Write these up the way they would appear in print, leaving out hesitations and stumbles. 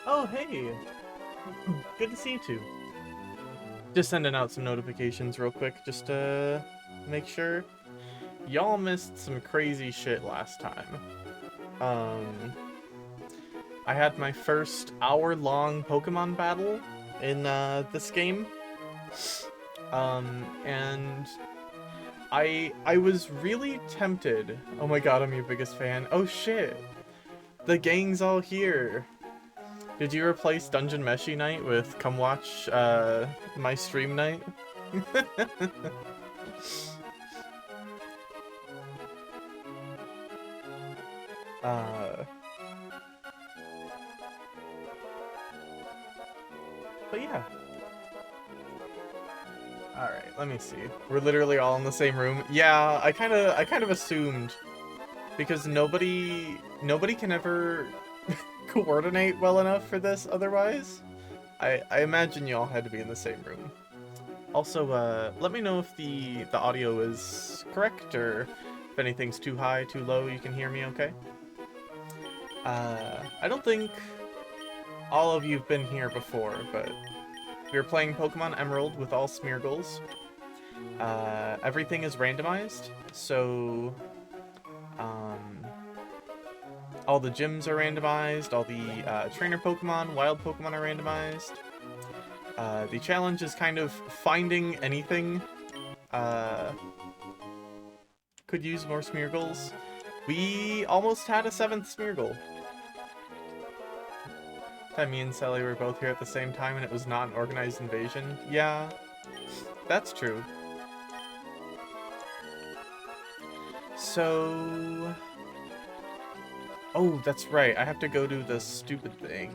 Oh, hey! Good to see you too. Just sending out some notifications real quick, just to make sure. Y'all missed some crazy shit last time. I had my first hour-long Pokemon battle in this game. And I was really tempted. Oh my god, I'm your biggest fan. Oh shit! The gang's all here. Did you replace Dungeon Meshi night with come watch my stream night? But yeah. Alright, let me see. We're literally all in the same room. Yeah, I kind of assumed, because nobody can ever coordinate well enough for this otherwise. I imagine y'all had to be in the same room. Also, let me know if the audio is correct, or if anything's too high, too low, you can hear me okay? I don't think all of you've been here before, but we're playing Pokemon Emerald with all Smeargles. Everything is randomized, so all the gyms are randomized, all the trainer Pokemon, wild Pokemon are randomized. The challenge is kind of finding anything. Could use more Smeargles. We almost had a 7th Smeargle. Time me and Sally were both here at the same time and it was not an organized invasion. Yeah, that's true. So... Oh, that's right. I have to go do the stupid thing.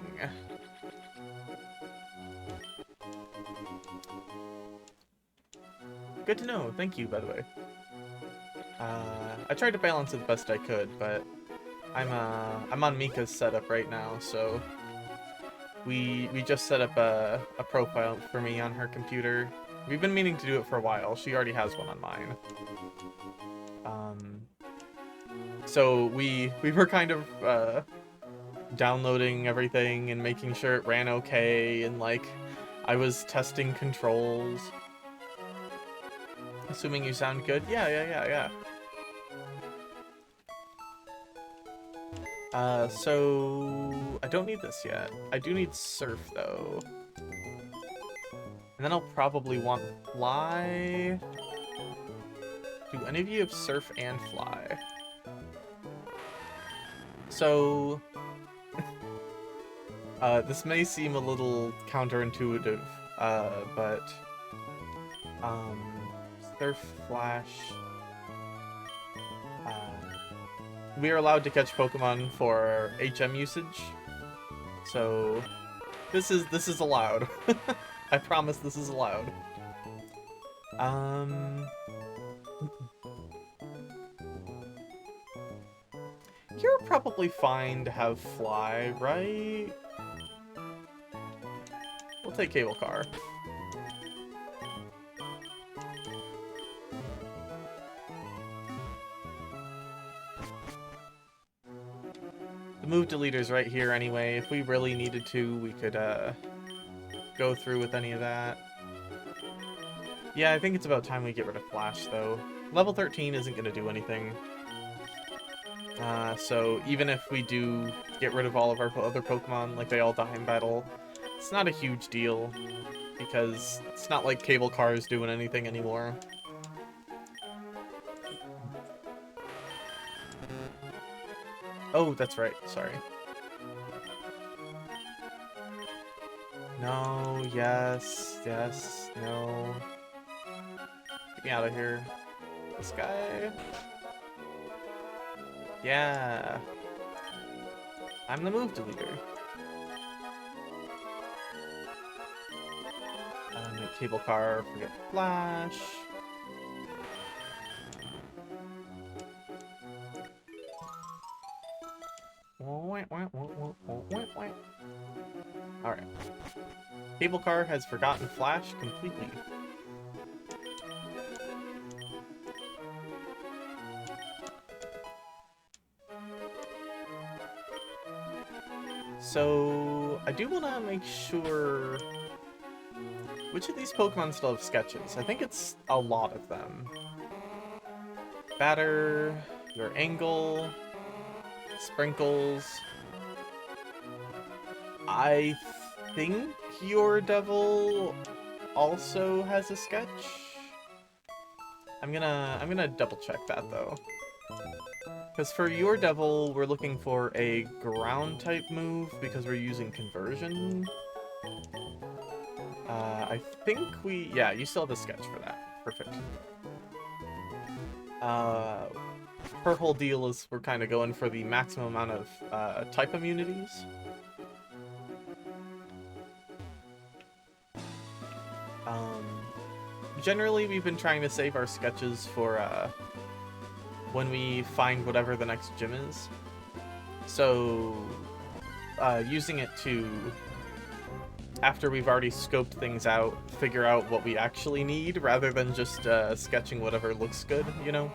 Good to know. Thank you, by the way. I tried to balance it the best I could, but I'm on Mika's setup right now, so we just set up a profile for me on her computer. We've been meaning to do it for a while. She already has one on mine. So we were kind of downloading everything and making sure it ran okay, and like I was testing controls. Assuming you sound good? Yeah. So I don't need this yet. I do need Surf though. And then I'll probably want Fly. Do any of you have Surf and Fly? So this may seem a little counterintuitive, but Surf, Flash. We are allowed to catch Pokemon for HM usage, so this is allowed. I promise this is allowed. You're probably fine to have Fly, right? We'll take Cable Car. The move deleter's right here anyway. If we really needed to, we could go through with any of that. Yeah, I think it's about time we get rid of Flash, though. Level 13 isn't going to do anything. So even if we do get rid of all of our other Pokemon, like they all die in battle, it's not a huge deal, because it's not like Cable Car is doing anything anymore. Oh, that's right. Sorry. No, yes, no. Get me out of here. This guy. Yeah. I'm the move deleter. Make Cable Car, forget Flash. Alright. Cable Car has forgotten Flash completely. So I do want to make sure which of these Pokemon still have sketches. I think it's a lot of them. Batter, your Angle, Sprinkles. I think your Devil also has a sketch. I'm gonna double check that though. Because for your Devil, we're looking for a ground type move because we're using conversion. I think yeah, you still have a sketch for that. Perfect. Her whole deal is we're kind of going for the maximum amount of type immunities. Generally, we've been trying to save our sketches for when we find whatever the next gym is. So, using it to, after we've already scoped things out, figure out what we actually need, rather than just sketching whatever looks good, you know?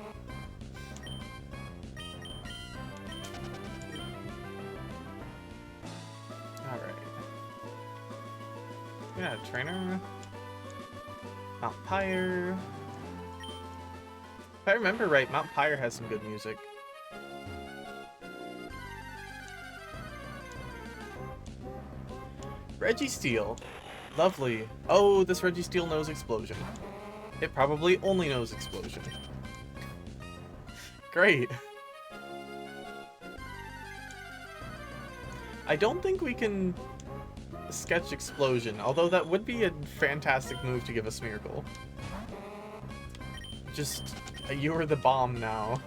Alright. Yeah, trainer. Mount Pyre. If I remember right, Mount Pyre has some good music. Registeel. Lovely. Oh, this Registeel knows Explosion. It probably only knows Explosion. Great. I don't think we can sketch Explosion, although that would be a fantastic move to give a Smeargle. Just, you're the bomb now.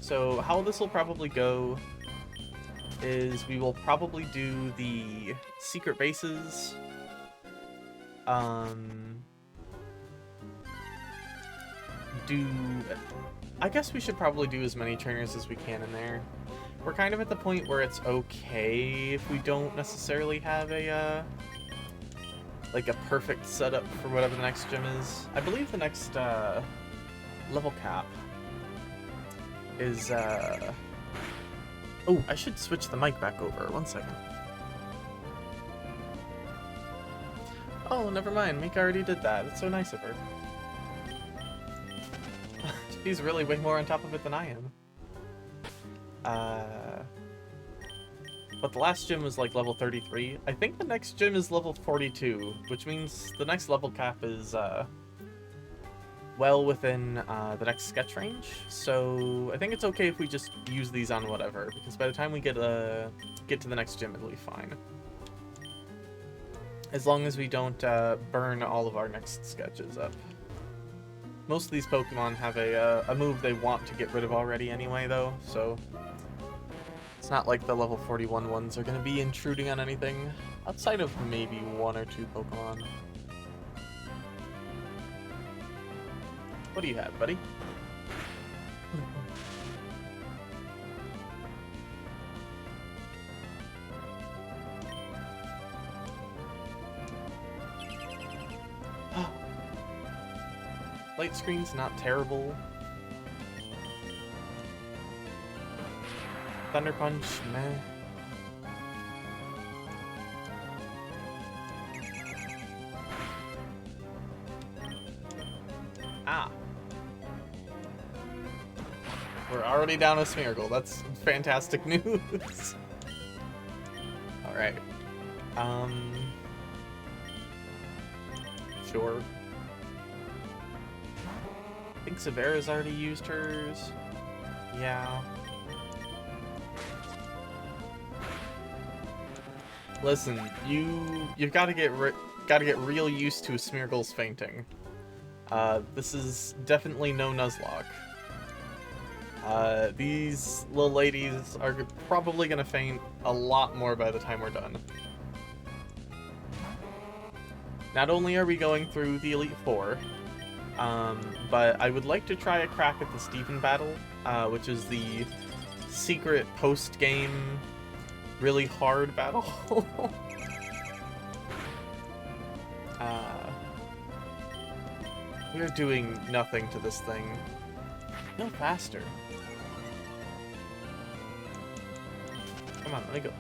So how this will probably go is we will probably do the secret bases. I guess we should probably do as many trainers as we can in there. We're kind of at the point where it's okay if we don't necessarily have a, like a perfect setup for whatever the next gym is. I believe the next, level cap is, oh, I should switch the mic back over. 1 second. Oh, never mind. Mika already did that. It's so nice of her. She's really way more on top of it than I am. But the last gym was like level 33. I think the next gym is level 42, which means the next level cap is well within the next sketch range. So I think it's okay if we just use these on whatever, because by the time we get to the next gym, it'll be fine. As long as we don't burn all of our next sketches up. Most of these Pokemon have a move they want to get rid of already anyway, though, so it's not like the level 41 ones are going to be intruding on anything, outside of maybe 1 or 2 Pokemon. What do you have, buddy? Light screen's not terrible. Thunder Punch, meh. Ah. We're already down a Smeargle. That's fantastic news. Alright. Sure. I think Severa's already used hers. Yeah. Listen, you've got to get real used to Smeargle's fainting. This is definitely no Nuzlocke. These little ladies are probably gonna faint a lot more by the time we're done. Not only are we going through the Elite Four, but I would like to try a crack at the Steven battle, which is the secret post-game, really hard battle. We are doing nothing to this thing. No faster. Come on, let me go.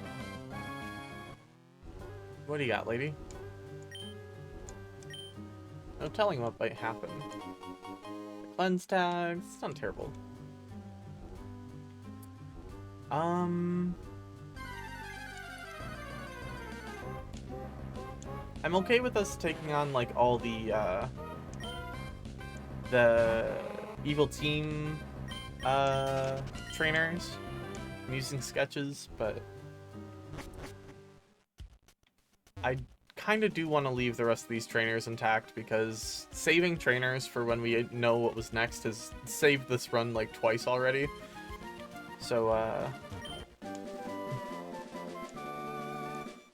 What do you got, lady? No telling what might happen. Cleanse tags. It's not terrible. I'm okay with us taking on like all the evil team trainers. I'm using sketches, but I kind of do want to leave the rest of these trainers intact because saving trainers for when we know what was next has saved this run like twice already. So,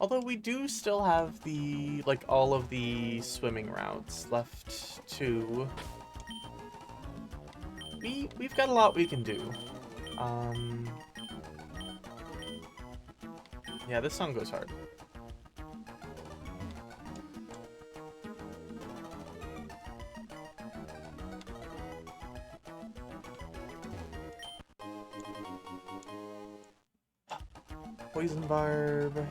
although we do still have the, like, all of the swimming routes left to... We've got a lot we can do. Yeah, this song goes hard. Poison Barb.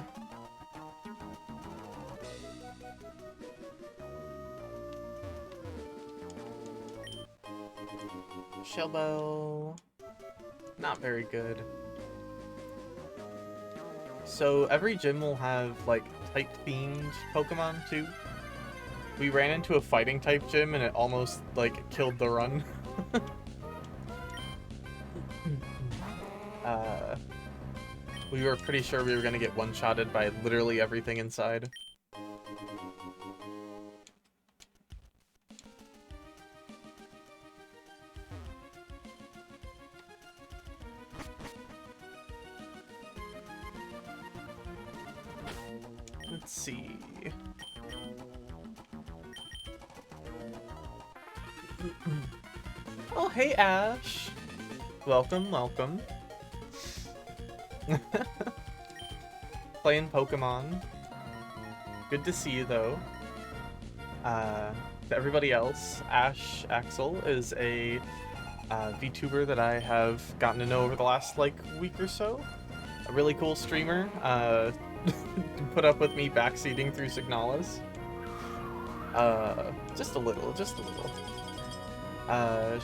Shellbow. Not very good. So every gym will have like type themed Pokemon too. We ran into a fighting type gym and it almost like killed the run. We were pretty sure we were gonna get one-shotted by literally everything inside. Let's see. Oh, hey, Ash. Welcome, welcome. Playing Pokemon. Good to see you, though. To everybody else, Ash Axel is a VTuber that I have gotten to know over the last, like, week or so. A really cool streamer. Put up with me backseating through Signalis. Just a little, just a little.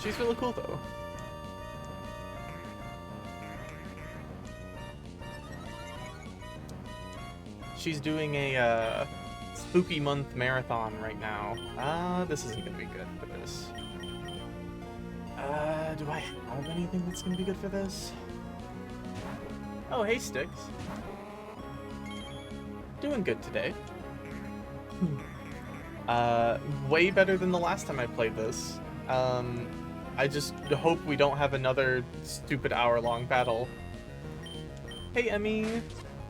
She's really cool, though. She's doing a spooky month marathon right now. This isn't gonna be good for this. Do I have anything that's gonna be good for this? Oh, hey, Sticks. Doing good today. Way better than the last time I played this. I just hope we don't have another stupid hour-long battle. Hey, Emmy.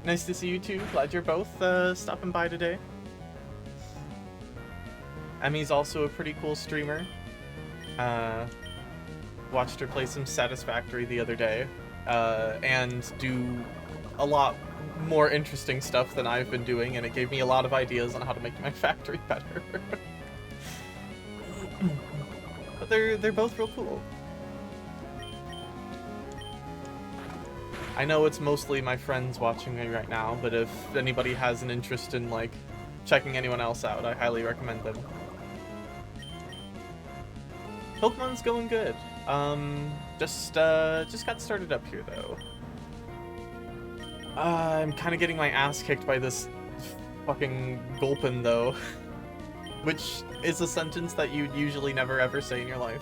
Nice to see you too. Glad you're both stopping by today. Emmy's also a pretty cool streamer. Watched her play some Satisfactory the other day, and do a lot more interesting stuff than I've been doing, and it gave me a lot of ideas on how to make my factory better. But they're both real cool. I know it's mostly my friends watching me right now, but if anybody has an interest in, like, checking anyone else out, I highly recommend them. Pokemon's going good. Just got started up here, though. I'm kind of getting my ass kicked by this fucking Gulpin, though. Which is a sentence that you'd usually never ever say in your life.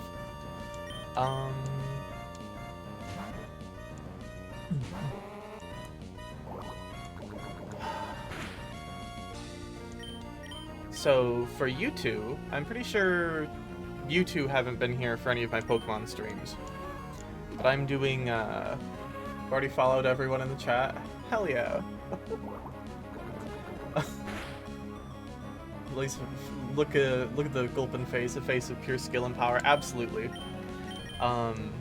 So, for you two, I'm pretty sure you two haven't been here for any of my Pokemon streams. But I'm doing, I've already followed everyone in the chat. Hell yeah. At least look at the Gulpin face, a face of pure skill and power. Absolutely. I'm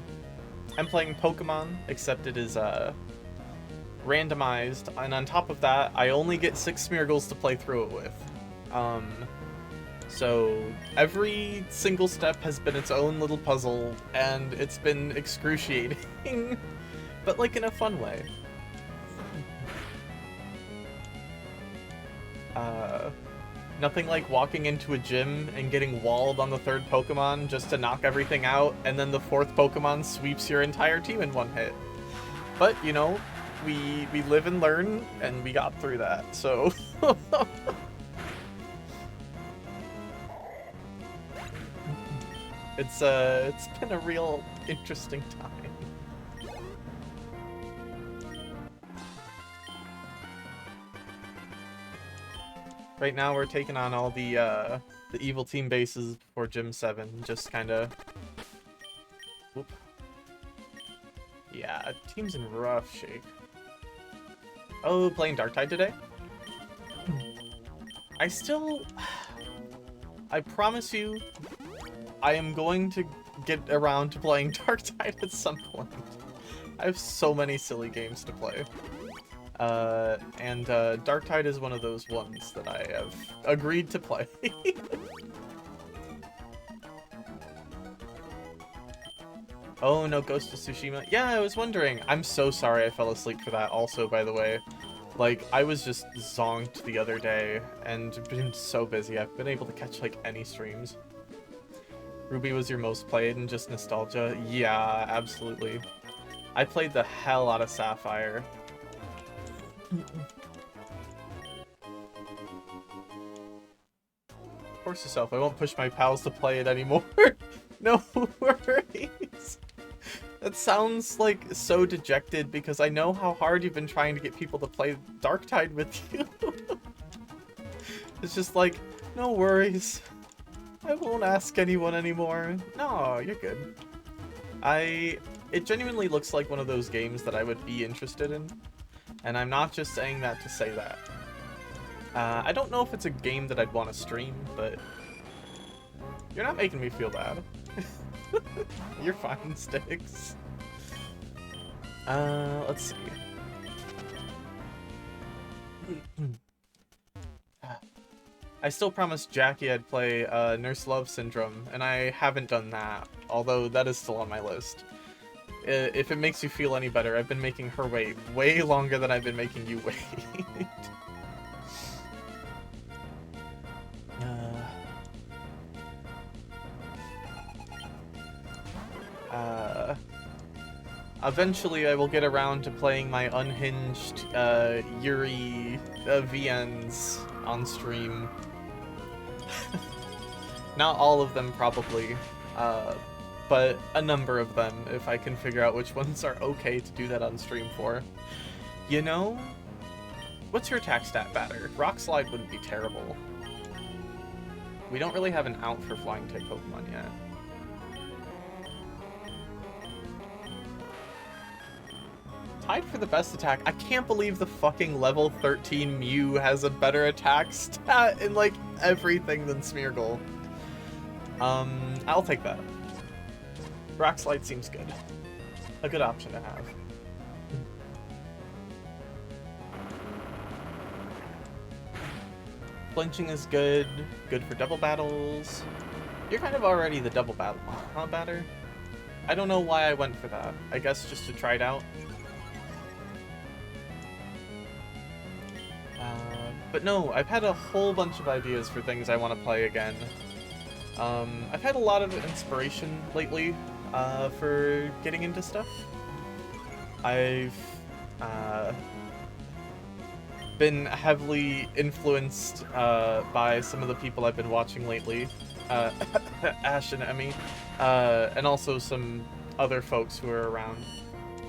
playing Pokemon, except it is randomized, and on top of that, I only get 6 Smeargles to play through it with. So every single step has been its own little puzzle, and it's been excruciating, but like in a fun way. Nothing like walking into a gym and getting walled on the third Pokemon just to knock everything out, and then the fourth Pokemon sweeps your entire team in one hit. But, you know, we live and learn, and we got through that, so... It's been a real interesting time. Right now we're taking on all the evil team bases before Gym 7, just kinda... Whoop. Yeah, team's in rough shape. Oh, playing Darktide today? I promise you, I am going to get around to playing Darktide at some point. I have so many silly games to play. And Darktide is one of those ones that I have agreed to play. Oh, no Ghost of Tsushima. Yeah, I was wondering. I'm so sorry I fell asleep for that also, by the way. Like, I was just zonked the other day and been so busy. I've been able to catch, like, any streams. Ruby was your most played and just nostalgia? Yeah, absolutely. I played the hell out of Sapphire. Force yourself. I won't push my pals to play it anymore. No worries. That sounds like so dejected because I know how hard you've been trying to get people to play Darktide with you. It's just like, no worries. I won't ask anyone anymore. No, you're good. It genuinely looks like one of those games that I would be interested in. And I'm not just saying that to say that. I don't know if it's a game that I'd want to stream, but you're not making me feel bad. You're fine, Sticks. Let's see. I still promised Jackie I'd play Nurse Love Syndrome, and I haven't done that, although that is still on my list. If it makes you feel any better, I've been making her wait way longer than I've been making you wait. Eventually I will get around to playing my unhinged Yuri VNs on stream. Not all of them, probably. But a number of them, if I can figure out which ones are okay to do that on stream for. You know? What's your attack stat batter? Rock Slide wouldn't be terrible. We don't really have an out for flying type Pokemon yet. Tied for the best attack. I can't believe the fucking level 13 Mew has a better attack stat in like everything than Smeargle. I'll take that. Rock Slide seems good. A good option to have. Flinching is good. Good for double battles. You're kind of already the double battle, huh, Batter? I don't know why I went for that. I guess just to try it out. But no, I've had a whole bunch of ideas for things I want to play again. I've had a lot of inspiration lately for getting into stuff. I've been heavily influenced by some of the people I've been watching lately. Ash and Emmy, and also some other folks who are around.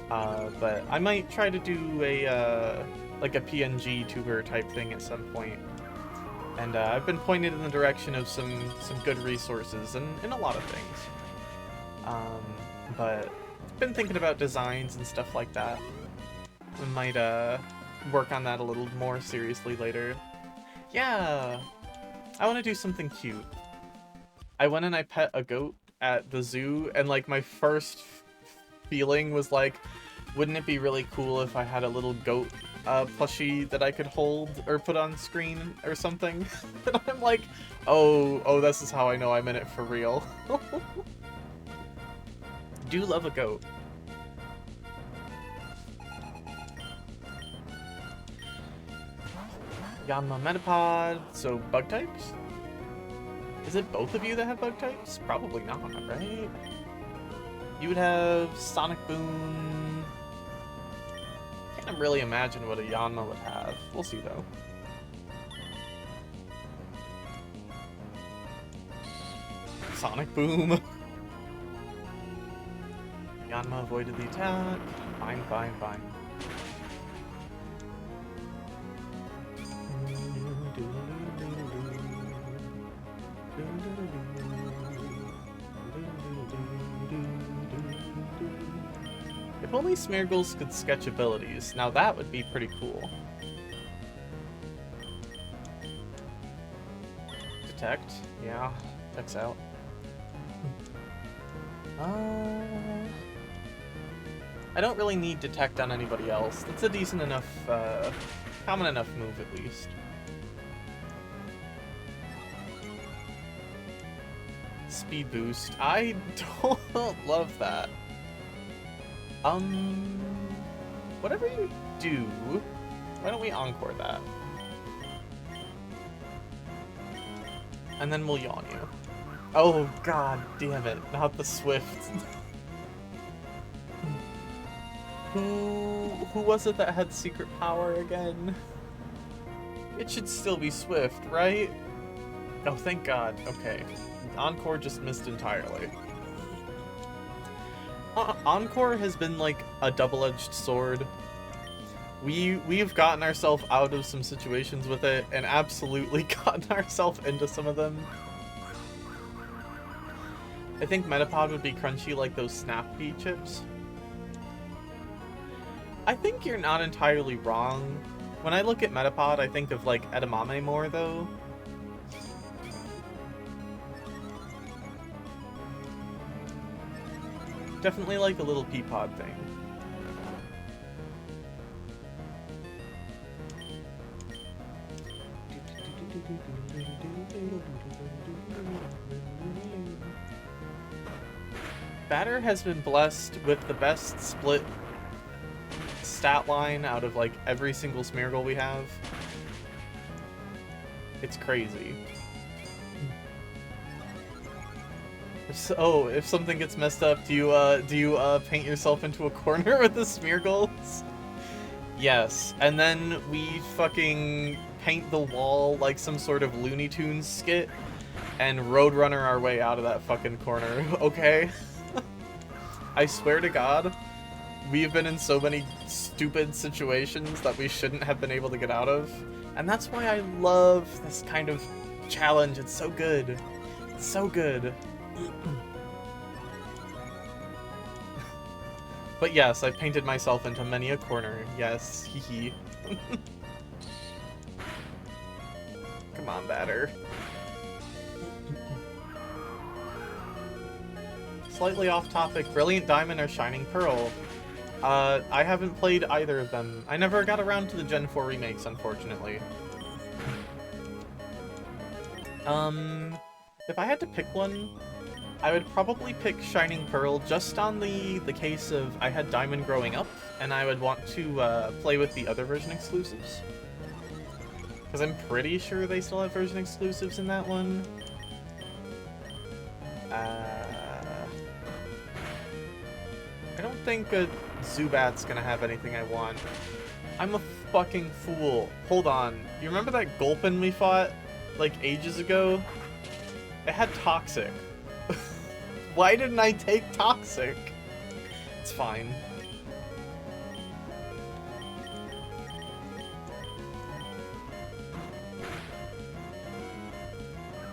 But I might try to do a like a PNG tuber type thing at some point. And I've been pointed in the direction of some good resources and a lot of things. But I've been thinking about designs and stuff like that. We might work on that a little more seriously later. Yeah, I want to do something cute. I went and I pet a goat at the zoo, and like my first feeling was like, wouldn't it be really cool if I had a little goat plushie that I could hold or put on screen or something. And I'm like, oh, this is how I know I'm in it for real. Do love a goat. Yanma Metapod, so bug types? Is it both of you that have bug types? Probably not, right? You would have Sonic Boom. Can't really imagine what a Yanma would have. We'll see though. Sonic Boom. Yanma avoided the attack. Fine, fine, fine. If only Smeargles could sketch abilities, now that would be pretty cool. Detect, yeah, checks out. I don't really need Detect on anybody else. That's a decent enough, common enough move at least. Speed boost. I don't love that. Whatever you do, why don't we encore that? And then we'll yawn you. Oh, god damn it, not the Swift. Who was it that had secret power again? It should still be Swift, right? Oh, thank god. Okay. Encore just missed entirely. Encore has been like a double-edged sword. We've gotten ourselves out of some situations with it and absolutely gotten ourselves into some of them. I think Metapod would be crunchy like those Snap Pea chips. I think you're not entirely wrong. When I look at Metapod, I think of like edamame more though. Definitely like a little pea pod thing. Batter has been blessed with the best split stat line out of like every single Smeargle we have. It's crazy. So, if something gets messed up, do you paint yourself into a corner with the Smeargles? Yes, and then we fucking paint the wall like some sort of Looney Tunes skit and roadrunner our way out of that fucking corner, okay? I swear to God, we've been in so many stupid situations that we shouldn't have been able to get out of, and that's why I love this kind of challenge. It's so good. It's so good. But yes, I've painted myself into many a corner. Yes, hee. Come on, Batter. Slightly off topic, Brilliant Diamond or Shining Pearl? I haven't played either of them. I never got around to the Gen 4 remakes, unfortunately. If I had to pick one, I would probably pick Shining Pearl just on the case of I had Diamond growing up, and I would want to play with the other version exclusives. Because I'm pretty sure they still have version exclusives in that one. I don't think a Zubat's gonna have anything I want. I'm a fucking fool. Hold on. You remember that Gulpin we fought, like, ages ago? It had Toxic. Why didn't I take Toxic? It's fine.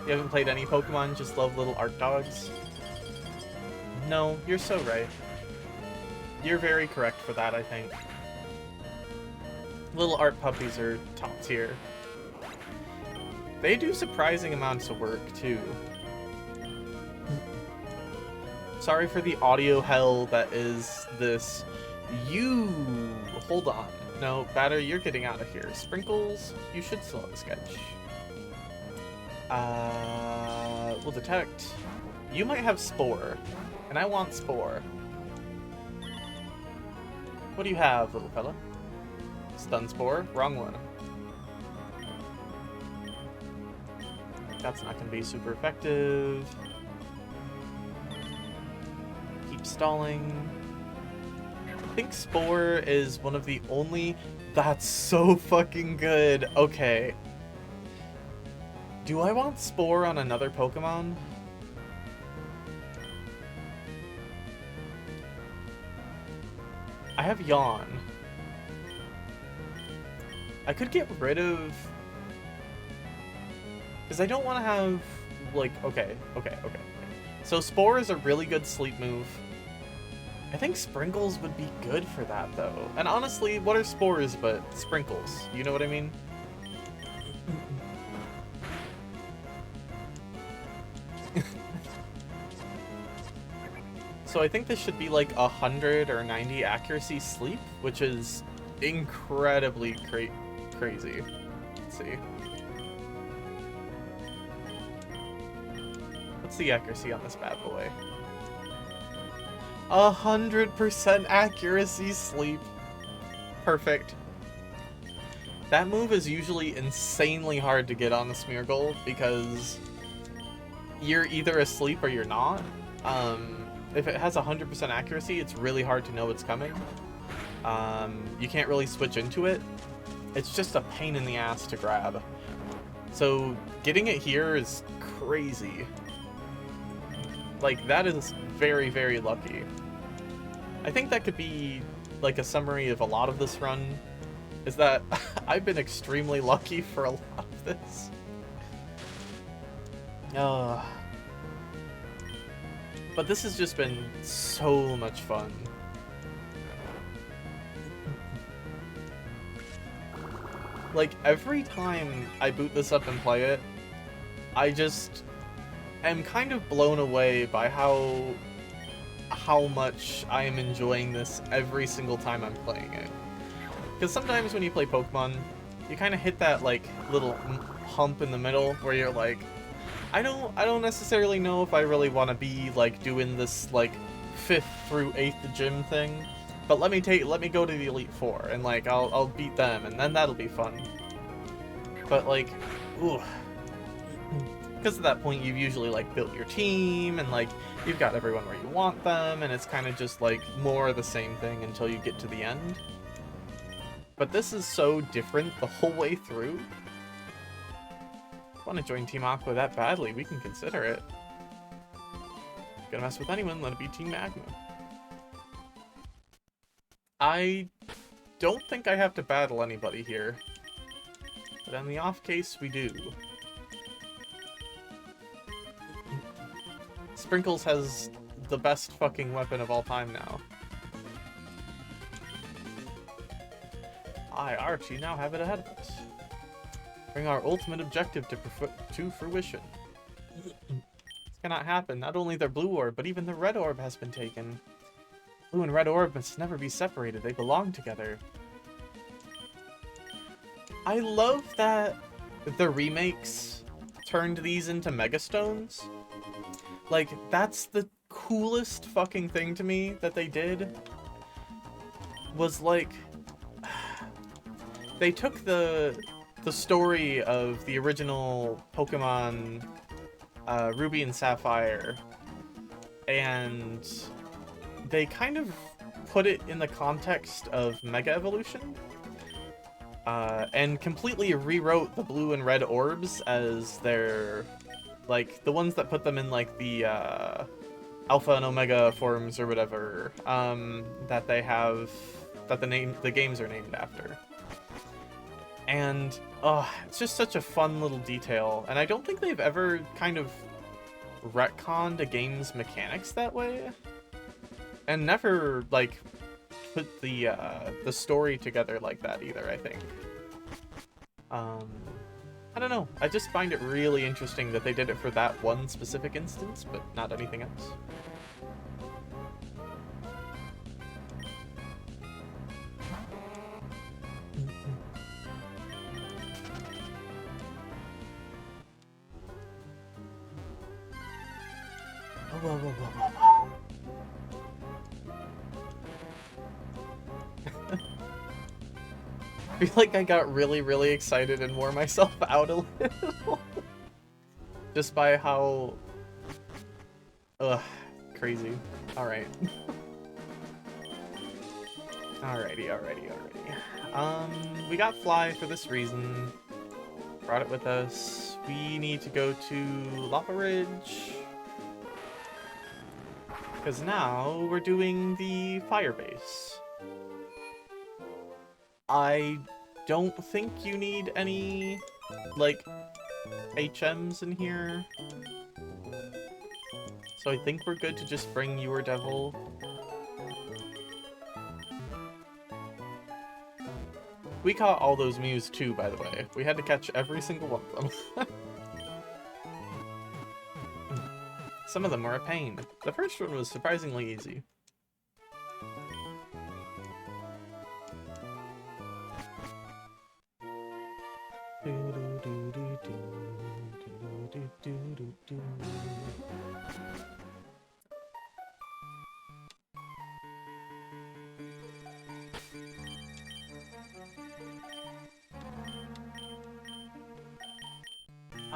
You haven't played any Pokemon, just love little art dogs? No, you're so right. You're very correct for that, I think. Little art puppies are top tier. They do surprising amounts of work, too. Sorry for the audio hell that is this. You... Hold on. No, Batter, you're getting out of here. Sprinkles, you should still have a sketch. We'll detect. You might have Spore, and I want Spore. What do you have, little fella? Stun Spore? Wrong one. That's not going to be super effective. Keep stalling. I think Spore is one of the only... That's so fucking good. Okay. Do I want Spore on another Pokemon? I have Yawn. I could get rid of... Because I don't want to have, like, okay. So Spore is a really good sleep move. I think Sprinkles would be good for that, though. And honestly, what are Spores but Sprinkles? You know what I mean? So I think this should be like 100 or 90 accuracy sleep, which is incredibly crazy. Let's see. What's the accuracy on this bad boy? 100% accuracy sleep. Perfect. That move is usually insanely hard to get on the Smeargle because you're either asleep or you're not. If it has 100% accuracy, it's really hard to know it's coming. You can't really switch into it. It's just a pain in the ass to grab. So getting it here is crazy. Like, that is very, very lucky. I think that could be like a summary of a lot of this run, is that I've been extremely lucky for a lot of this. But this has just been so much fun. Like, every time I boot this up and play it, I just am kind of blown away by how much I am enjoying this every single time I'm playing it. Because sometimes when you play Pokemon, you kind of hit that, like, little hump in the middle where you're like, I don't necessarily know if I really want to be, like, doing this, like, 5th through 8th gym thing, but let me go to the Elite Four, and, like, I'll beat them, and then that'll be fun. But, like, ooh. Because at that point, you've usually, like, built your team, and, like, you've got everyone where you want them, and it's kind of just, like, more of the same thing until you get to the end. But this is so different the whole way through. Want to join Team Aqua that badly, we can consider it. Gonna mess with anyone, let it be Team Magma. I don't think I have to battle anybody here. But on the off case, we do. Sprinkles has the best fucking weapon of all time now. I, Archie, now have it ahead of us. Bring our ultimate objective to fruition. This cannot happen. Not only their blue orb, but even the red orb has been taken. Blue and red orb must never be separated. They belong together. I love that the remakes turned these into Megastones. Like, that's the coolest fucking thing to me that they did. Was like, they took the story of the original Pokemon Ruby and Sapphire, and they kind of put it in the context of Mega Evolution, and completely rewrote the blue and red orbs as their, like, the ones that put them in, like, the Alpha and Omega forms or whatever, that they have, that the games are named after. And, it's just such a fun little detail, and I don't think they've ever kind of retconned a game's mechanics that way, and never, like, put the story together like that either, I think. I don't know, I just find it really interesting that they did it for that one specific instance, but not anything else. whoa, whoa, whoa, whoa. I feel like I got really, really excited and wore myself out a little. Just by how... Ugh, crazy. Alright. Alrighty. We got Fly for this reason. Brought it with us. We need to go to Lava Ridge. Because now we're doing the fire base. I don't think you need any, like, HMs in here. So I think we're good to just bring your devil. We caught all those Mews too, by the way. We had to catch every single one of them. Some of them were a pain. The first one was surprisingly easy.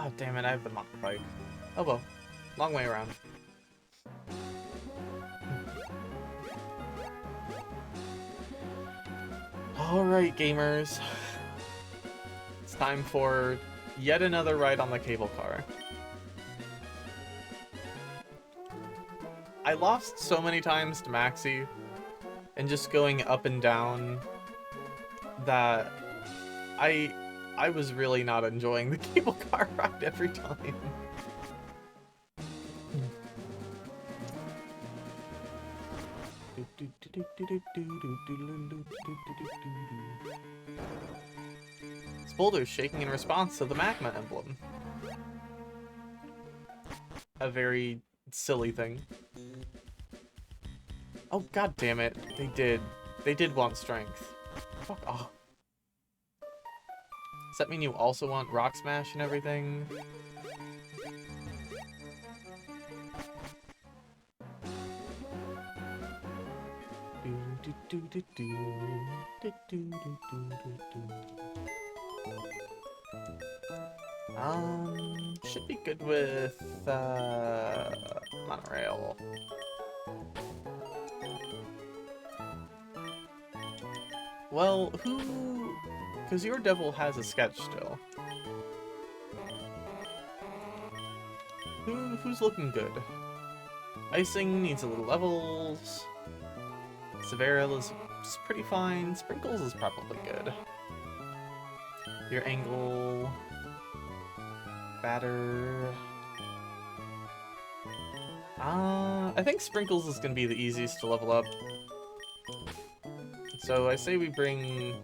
Oh, damn it, I have the mock bike. Oh well, long way around. Alright, gamers. It's time for yet another ride on the cable car. I lost so many times to Maxie and just going up and down that I was really not enjoying the cable car ride every time. This boulder's shaking in response to the magma emblem. A very silly thing. Oh, god damn it. They did want strength. Fuck off. Does that mean you also want Rock Smash and everything? Should be good with, monorail. Well, who... Because your devil has a sketch still. Who's looking good? Icing needs a little levels. Severil is pretty fine. Sprinkles is probably good. Your angle... Batter... I think Sprinkles is gonna be the easiest to level up. So I say we bring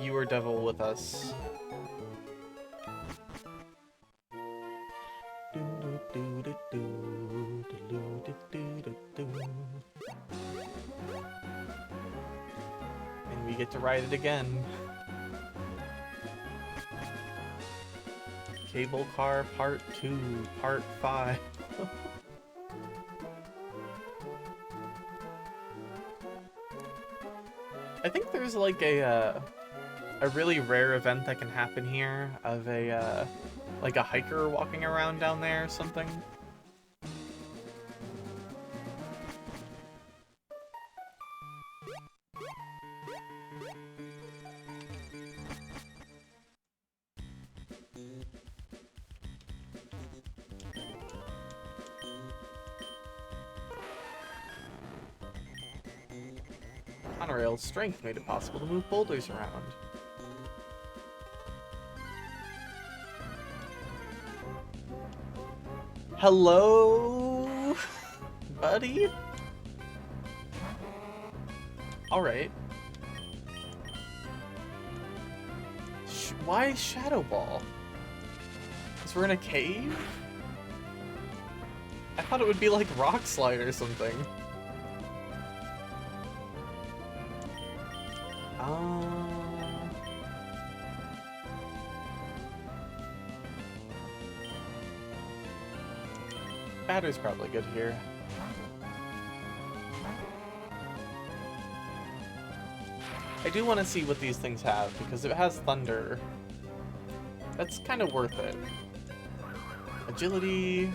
your devil with us. And we get to ride it again. Cable Car Part 2, Part 5. I think there's like a really rare event that can happen here of a like a hiker walking around down there or something. Monorail's strength made it possible to move boulders around. Hello, buddy? Alright. Why Shadow Ball? Because we're in a cave? I thought it would be like Rock Slide or something. Adder's probably good here. I do want to see what these things have, because if it has thunder, that's kind of worth it. Agility.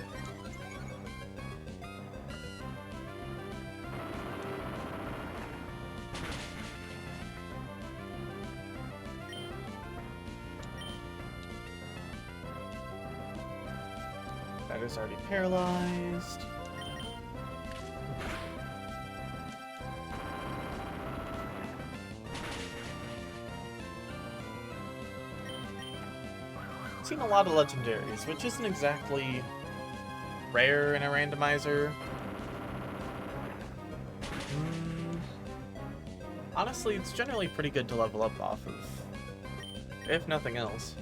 Batter's already paralyzed. Seen a lot of legendaries, which isn't exactly rare in a randomizer. Honestly, it's generally pretty good to level up off of, if nothing else.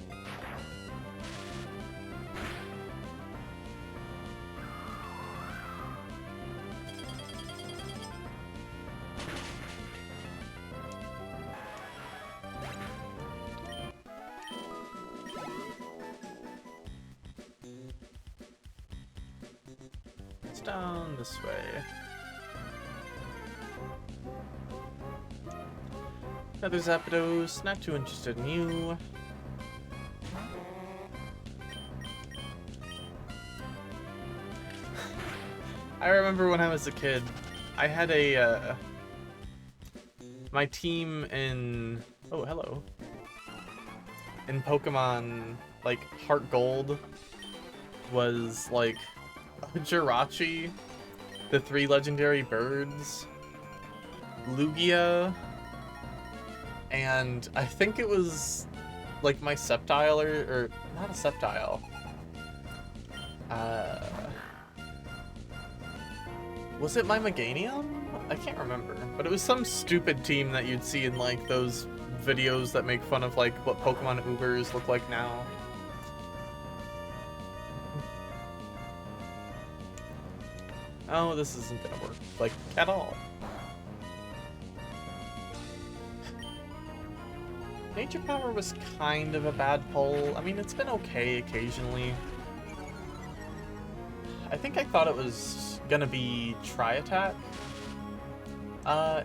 Down this way. Another Zapdos, not too interested in you. I remember when I was a kid, I had a, my team in, oh hello, in Pokemon, like, Heart Gold was, like, Jirachi, the 3 legendary birds, Lugia, and I think it was like my Sceptile, or not a Sceptile. Was it my Meganium? I can't remember, but it was some stupid team that you'd see in like those videos that make fun of like what Pokemon Ubers look like now. Oh, this isn't gonna work, like, at all. Nature Power was kind of a bad pull. I mean, it's been okay occasionally. I think I thought it was gonna be Tri-Attack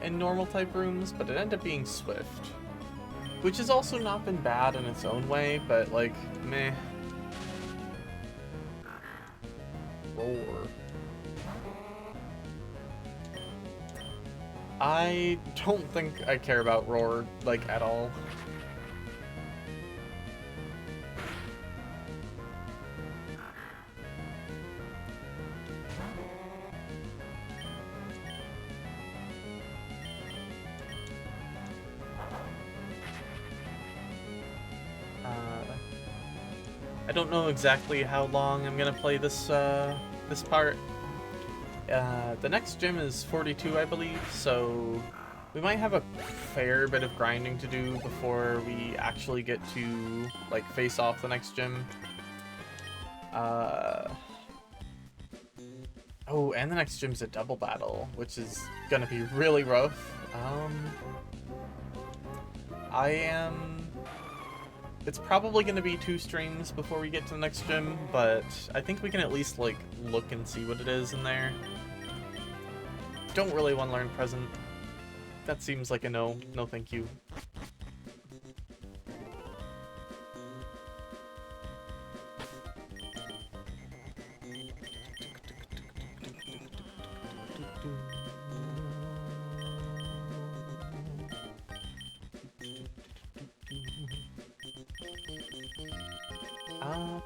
in normal type rooms, but it ended up being Swift. Which has also not been bad in its own way, but, like, meh. Roar. I don't think I care about Roar, like, at all. I don't know exactly how long I'm gonna play this, this part. The next gym is 42, I believe, so we might have a fair bit of grinding to do before we actually get to, like, face off the next gym. Oh, and the next gym's a double battle, which is gonna be really rough. It's probably gonna be 2 streams before we get to the next gym, but I think we can at least, like, look and see what it is in there. Don't really want to learn Present. That seems like a no. No thank you.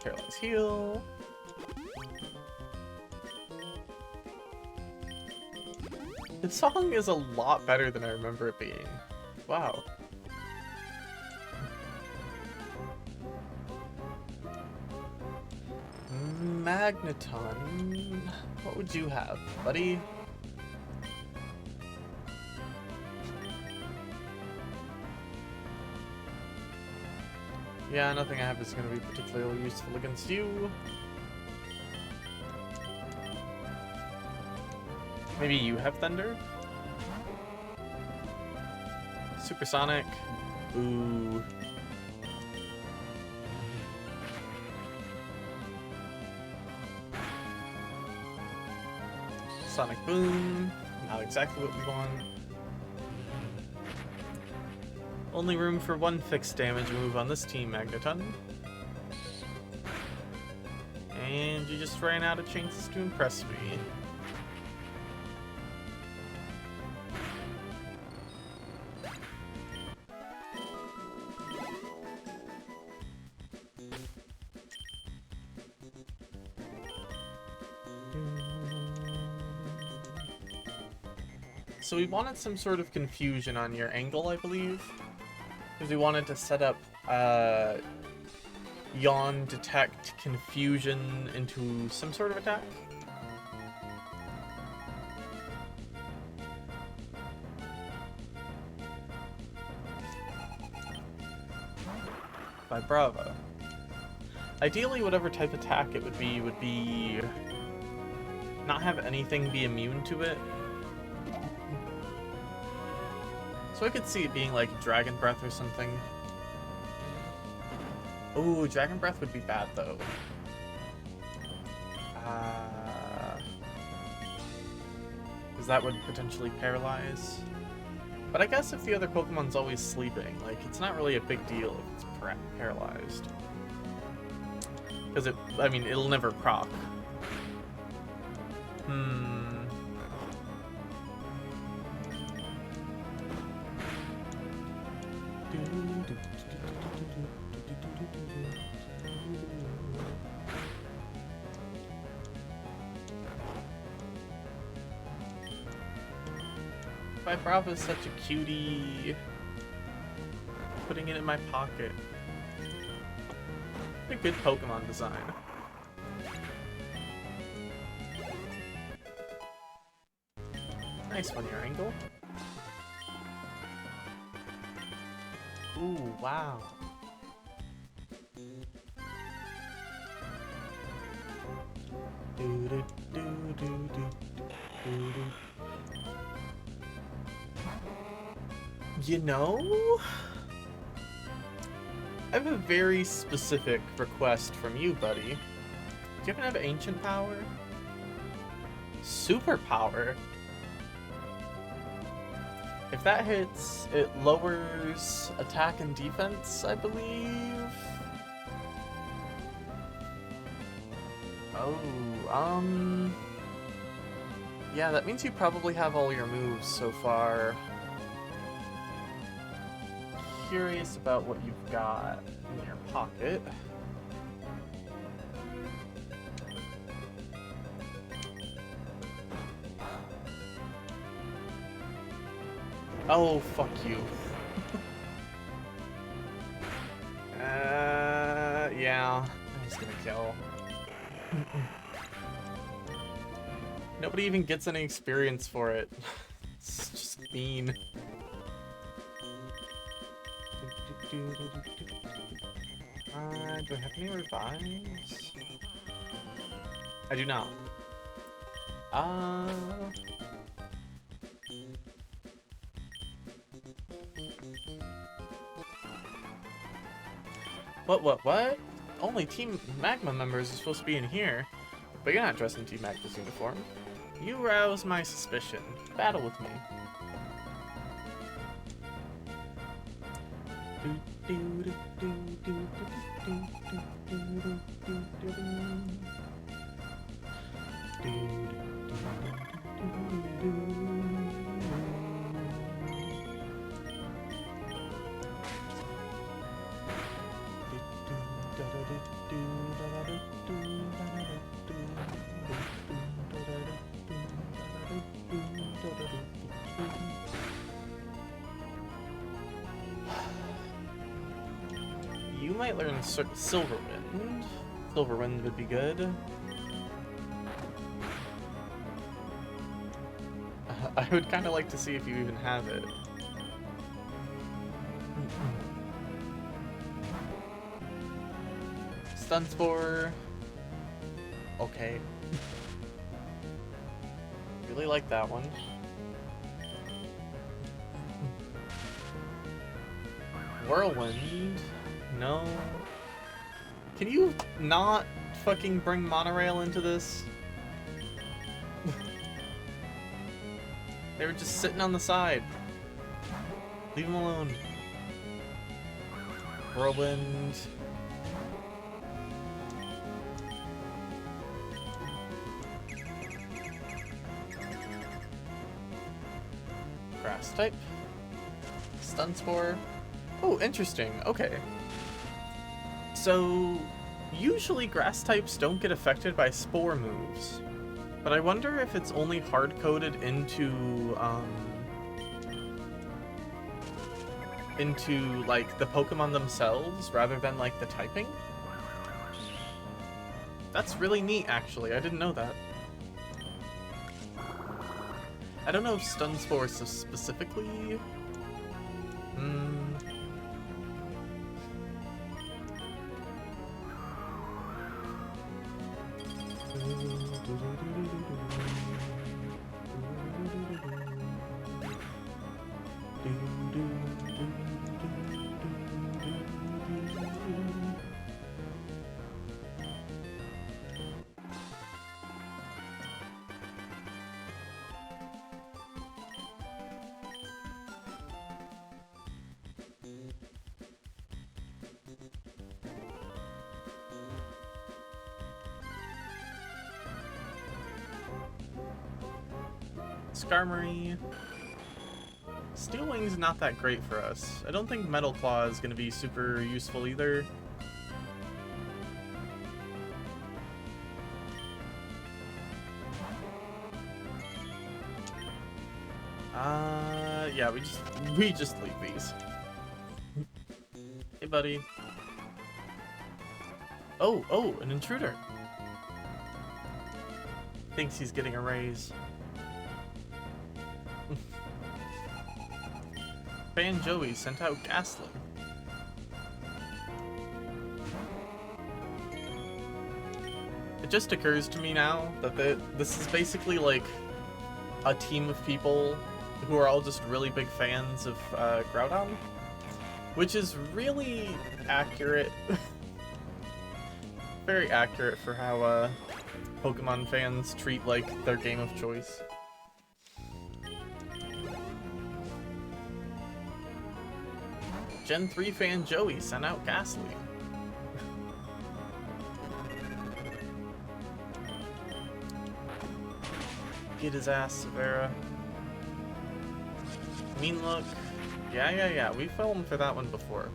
Paralyze heal. The song is a lot better than I remember it being. Wow. Magneton. What would you have, buddy? Yeah, nothing I have is going to be particularly useful against you. Maybe you have Thunder? Supersonic? Ooh. Sonic Boom. Not exactly what we want. Only room for one fixed damage move on this Team Magneton. And you just ran out of chances to impress me. So we wanted some sort of confusion on your angle, I believe. Because we wanted to set up Yawn, Detect, Confusion into some sort of attack. By Bravo. Ideally, whatever type attack it would be not have anything be immune to it. So I could see it being like Dragon Breath or something. Ooh, Dragon Breath would be bad though. Because that would potentially paralyze. But I guess if the other Pokemon's always sleeping, like, it's not really a big deal if it's paralyzed. Because I mean, it'll never proc. My Bravo is such a cutie. Putting it in my pocket. A good Pokemon design. Nice one, your angle. Ooh, wow. You know, I have a very specific request from you, buddy. Do you happen to have Ancient Power? Superpower? If that hits, it lowers attack and defense, I believe. Oh, yeah, that means you probably have all your moves so far. Curious about what you've got in your pocket. Oh, fuck you. Yeah, I'm just gonna kill. Nobody even gets any experience for it. It's just mean. Do I have any revives? I do not. What? Only Team Magma members are supposed to be in here. But you're not dressed in Team Magma's uniform. You rouse my suspicion. Battle with me. You might learn Silverwind. Silverwind would be good. I would kind of like to see if you even have it. Stun Spore. Okay. Really like that one. Whirlwind. No. Can you not fucking bring Monorail into this? They were just sitting on the side. Leave them alone. Whirlwind. Grass type. Stun Spore. Oh, interesting. Okay. So, usually grass types don't get affected by spore moves. But I wonder if it's only hard-coded into like the Pokemon themselves rather than like the typing. That's really neat, actually. I didn't know that. I don't know if Stun Spore so specifically. Skarmory. Steel Wing's not that great for us. I don't think Metal Claw is going to be super useful either. Yeah, we just leave these. Hey, buddy. Oh, an intruder. Thinks he's getting a raise. Fan Joey sent out Ghastly. It just occurs to me now that this is basically like a team of people who are all just really big fans of Groudon, which is really accurate. Very accurate for how Pokemon fans treat like their game of choice. Gen 3 fan Joey sent out Ghastly. Get his ass, Severa. Mean Look. Yeah. We filmed for that one before.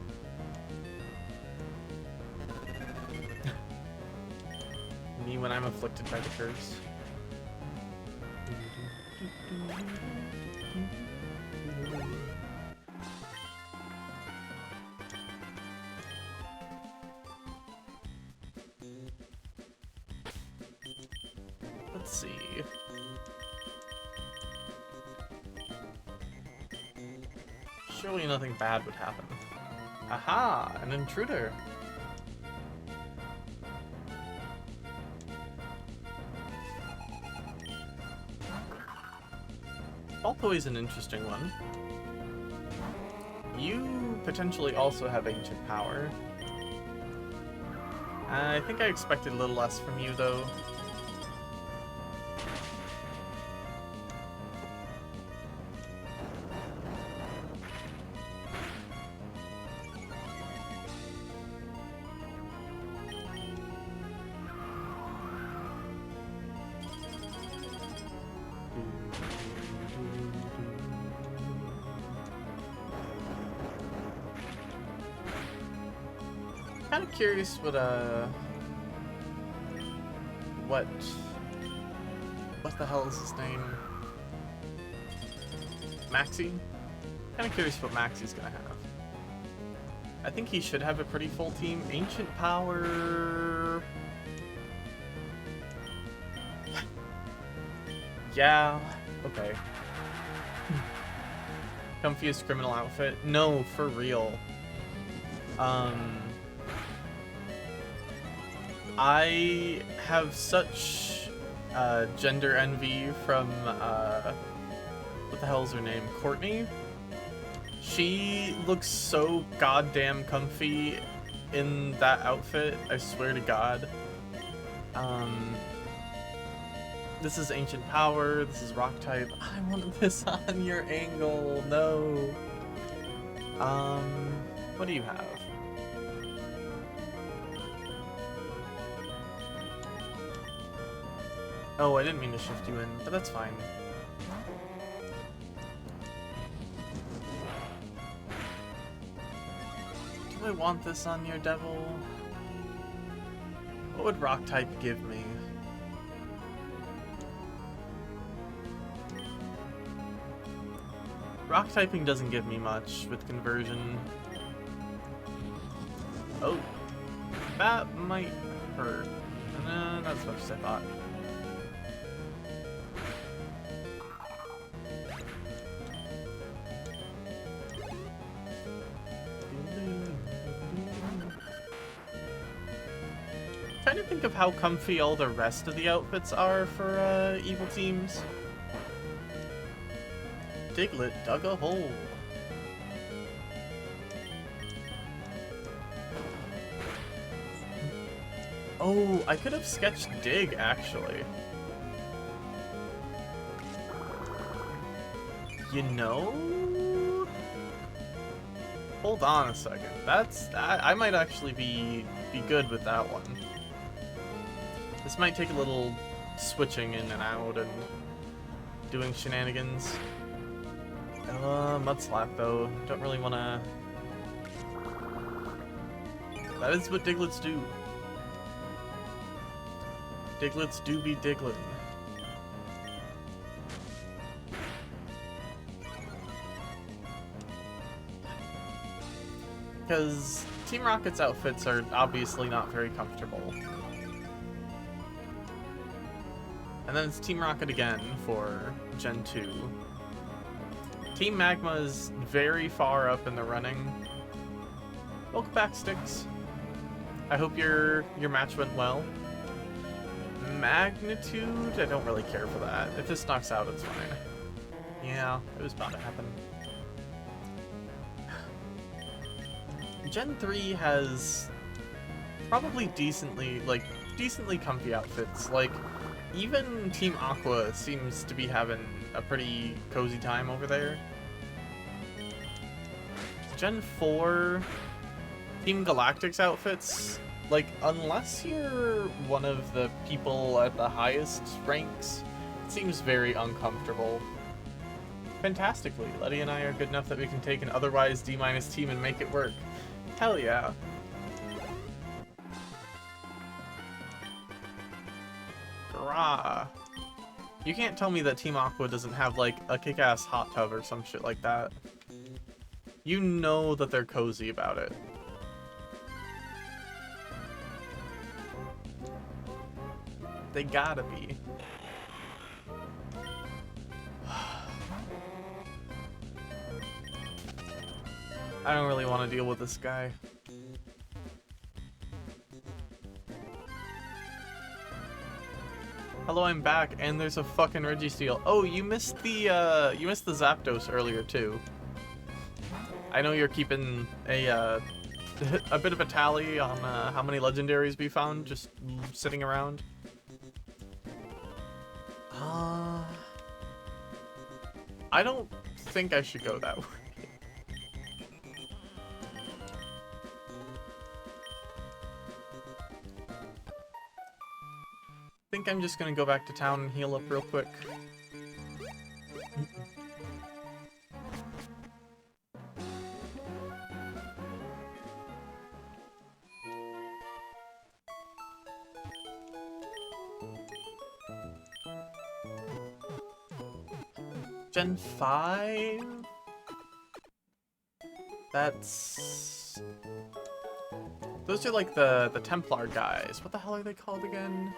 Me when I'm afflicted by the curse. Let's see. Surely nothing bad would happen. Aha! An intruder! Balto is an interesting one. You potentially also have ancient power. I think I expected a little less from you, though. Kind of curious what the hell is his name? Maxie? Kind of curious what Maxie's gonna have. I think he should have a pretty full team. Ancient power. Yeah. Okay. Comfiest criminal outfit? No, for real. I have such gender envy from what the hell's her name? Courtney? She looks so goddamn comfy in that outfit, I swear to God. This is ancient power. This is rock type. I want this on your angle. No. What do you have? Oh, I didn't mean to shift you in, but that's fine. Do I want this on your devil? What would rock type give me? Rock typing doesn't give me much with conversion. Oh, that might hurt. Not as much as I thought. Trying to think of how comfy all the rest of the outfits are for evil teams. Diglett dug a hole. Oh, I could have sketched Dig, actually. You know? Hold on a second. I might actually be good with that one. This might take a little switching in and out and doing shenanigans. Mud Slap though. Don't really wanna... That is what Digletts do. Digletts do be Diglett. Because Team Rocket's outfits are obviously not very comfortable. And then it's Team Rocket again for Gen 2. Team Magma is very far up in the running. Welcome back, Sticks. I hope your match went well. Magnitude? I don't really care for that. If this knocks out, it's fine. Yeah, it was bound to happen. Gen 3 has probably decently comfy outfits. Like, even Team Aqua seems to be having a pretty cozy time over there. Gen 4, Team Galactic's outfits, like, unless you're one of the people at the highest ranks, it seems very uncomfortable. Fantastically, Letty and I are good enough that we can take an otherwise D- team and make it work. Hell yeah. Grah. You can't tell me that Team Aqua doesn't have, like, a kick-ass hot tub or some shit like that. You know that they're cozy about it. They gotta be. I don't really want to deal with this guy. Hello, I'm back, and there's a fucking Registeel. Oh, you missed the Zapdos earlier too. I know you're keeping a a bit of a tally on how many legendaries we found just sitting around. I don't think I should go that way. I think I'm just gonna go back to town and heal up real quick. Gen 5? That's... Those are like the Templar guys. What the hell are they called again?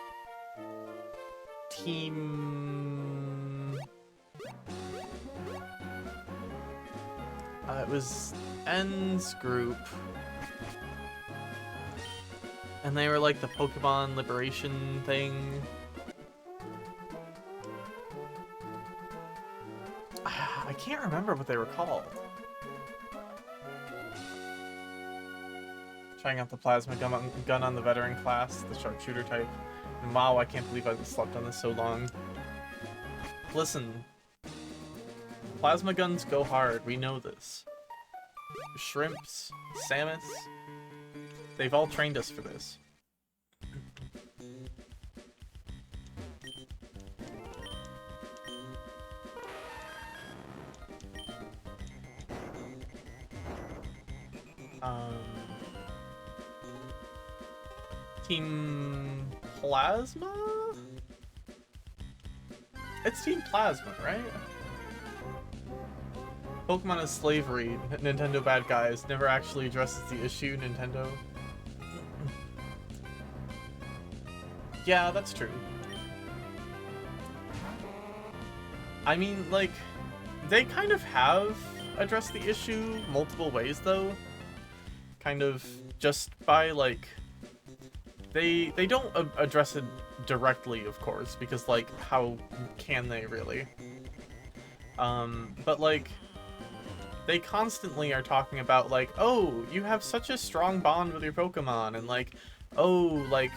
Team... it was N's group. And they were like the Pokemon Liberation thing. I can't remember what they were called. Trying out the plasma gun on the veteran class, the sharpshooter type. And wow, I can't believe I've slept on this so long. Listen. Plasma guns go hard, we know this. Shrimps, Samus, they've all trained us for this. Team Plasma? It's Team Plasma, right? Pokemon is slavery. Nintendo bad guys. Never actually addresses the issue, Nintendo. Yeah, that's true. I mean, like, they kind of have addressed the issue multiple ways, though. Kind of just by, like... They don't address it directly, of course, because, like, how can they, really? But, like... They constantly are talking about, like, oh, you have such a strong bond with your Pokemon, and, like, oh, like,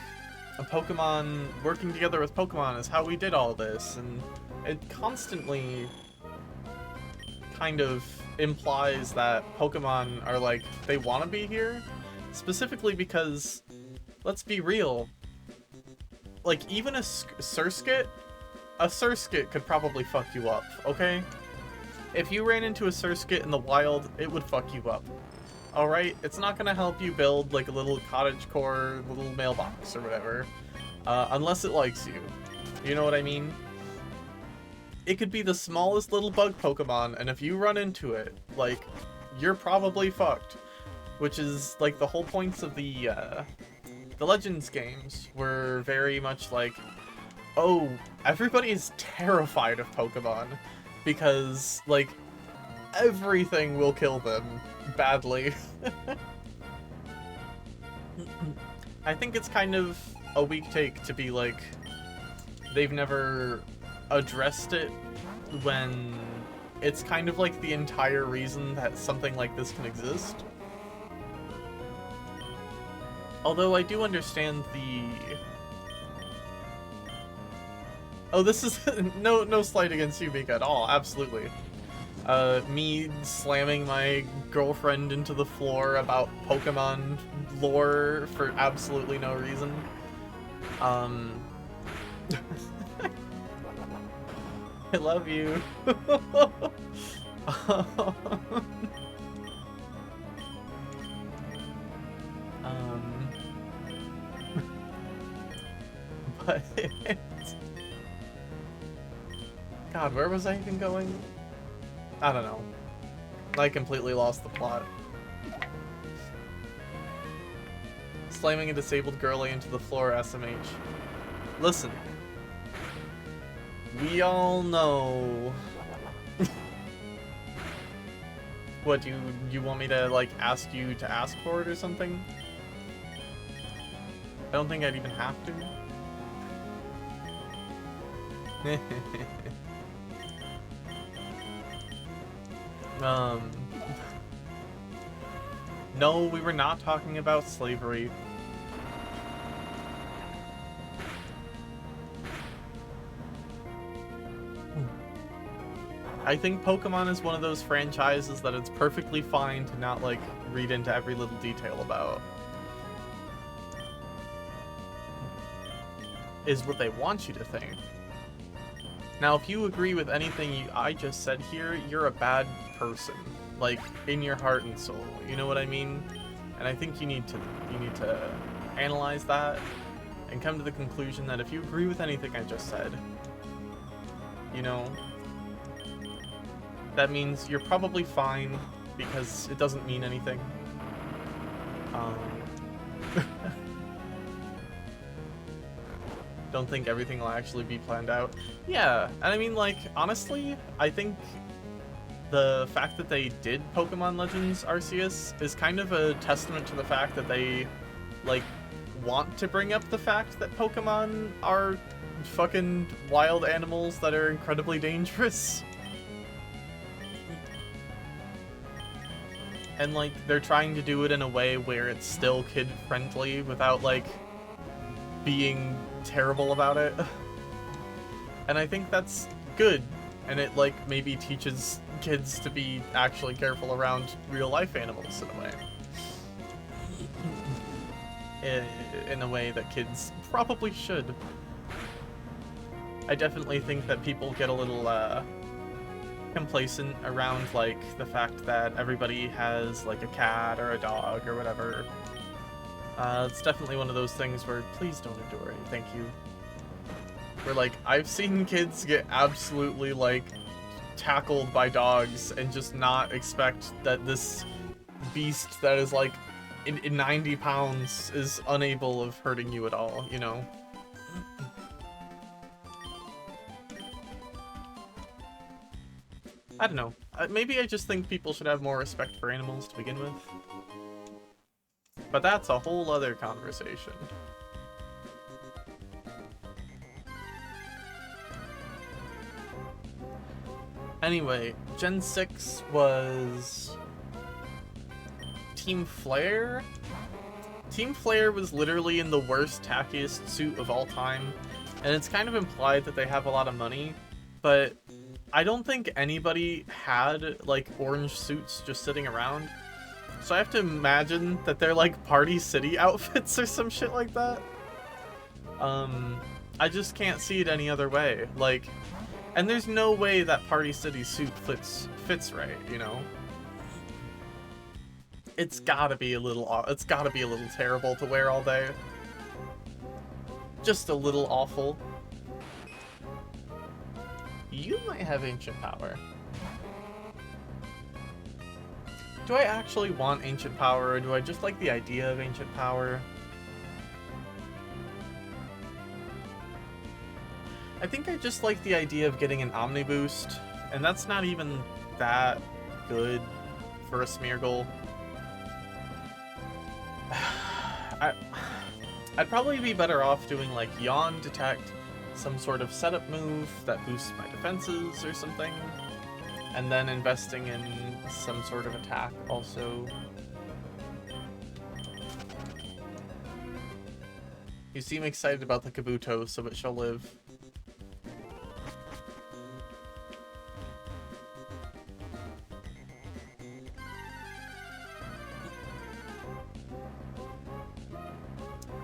a Pokemon working together with Pokemon is how we did all this, and it constantly kind of implies that Pokemon are, like, they want to be here, specifically because, let's be real, like, even a Surskit could probably fuck you up, okay? If you ran into a Surskit in the wild, it would fuck you up. Alright? It's not gonna help you build, like, a little cottagecore, little mailbox, or whatever. Unless it likes you. You know what I mean? It could be the smallest little bug Pokemon, and if you run into it, like, you're probably fucked. Which is, like, the whole points of the Legends games were very much like, oh, everybody is terrified of Pokemon. Because, like, everything will kill them badly. I think it's kind of a weak take to be like, they've never addressed it when it's kind of like the entire reason that something like this can exist. Although I do understand the... Oh, this is no slight against you, Mika, at all. Absolutely. Me slamming my girlfriend into the floor about Pokemon lore for absolutely no reason. I love you. But... God, where was I even going? I don't know. I completely lost the plot. Slamming a disabled girlie into the floor, SMH. Listen. We all know. What, you want me to, like, ask you to ask for it or something? I don't think I'd even have to. No, we were not talking about slavery. I think Pokemon is one of those franchises that it's perfectly fine to not, like, read into every little detail about. Is what they want you to think. Now, if you agree with anything I just said here, you're a bad person. Like, in your heart and soul. You know what I mean? And I think you need to analyze that and come to the conclusion that if you agree with anything I just said, you know, that means you're probably fine because it doesn't mean anything. Don't think everything will actually be planned out. Yeah, and I mean, like, honestly, I think the fact that they did Pokemon Legends Arceus is kind of a testament to the fact that they, like, want to bring up the fact that Pokemon are fucking wild animals that are incredibly dangerous. And, like, they're trying to do it in a way where it's still kid-friendly without, like, being terrible about it. And I think that's good, and it like maybe teaches kids to be actually careful around real life animals in a way. In a way that kids probably should. I definitely think that people get a little complacent around like the fact that everybody has like a cat or a dog or whatever. It's definitely one of those things where please don't endure it, thank you. Where like I've seen kids get absolutely like tackled by dogs and just not expect that this beast that is like in 90 pounds is unable of hurting you at all, you know? I don't know. Maybe I just think people should have more respect for animals to begin with. But that's a whole other conversation. Anyway, Gen 6 was Team Flare? Team Flare was literally in the worst, tackiest suit of all time, and it's kind of implied that they have a lot of money, but I don't think anybody had, like, orange suits just sitting around. So I have to imagine that they're, like, Party City outfits or some shit like that. I just can't see it any other way. Like, and there's no way that Party City suit fits right, you know? It's gotta be a little terrible to wear all day. Just a little awful. You might have ancient power. Do I actually want ancient power, or do I just like the idea of ancient power? I think I just like the idea of getting an Omni boost, and that's not even that good for a Smeargle. I'd probably be better off doing like Yawn Detect, some sort of setup move that boosts my defenses or something, and then investing in some sort of attack also. You seem excited about the Kabuto, so it shall live.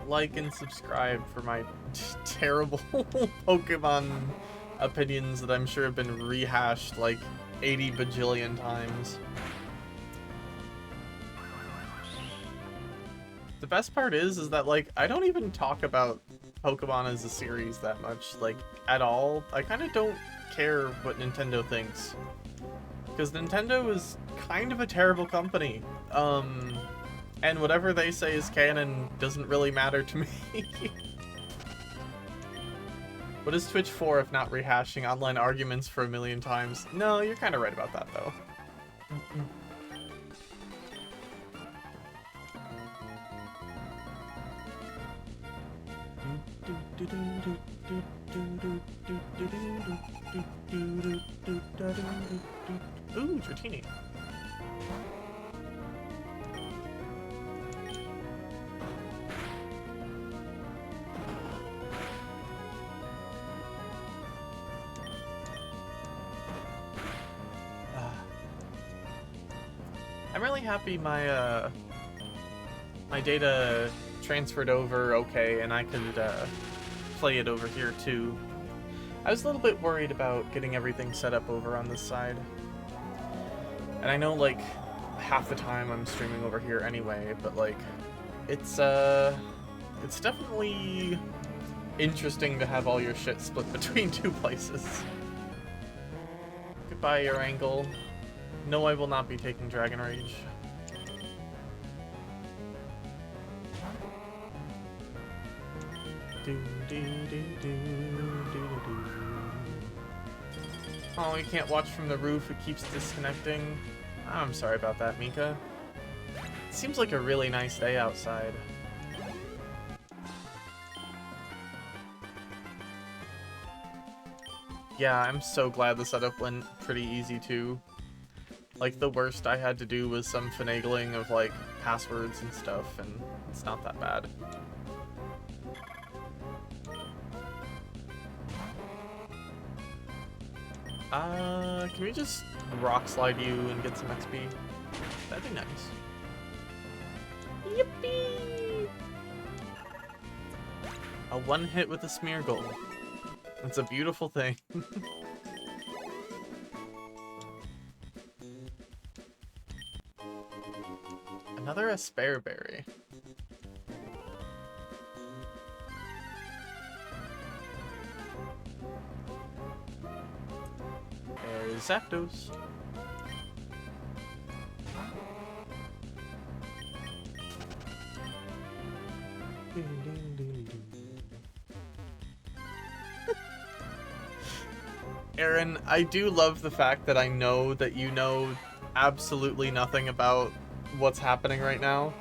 Like and subscribe for my terrible Pokemon opinions that I'm sure have been rehashed like 80 bajillion times. The best part is that like I don't even talk about Pokemon as a series that much, like at all. I kind of don't care what Nintendo thinks, because Nintendo is kind of a terrible company. And whatever they say is canon doesn't really matter to me. What is Twitch for if not rehashing online arguments for a million times? No, you're kind of right about that, though. Ooh, Dratini. I'm really happy my my data transferred over okay, and I could play it over here too. I was a little bit worried about getting everything set up over on this side. And I know like half the time I'm streaming over here anyway, but like it's definitely interesting to have all your shit split between two places. Goodbye, your angle. No, I will not be taking Dragon Rage. Oh, you can't watch from the roof, it keeps disconnecting. I'm sorry about that, Mika. It seems like a really nice day outside. Yeah, I'm so glad the setup went pretty easy too. Like, the worst I had to do was some finagling of, like, passwords and stuff, and it's not that bad. Can we just rock slide you and get some XP? That'd be nice. Yippee! A one hit with a Smeargle. It's a beautiful thing. Another Aspearberry. There's Zapdos. Aaron, I do love the fact that I know that you know absolutely nothing about what's happening right now,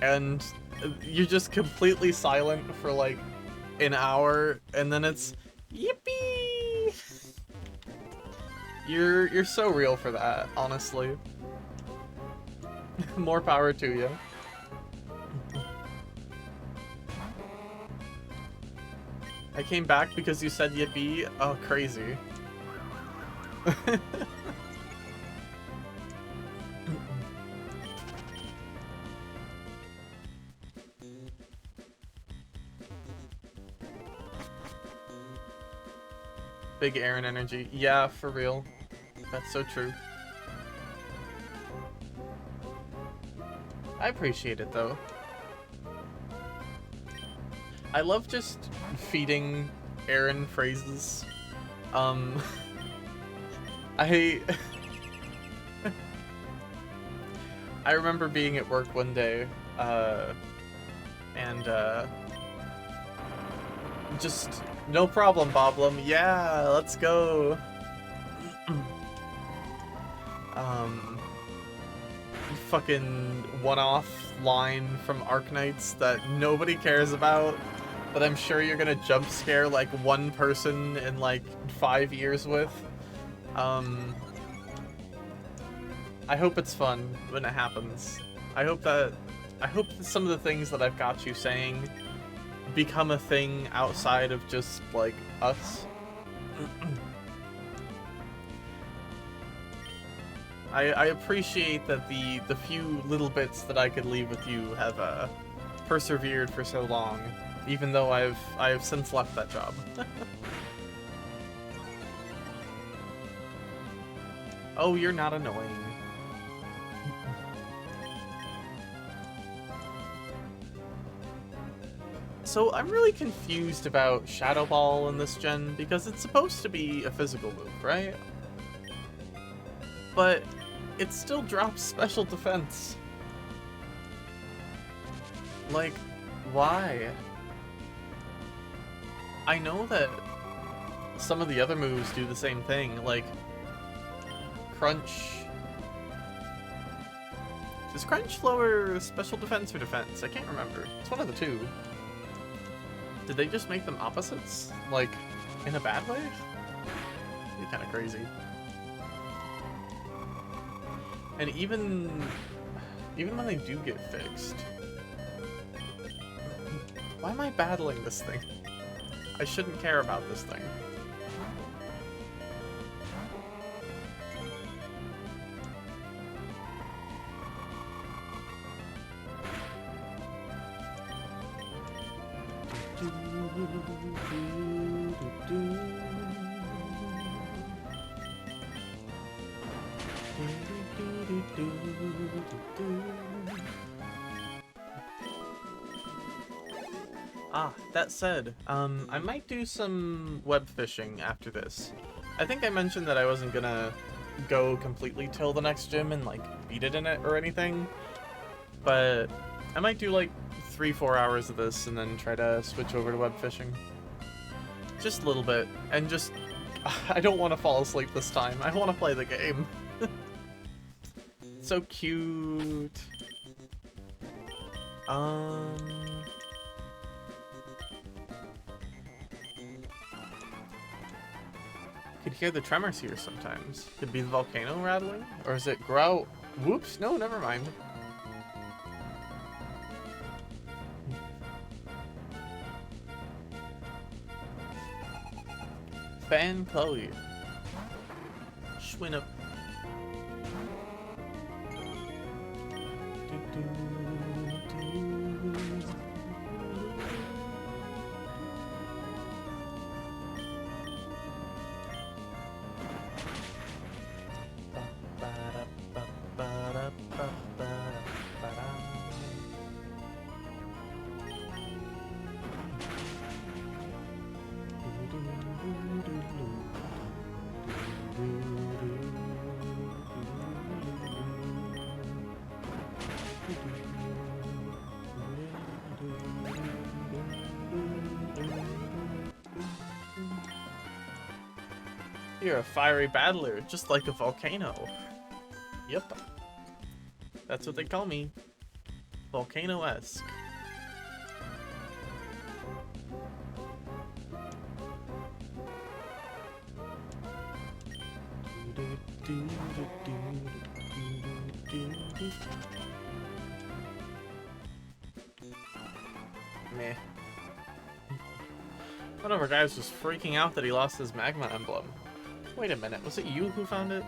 and you're just completely silent for like an hour, and then it's yippee. You're so real for that, honestly. More power to you. I came back because you said yippee. Oh, crazy. Big Aaron energy. Yeah, for real. That's so true. I appreciate it, though. I love just feeding Aaron phrases. I remember being at work one day, and just, no problem, Boblum. Yeah, let's go. Fucking one-off line from Arknights that nobody cares about, but I'm sure you're gonna jump scare like one person in like 5 years with. I hope it's fun when it happens. I hope that some of the things that I've got you saying become a thing outside of just like us. I appreciate that the few little bits that I could leave with you have persevered for so long, even though I have since left that job. Oh, you're not annoying. So I'm really confused about Shadow Ball in this gen, because it's supposed to be a physical move, right? But it still drops special defense. Like, why? I know that some of the other moves do the same thing, like Crunch. Does Crunch lower special defense or defense? I can't remember. It's one of the two. Did they just make them opposites? Like, in a bad way? It'd be kind of crazy. And even when they do get fixed, why am I battling this thing? I shouldn't care about this thing. Ah, that said, I might do some web fishing after this. I think I mentioned that I wasn't gonna go completely till the next gym and like beat it in it or anything, but I might do like 3-4 hours of this and then try to switch over to web fishing. Just a little bit, and just, I don't want to fall asleep this time. I want to play the game. So cute. Could hear the tremors here sometimes. Could be the volcano rattling? Or is it growl? Whoops, no, never mind. Fan Chloe. win up. You're a fiery battler, just like a volcano. Yep. That's what they call me. Volcano-esque. Meh. One of our guys was freaking out that he lost his magma emblem. Wait a minute, was it you who found it?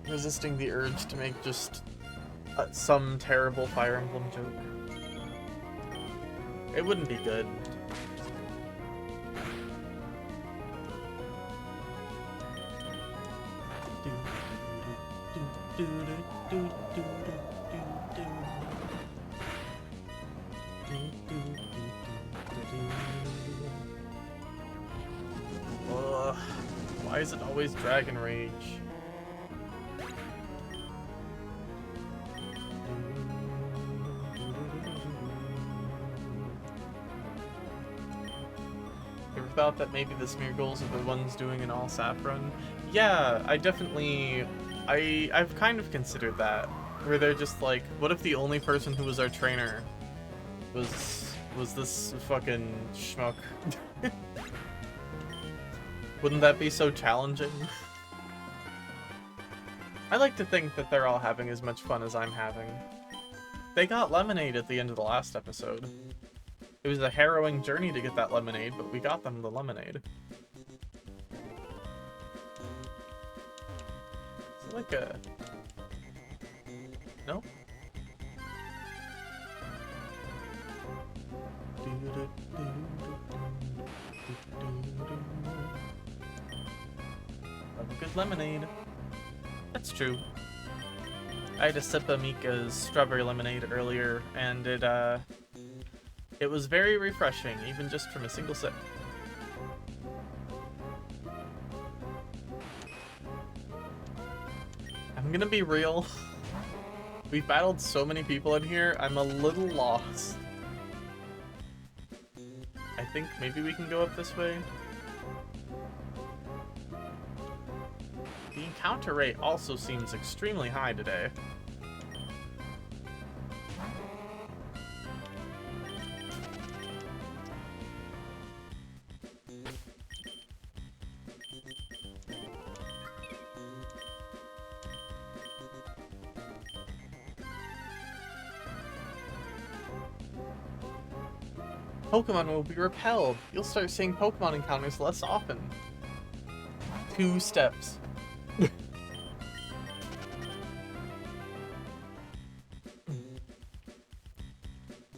Resisting the urge to make just some terrible Fire Emblem joke. It wouldn't be good. Why is it always Dragon Rage? You ever thought that maybe the Smeargles are the ones doing an all sap run? Yeah, I've kind of considered that. Where they're just like, what if the only person who was our trainer was this fucking schmuck? Wouldn't that be so challenging? I like to think that they're all having as much fun as I'm having. They got lemonade at the end of the last episode. It was a harrowing journey to get that lemonade, but we got them the lemonade. Is it like a... No? Love a good lemonade. That's true. I had a sip of Mika's strawberry lemonade earlier, and it was very refreshing, even just from a single sip. I'm gonna be real. We've battled so many people in here, I'm a little lost. I think maybe we can go up this way. The encounter rate also seems extremely high today. Pokemon will be repelled. You'll start seeing Pokemon encounters less often. 2 steps.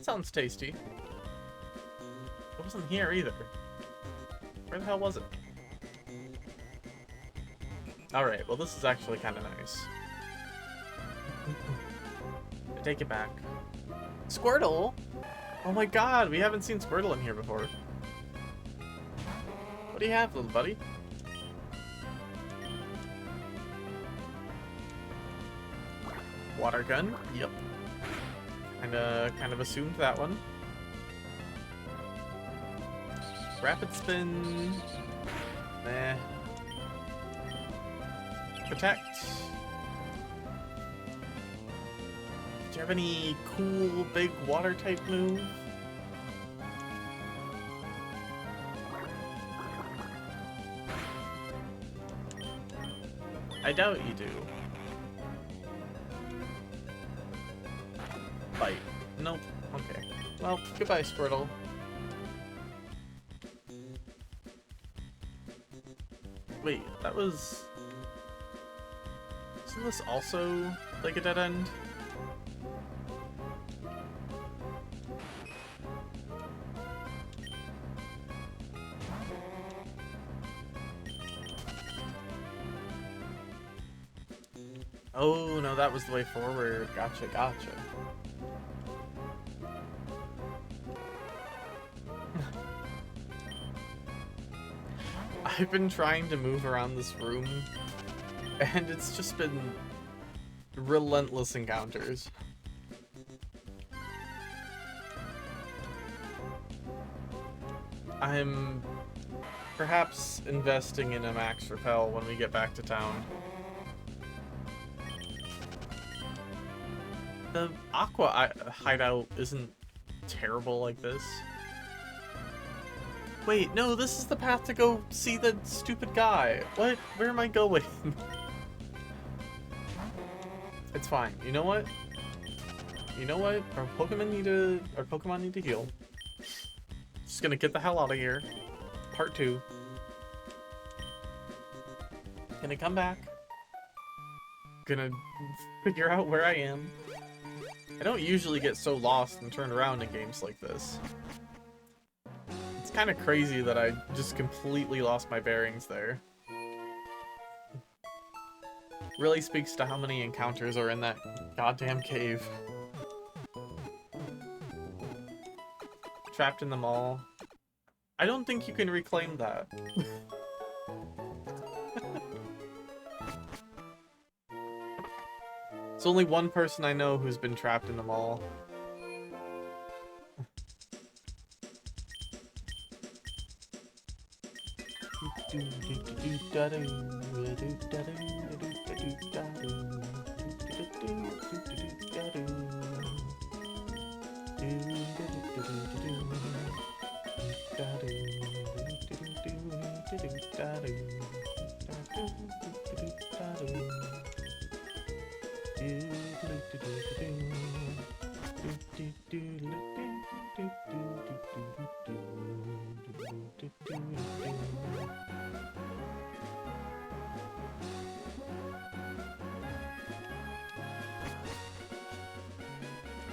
Sounds tasty. It wasn't here either. Where the hell was it? Alright, well this is actually kind of nice. I take it back. Squirtle! Oh my god, we haven't seen Squirtle in here before. What do you have, little buddy? Water gun? Yep. Kind of assumed that one. Rapid spin. Nah. Protect. Do you have any cool big water type move? I doubt you do. Bite. Nope. Okay. Well, goodbye, Squirtle. Wait, that was... Isn't this also, like, a dead end? Oh, no, that was the way forward. Gotcha, gotcha. I've been trying to move around this room, and it's just been relentless encounters. I'm perhaps investing in a max repel when we get back to town. The Aqua hideout isn't terrible like this. Wait, no, this is the path to go see the stupid guy. What? Where am I going? It's fine. You know what? You know what? Our Pokemon need to heal. Just gonna get the hell out of here. Part 2. Gonna come back. Gonna figure out where I am. I don't usually get so lost and turn around in games like this. It's kind of crazy that I just completely lost my bearings there. Really speaks to how many encounters are in that goddamn cave. Trapped in the mall. I don't think you can reclaim that. It's only one person I know who's been trapped in the mall.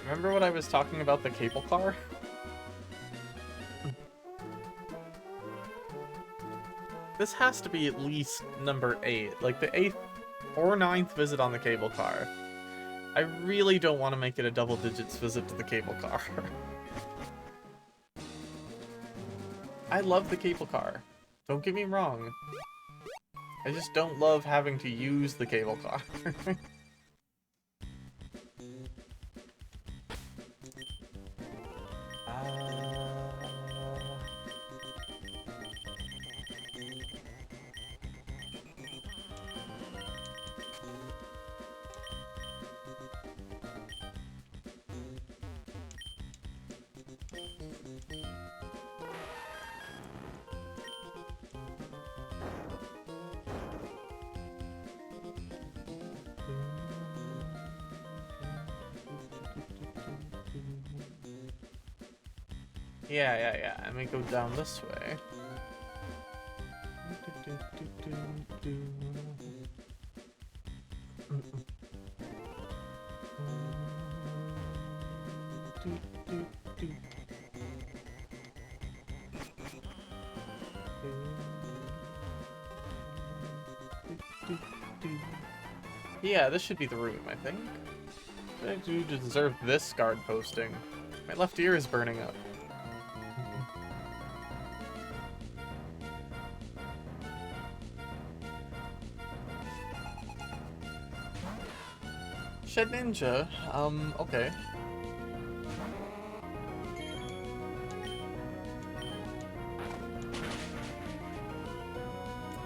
Remember what I was talking about the cable car? This has to be at least number 8, like the 8th or 9th visit on the cable car. I really don't want to make it a double digits visit to the cable car. I love the cable car. Don't get me wrong. I just don't love having to use the cable car. Yeah. Let me go down this way. Yeah, this should be the room, I think. I do deserve this guard posting. My left ear is burning up. Shed Ninja, okay.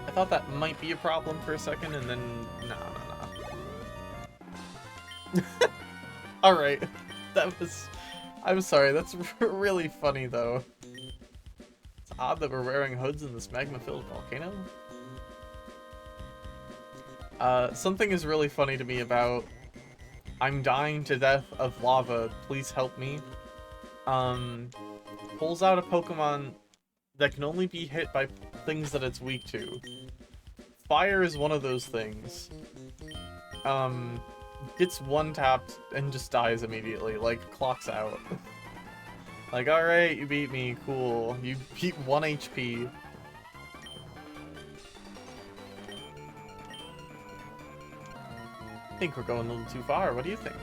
I thought that might be a problem for a second, and then no. Alright, that was... I'm sorry, that's really funny, though. It's odd that we're wearing hoods in this magma-filled volcano. Something is really funny to me about... I'm dying to death of lava, please help me. Pulls out a Pokemon that can only be hit by things that it's weak to. Fire is one of those things. Gets one tapped and just dies immediately, like clocks out. Like, alright, you beat me, cool. You beat 1 HP. I think we're going a little too far, what do you think?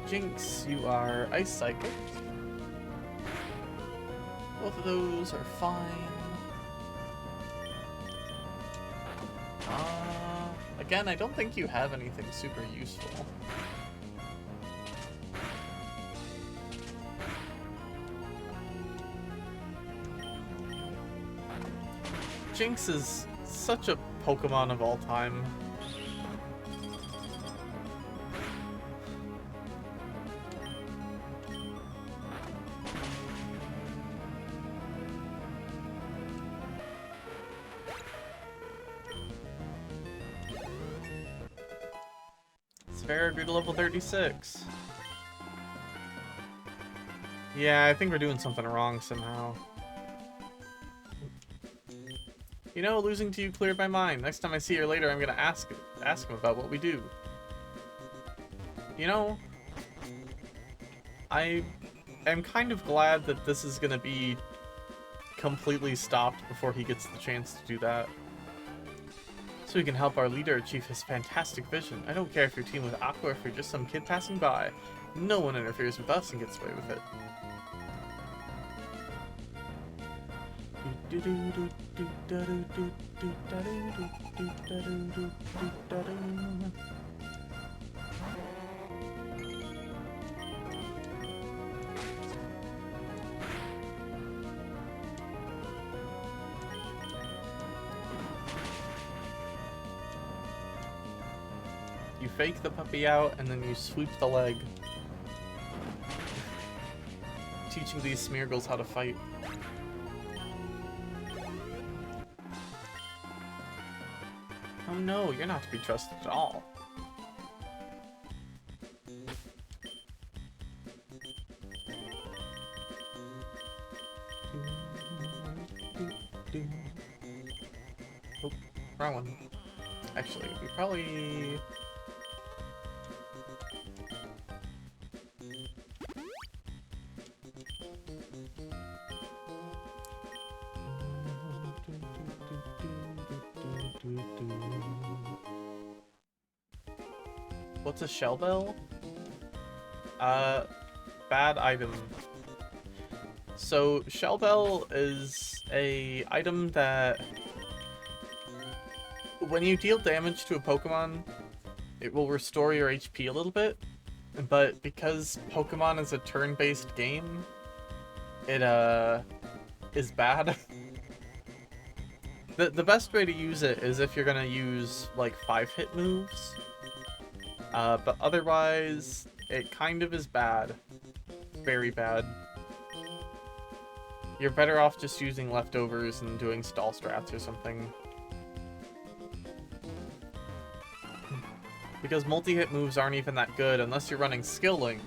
Jinx, you are Ice Psychic. Both of those are fine. Again, I don't think you have anything super useful. Jinx is such a Pokemon of all time. Sphera grew to level 36. Yeah, I think we're doing something wrong somehow. You know, losing to you cleared my mind. Next time I see her later, I'm gonna ask him about what we do. You know, I am kind of glad that this is gonna be completely stopped before he gets the chance to do that. So we can help our leader achieve his fantastic vision. I don't care if you're teamed with Aqua or if you're just some kid passing by. No one interferes with us and gets away with it. You fake the puppy out and then you sweep the leg. Teaching these Smeargles how to fight. Oh no, you're not to be trusted at all. Oh, wrong one. Actually, we probably... What's a shell bell? Bad item. So shell bell is a item that when you deal damage to a Pokemon, it will restore your HP a little bit, but because Pokemon is a turn-based game, it is bad. The best way to use it is if you're gonna use like 5-hit moves. But otherwise, it kind of is bad. Very bad. You're better off just using leftovers and doing stall strats or something. Because multi-hit moves aren't even that good unless you're running Skill Link,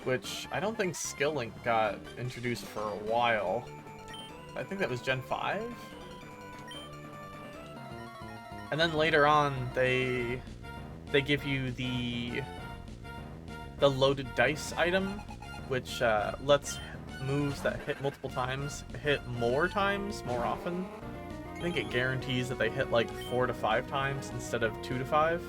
which I don't think Skill Link got introduced for a while. I think that was Gen 5? And then later on, they give you the loaded dice item, which lets moves that hit multiple times hit more times more often. I think it guarantees that they hit like 4 to 5 times instead of 2 to 5.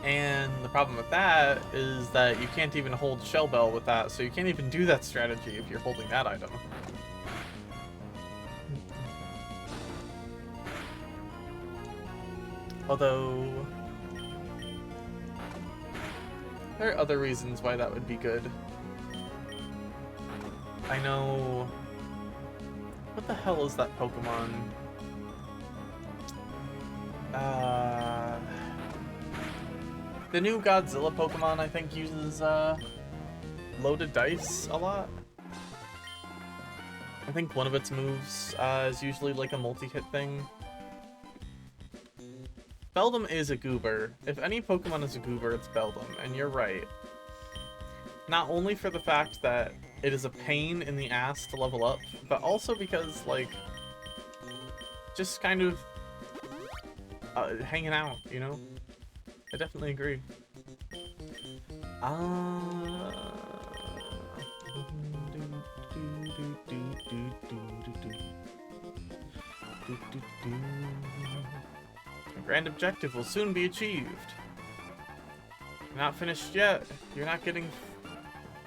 And the problem with that is that you can't even hold Shell Bell with that, so you can't even do that strategy if you're holding that item. Although, there are other reasons why that would be good. I know... What the hell is that Pokemon? The new Godzilla Pokemon, I think, uses loaded dice a lot. I think one of its moves is usually like a multi-hit thing. Beldum is a goober. If any Pokemon is a goober, it's Beldum, and you're right. Not only for the fact that it is a pain in the ass to level up, but also because, like, just kind of hanging out, you know? I definitely agree. A grand objective will soon be achieved. You're not finished yet. You're not getting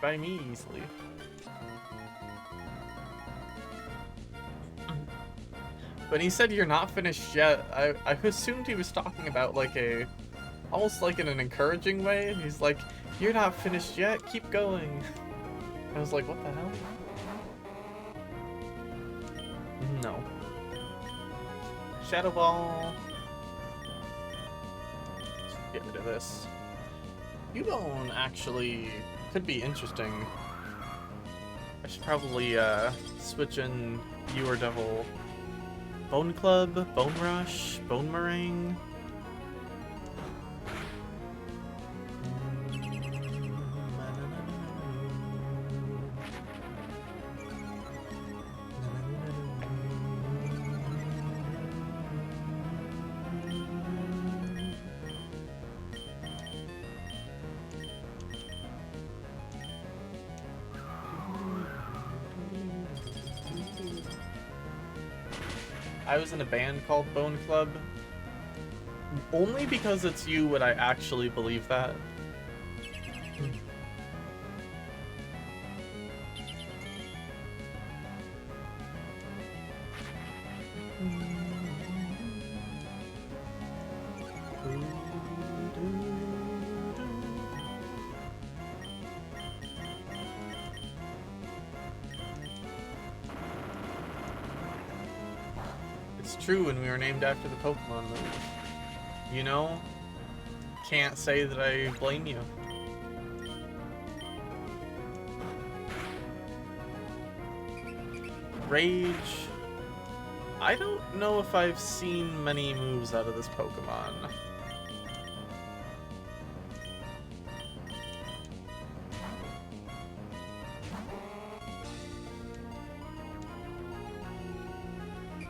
by me easily. When he said you're not finished yet, I assumed he was talking about like almost like in an encouraging way. He's like, you're not finished yet, keep going. I was like, what the hell? No. Shadow Ball. Let's get rid of this. Cubone actually could be interesting. I should probably switch in you or Devil. Bone Club, Bone Rush, Bone Meringue. I was in a band called Bone Club. Only because it's you would I actually believe that. It's true, and we were named after the Pokemon move. You know? Can't say that I blame you. Rage. I don't know if I've seen many moves out of this Pokemon.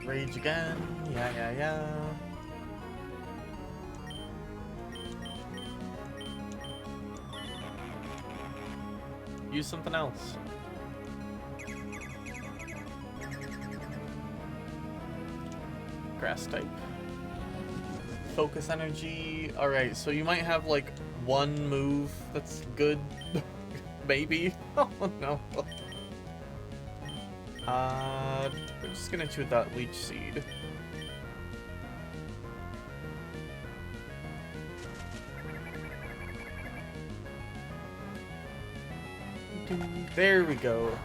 Rage again. Yeah. Use something else. Grass type. Focus energy. Alright, so you might have like one move that's good. Maybe. Oh no. We're just gonna chew that Leech Seed. There we go.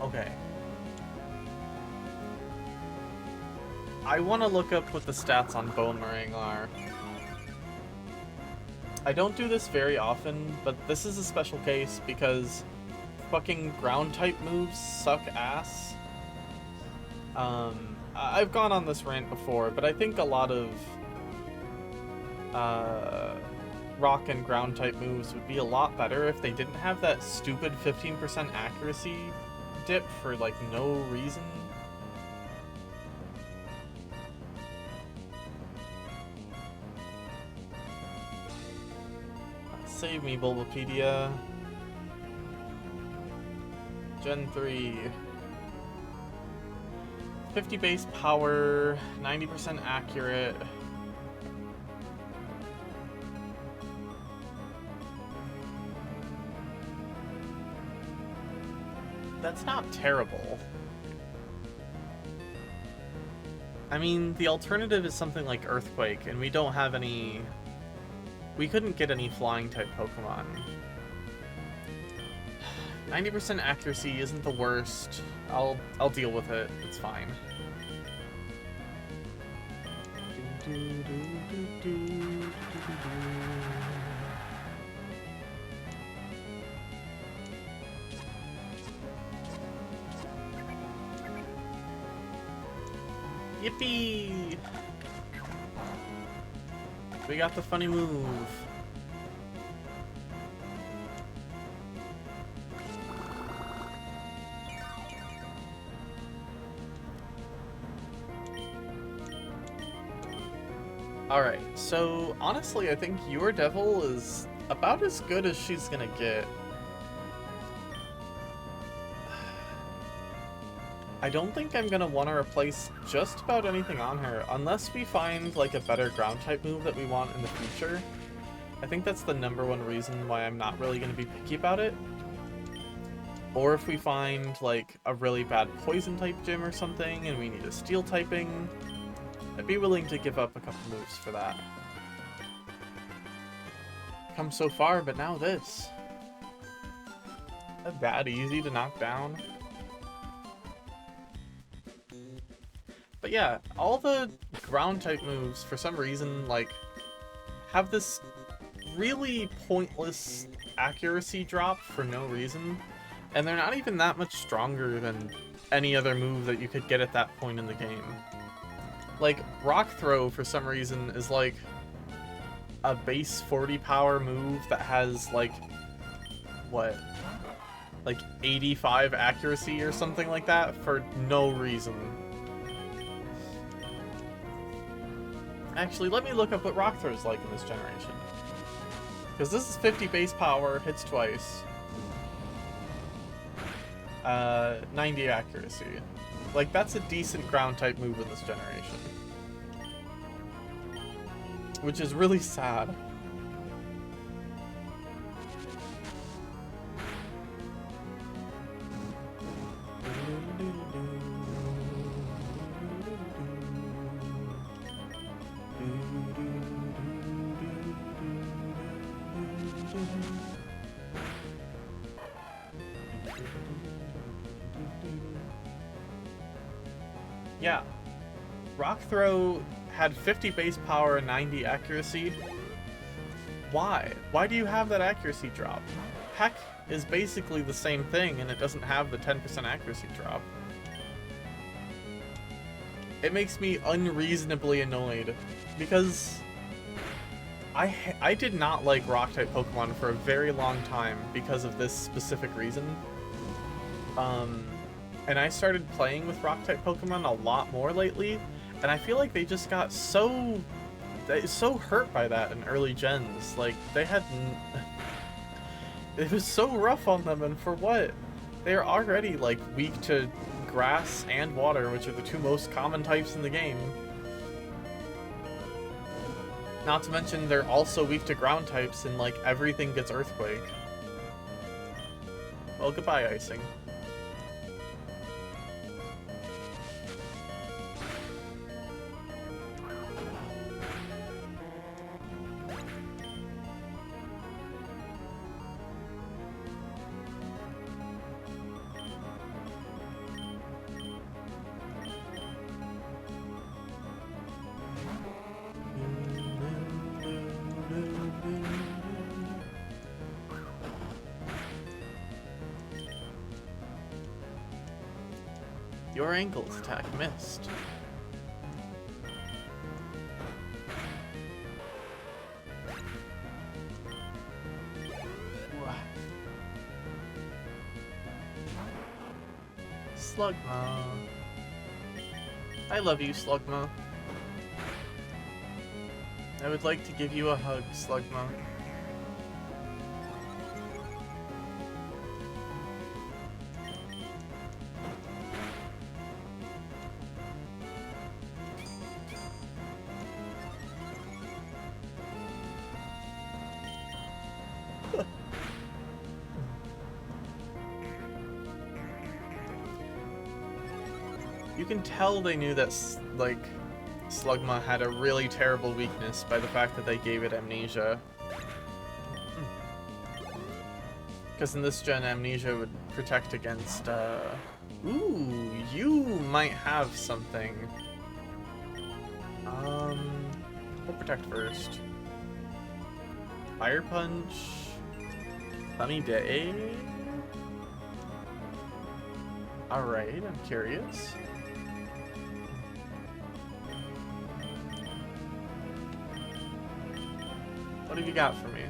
Okay. I want to look up what the stats on Bone Meringue are. I don't do this very often, but this is a special case because fucking ground type moves suck ass. I've gone on this rant before, but I think a lot of rock and ground type moves would be a lot better if they didn't have that stupid 15% accuracy dip for like no reason. Save me, Bulbapedia. Gen 3. 50 base power, 90% accurate. That's not terrible. I mean, the alternative is something like Earthquake, and we don't have any... We couldn't get any flying type Pokemon. 90% accuracy isn't the worst. I'll deal with it. It's fine. Yippee! We got the funny move. Alright, so honestly I think your devil is about as good as she's gonna get. I don't think I'm gonna want to replace just about anything on her, unless we find like a better ground type move that we want in the future. I think that's the #1 reason why I'm not really gonna be picky about it. Or if we find like a really bad poison type gym or something and we need a steel typing, I'd be willing to give up a couple moves for that. Come so far, but now this. That bad easy to knock down. But yeah, all the ground type moves, for some reason, like, have this really pointless accuracy drop for no reason. And they're not even that much stronger than any other move that you could get at that point in the game. Like, Rock Throw, for some reason, is like a base 40 power move that has, like, what? Like 85 accuracy or something like that for no reason. Actually, let me look up what Rock Throw is like in this generation. Because this is 50 base power, hits twice. 90 accuracy. Like, that's a decent ground type move in this generation. Which is really sad. Yeah. Rock Throw had 50 base power and 90 accuracy. Why? Why do you have that accuracy drop? Heck is basically the same thing and it doesn't have the 10% accuracy drop. It makes me unreasonably annoyed because I did not like Rock-type Pokemon for a very long time because of this specific reason. And I started playing with Rock-type Pokemon a lot more lately, and I feel like they just got so hurt by that in early gens. Like, they had... It was so rough on them, and for what? They're already, like, weak to grass and water, which are the two most common types in the game. Not to mention, they're also weak to ground types, and, like, everything gets Earthquake. Well, goodbye, Icing. Your ankles attack missed. Slugma. I love you, Slugma. I would like to give you a hug, Slugma. You can tell they knew that, like, Slugma had a really terrible weakness by the fact that they gave it Amnesia. Because in this gen, Amnesia would protect against, Ooh, you might have something. We'll protect first. Fire Punch. Sunny Day. Alright, I'm curious. What have you got for me?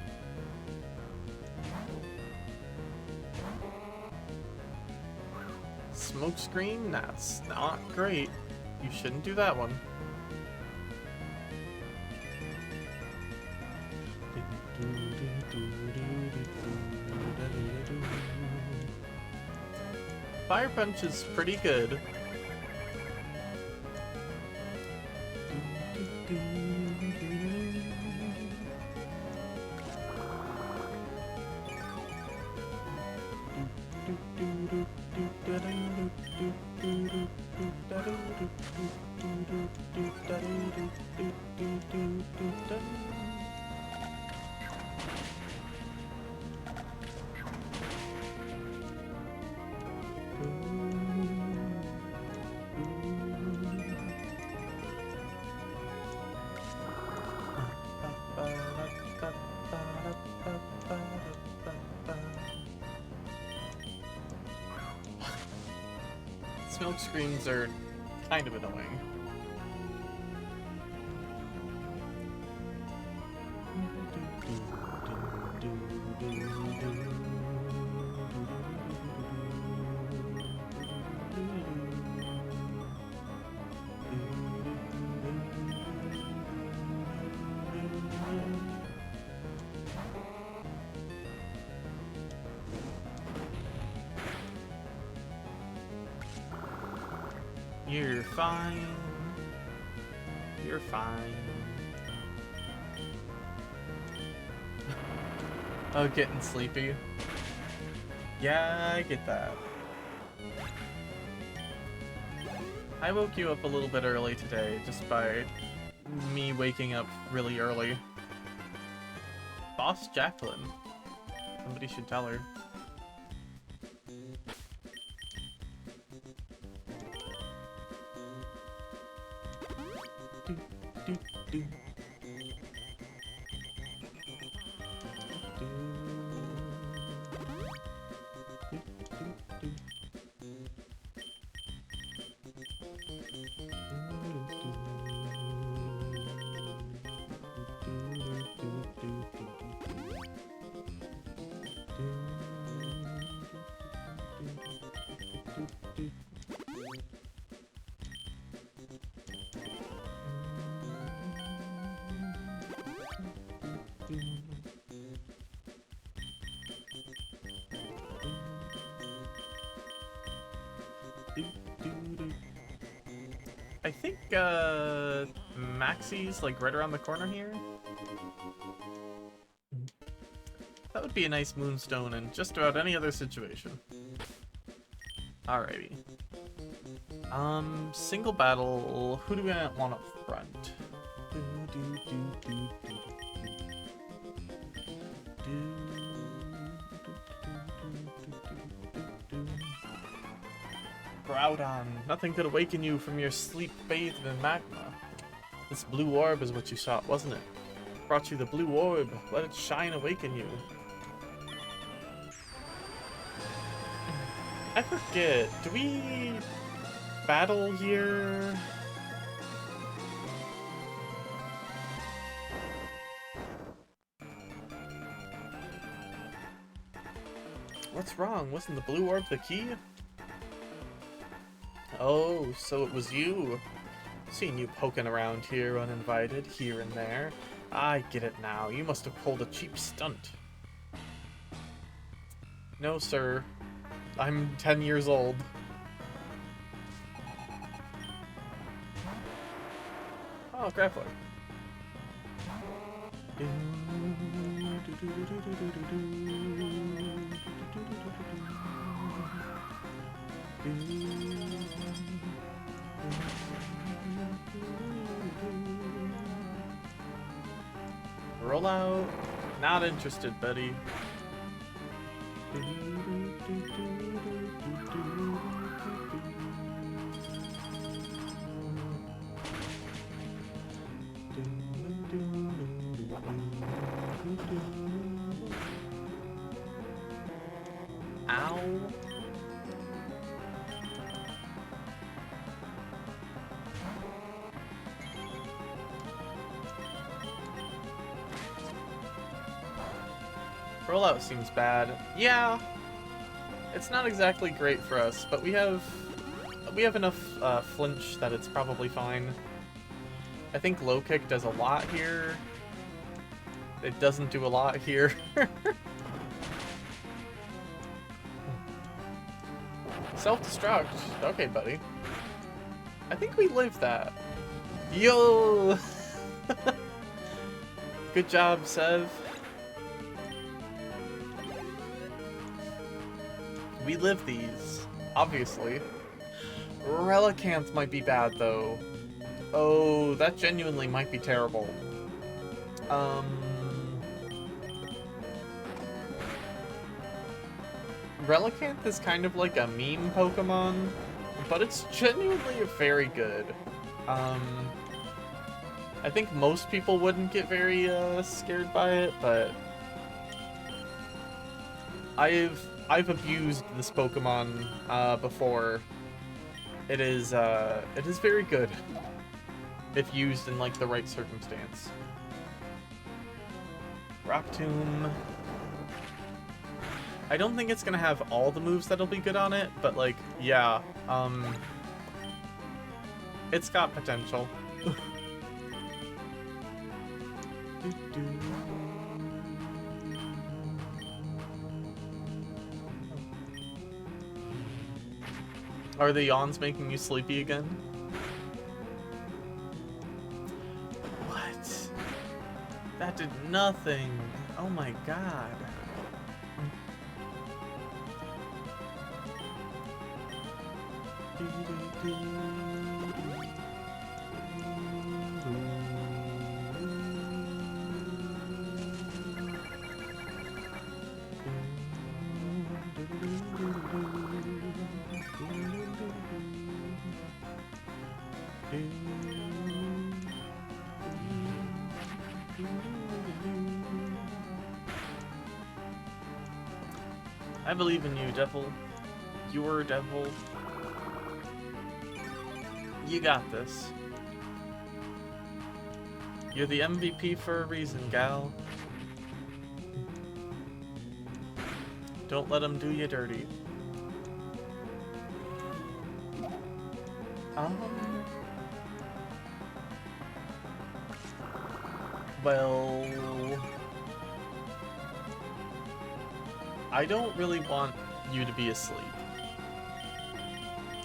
Smoke screen? That's not great. You shouldn't do that one. Fire Punch is pretty good. Smoke screens are kind of annoying. You're fine. You're fine. Oh, getting sleepy. Yeah, I get that. I woke you up a little bit early today, just by me waking up really early. Boss Jacqueline. Somebody should tell her. I think, Maxie's, like, right around the corner here. That would be a nice moonstone in just about any other situation. Alrighty. Single battle, who do we want up front? Groudon, nothing could awaken you from your sleep bathed in magma. This blue orb is what you sought, wasn't it? Brought you the blue orb. Let it shine, awaken you. I forget. Do we battle here? What's wrong? Wasn't the blue orb the key? Oh, so it was you. Seen you poking around here uninvited, here and there. I get it now. You must have pulled a cheap stunt. No, sir. I'm 10 years old. Oh, grappler. Roll out. Not interested, buddy. Ow. Rollout seems bad. Yeah, it's not exactly great for us, but we have enough flinch that it's probably fine. I think low kick does a lot here. It doesn't do a lot here. Self-destruct. Okay, buddy. I think we lived that. Yo! Good job, Sev. We live these, obviously. Relicanth might be bad, though. Oh, that genuinely might be terrible. Relicanth is kind of like a meme Pokemon, but it's genuinely very good. I think most people wouldn't get very scared by it, but I've abused this Pokemon before. It is very good if used in like the right circumstance. Rock Tomb. I don't think it's gonna have all the moves that'll be good on it, but like, yeah, it's got potential. Are the yawns making you sleepy again? What? That did nothing. Oh my god. I believe in you, Devil. You're Devil. You got this. You're the MVP for a reason, gal. Don't let them do you dirty. Well, I don't really want you to be asleep.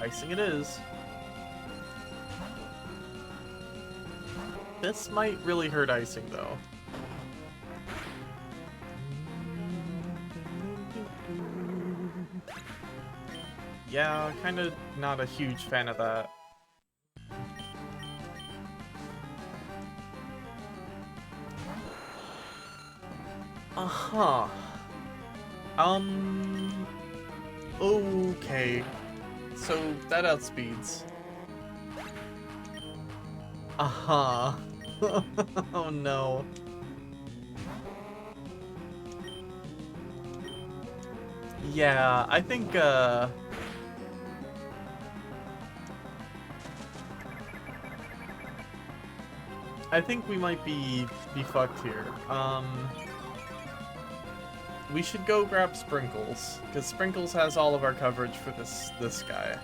Icing it is. This might really hurt icing, though. Yeah, kind of not a huge fan of that. Uh-huh. Okay. So, that outspeeds. Uh-huh. Oh no. Yeah, I think, we might be fucked here. We should go grab Sprinkles, because Sprinkles has all of our coverage for this guy.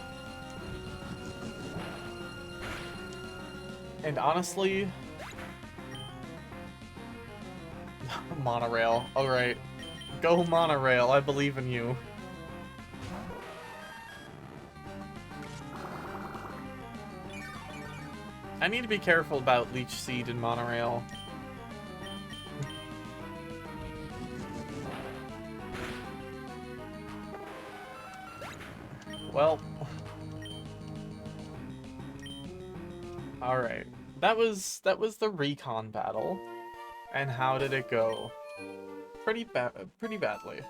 And honestly... Monorail. Alright. Go Monorail, I believe in you. I need to be careful about Leech Seed and Monorail. Well... Alright. That was the recon battle. And how did it go? Pretty badly.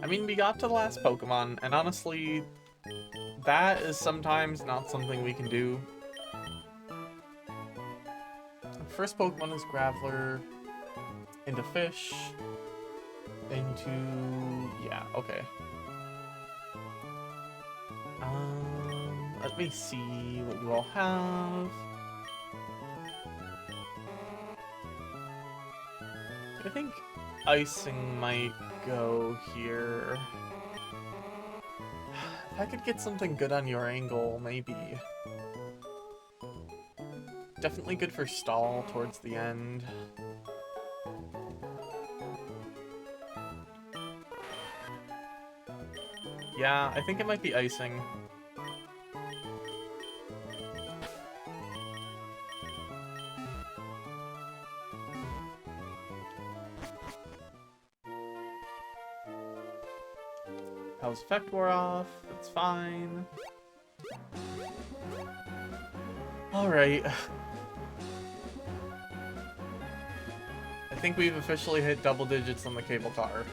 I mean, we got to the last Pokemon, and honestly, that is sometimes not something we can do. First Pokemon is Graveler, into Fish, into... yeah, okay. Let me see what you all have. I think icing might go here. If I could get something good on your angle, maybe. Definitely good for stall towards the end. Yeah, I think it might be icing. Powell's effect wore off. That's fine. Alright. I think we've officially hit double digits on the cable car.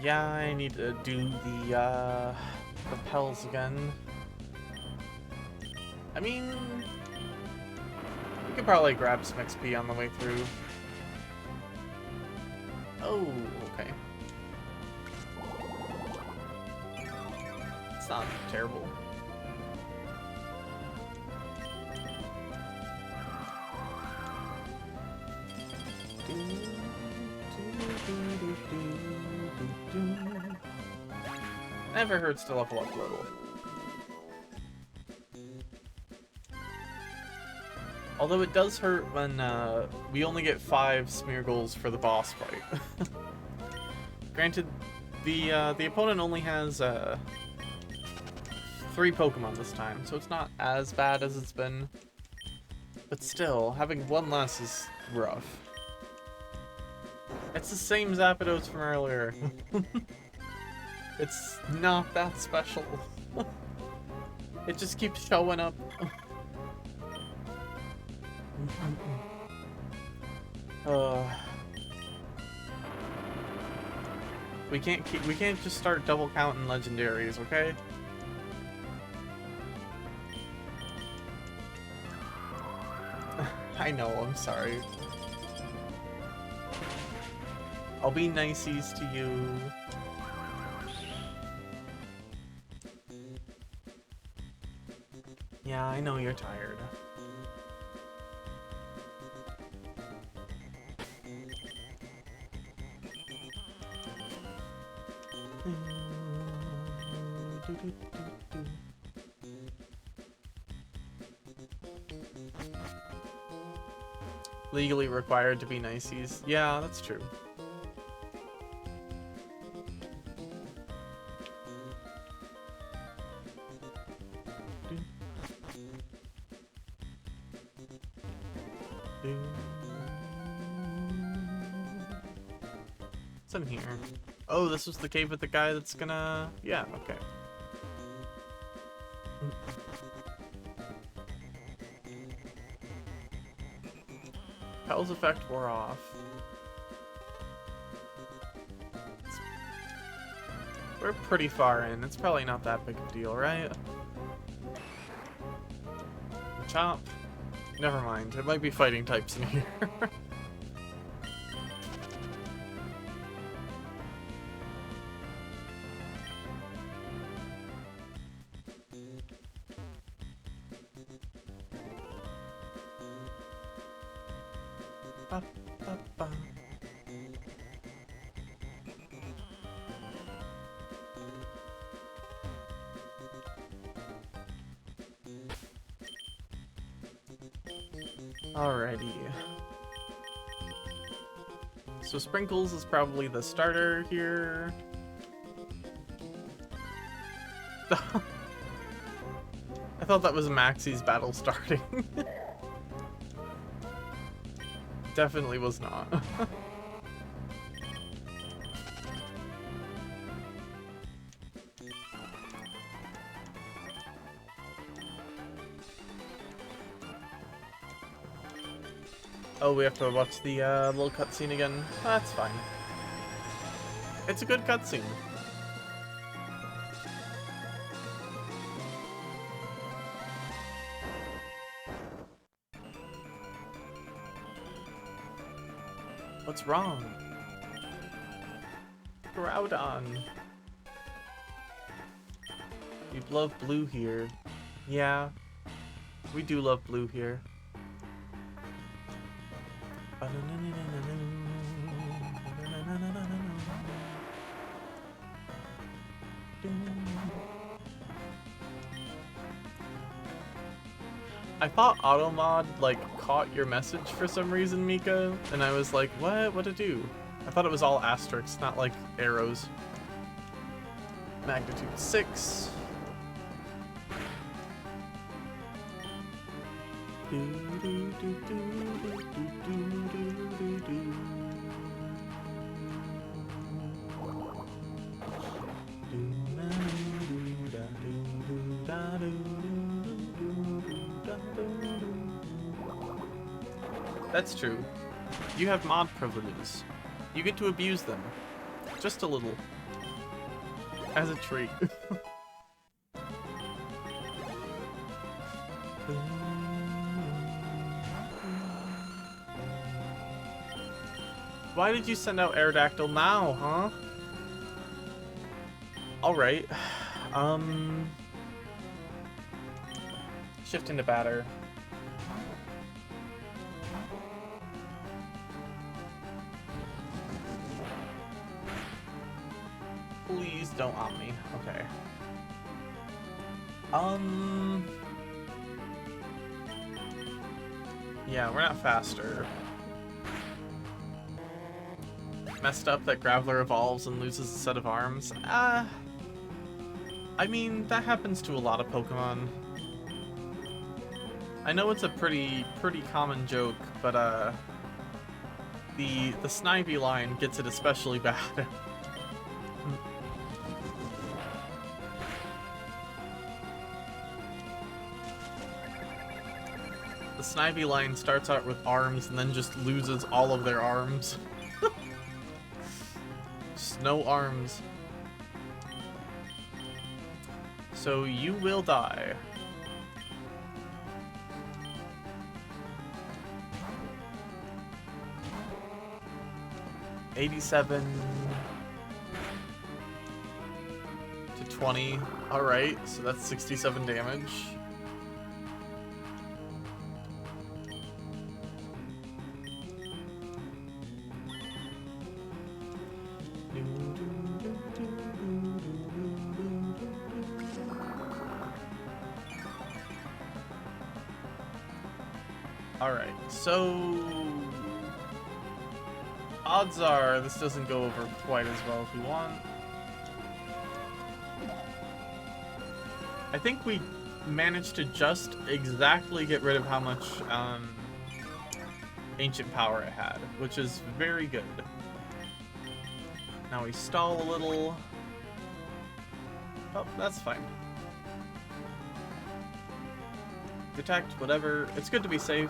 Yeah, I need to do the repels again. I mean, we could probably grab some XP on the way through. Oh, okay. It's not terrible. Never hurts to level up a little. Although it does hurt when we only get 5 Smeargles for the boss fight. Granted, the opponent only has 3 Pokemon this time, so it's not as bad as it's been. But still, having 1 less is rough. It's the same Zapdos from earlier. It's not that special. It just keeps showing up. We can't just start double counting legendaries, okay? I know, I'm sorry. I'll be niceys to you. Yeah, I know you're tired. Legally required to be niceys. Yeah, that's true. What's in here? Oh, this was the cave with the guy that's gonna... Yeah, okay. Hell's effect wore off. We're pretty far in. It's probably not that big of a deal, right? Chop. Never mind. It might be fighting types in here. Alrighty. So Sprinkles is probably the starter here. I thought that was Maxie's battle starting. Definitely was not. Oh, we have to watch the little cutscene again. That's fine. It's a good cutscene. What's wrong? Groudon. We love blue here. Yeah, we do love blue here. I thought Automod, like, caught your message for some reason, Mika, and I was like, what? What'd it do? I thought it was all asterisks, not, like, arrows. Magnitude 6. That's true. You have mod privileges. You get to abuse them. Just a little. As a treat. Why did you send out Aerodactyl now, huh? Alright. Shift into batter. Please don't on me. Okay. Yeah, we're not faster. Messed up that Graveler evolves and loses a set of arms. I mean, that happens to a lot of Pokemon. I know it's a pretty common joke, but the Snivy line gets it especially bad. The Snivy line starts out with arms and then just loses all of their arms. Just no arms. So you will die. $87 to 20. Alright, so that's 67 damage. Alright, so odds are this doesn't go over quite as well as we want. I think we managed to just exactly get rid of how much ancient power it had, which is very good. Now we stall a little. Oh, that's fine. Detect, whatever. It's good to be safe.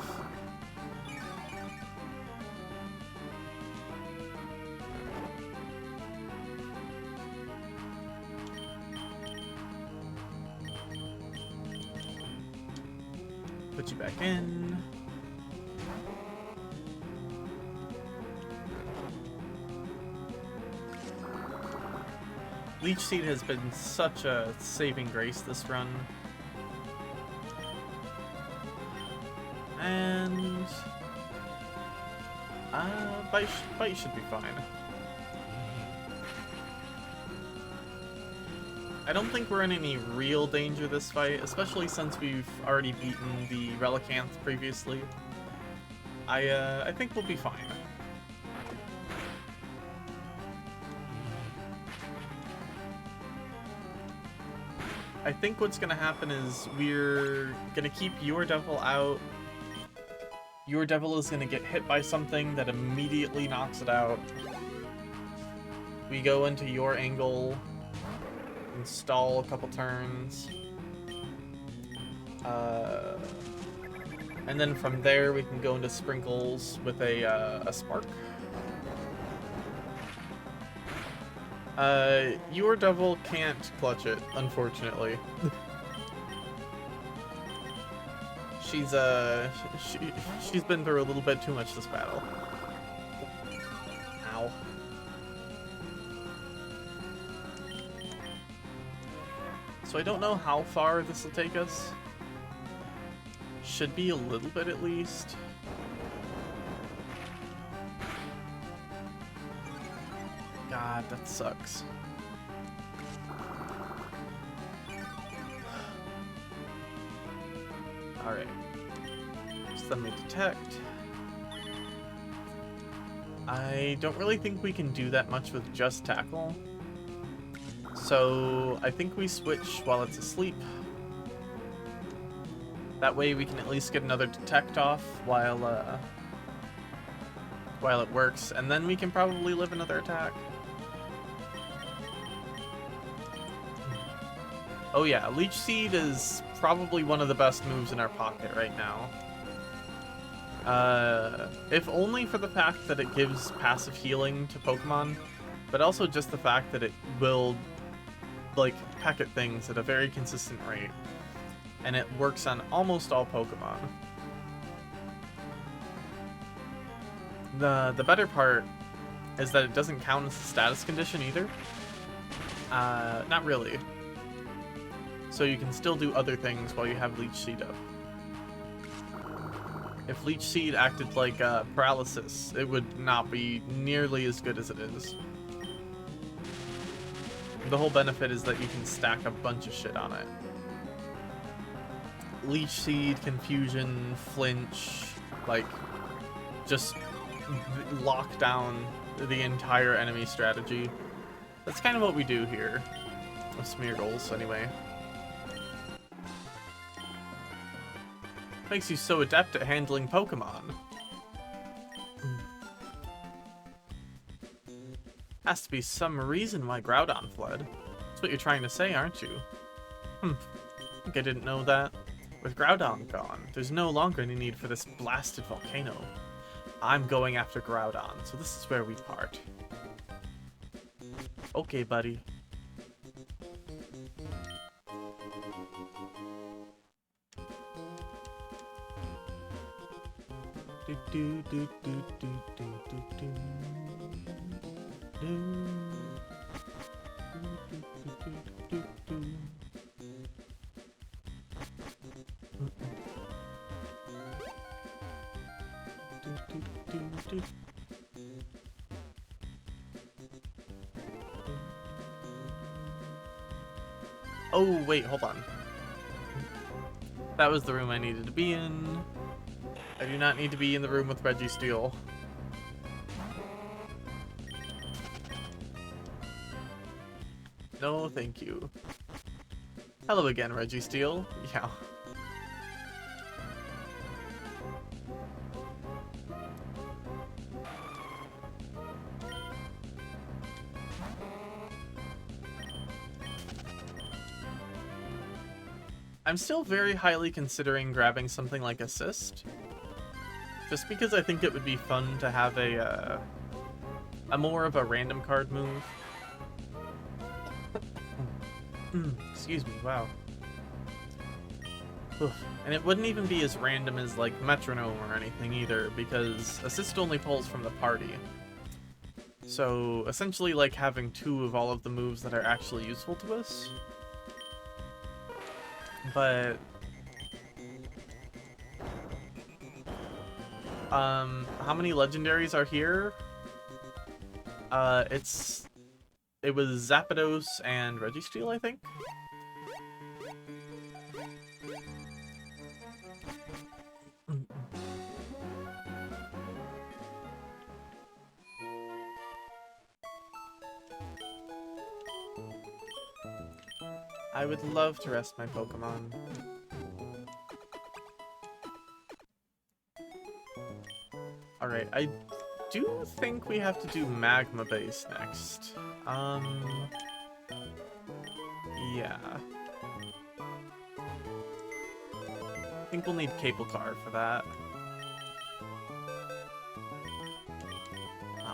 Put you back in. Leech Seed has been such a saving grace this run. And bite should be fine. I don't think we're in any real danger this fight, especially since we've already beaten the Relicanth previously. I think we'll be fine. I think what's gonna happen is we're gonna keep your devil out. Your devil is gonna get hit by something that immediately knocks it out. We go into your angle, install a couple turns. And then from there, we can go into Sprinkles with a Spark. Your Devil can't clutch it, unfortunately. She's been through a little bit too much this battle. Ow. So I don't know how far this will take us. Should be a little bit at least. God, that sucks. Alright. Suddenly detect. I don't really think we can do that much with just tackle. So I think we switch while it's asleep. That way we can at least get another detect off while it works, and then we can probably live another attack. Oh yeah, Leech Seed is probably one of the best moves in our pocket right now. If only for the fact that it gives passive healing to Pokemon, but also just the fact that it will, like, peck at things at a very consistent rate. And it works on almost all Pokemon. The better part is that it doesn't count as a status condition either. Not really. So you can still do other things while you have Leech Seed up. If Leech Seed acted like Paralysis, it would not be nearly as good as it is. The whole benefit is that you can stack a bunch of shit on it. Leech Seed, Confusion, Flinch, like, just lock down the entire enemy strategy. That's kind of what we do here with Smeargles, anyway. Makes you so adept at handling Pokemon. Has to be some reason why Groudon fled. That's what you're trying to say, aren't you? I think I didn't know that. With Groudon gone, there's no longer any need for this blasted volcano. I'm going after Groudon, so this is where we part. Okay, buddy. Oh, wait, hold on. That was the room I needed to be in. I do not need to be in the room with Registeel. No, thank you. Hello again, Registeel. Yeah. I'm still very highly considering grabbing something like Assist. Just because I think it would be fun to have a more of a random card move. Excuse me, wow. Oof. And it wouldn't even be as random as, like, Metronome or anything either, because Assist only pulls from the party. So, essentially like having two of all of the moves that are actually useful to us. But how many legendaries are here? It was Zapdos and Registeel, I think. I would love to rest my Pokemon. Alright, I do think we have to do Magma Base next. Yeah. think we'll need cable car for that.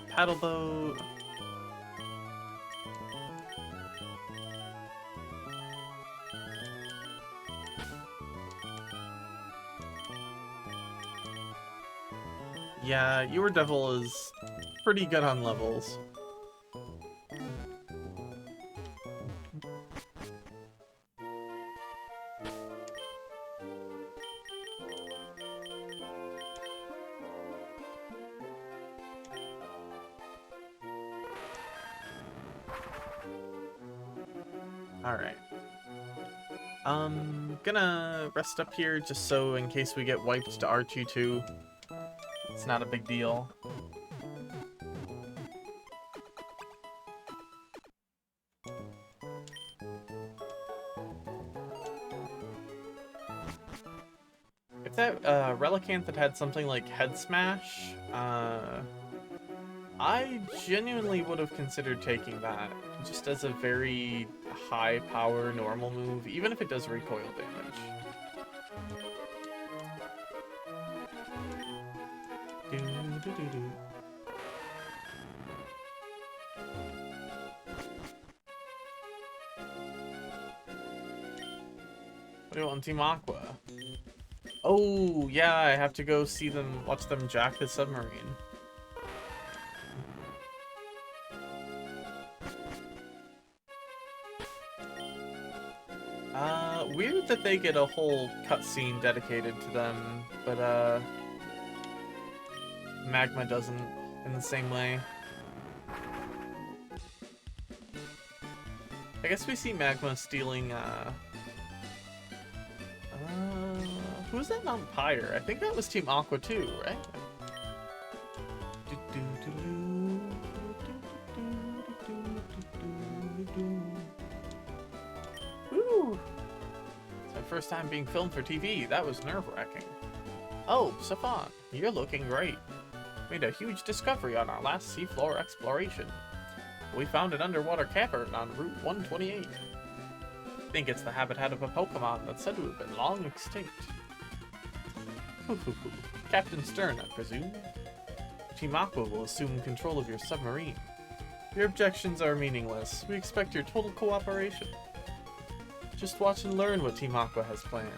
Paddle boat. Yeah, your devil is pretty good on levels. Alright. Gonna rest up here just so in case we get wiped to R2-2. It's not a big deal. If that Relicanth had something like Head Smash, I genuinely would have considered taking that, just as a very high power normal move, even if it does recoil damage. What do you want on Team Aqua? Oh, yeah, I have to go see them, watch them jack the submarine. Weird that they get a whole cutscene dedicated to them, but, Magma doesn't in the same way. I guess we see Magma stealing, who's that vampire? I think that was Team Aqua too, right? Woo! It's my first time being filmed for TV. That was nerve-wracking. Oh, Safan, you're looking great. Made a huge discovery on our last seafloor exploration. We found an underwater cavern on Route 128. I think it's the habitat of a Pokemon that's said to have been long extinct. Captain Stern, I presume? Team Aqua will assume control of your submarine. Your objections are meaningless. We expect your total cooperation. Just watch and learn what Team Aqua has planned.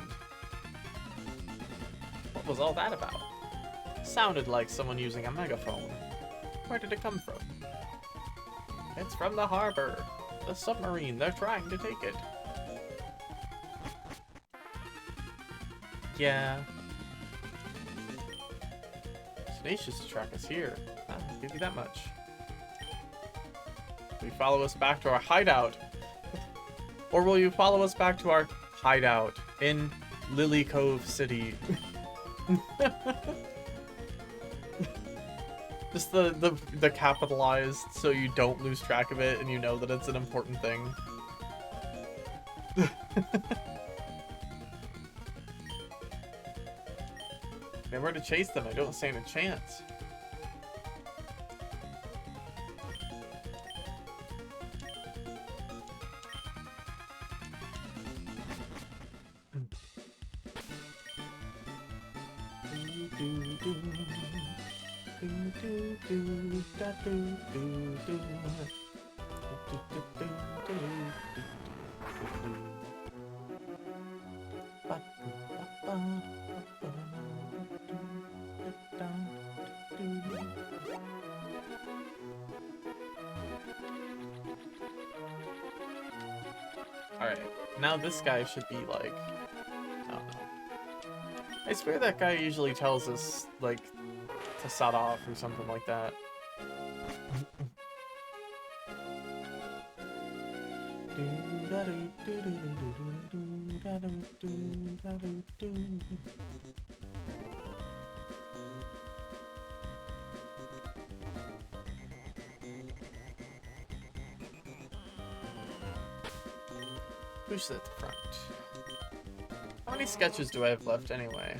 What was all that about? Sounded like someone using a megaphone. Where did it come from? It's from the harbor. The submarine, they're trying to take it. Yeah. Tenacious to track us here. I'll give you that much. Will you follow us back to our hideout? Or will you follow us back to our hideout in Lily Cove City? Just the capitalized so you don't lose track of it and you know that it's an important thing. Nowhere to chase them, I don't stand a chance. Alright, now this guy should be like, I don't know. I swear that guy usually tells us, like, to sod off or something like that. Who's at the front? How many sketches do I have left anyway?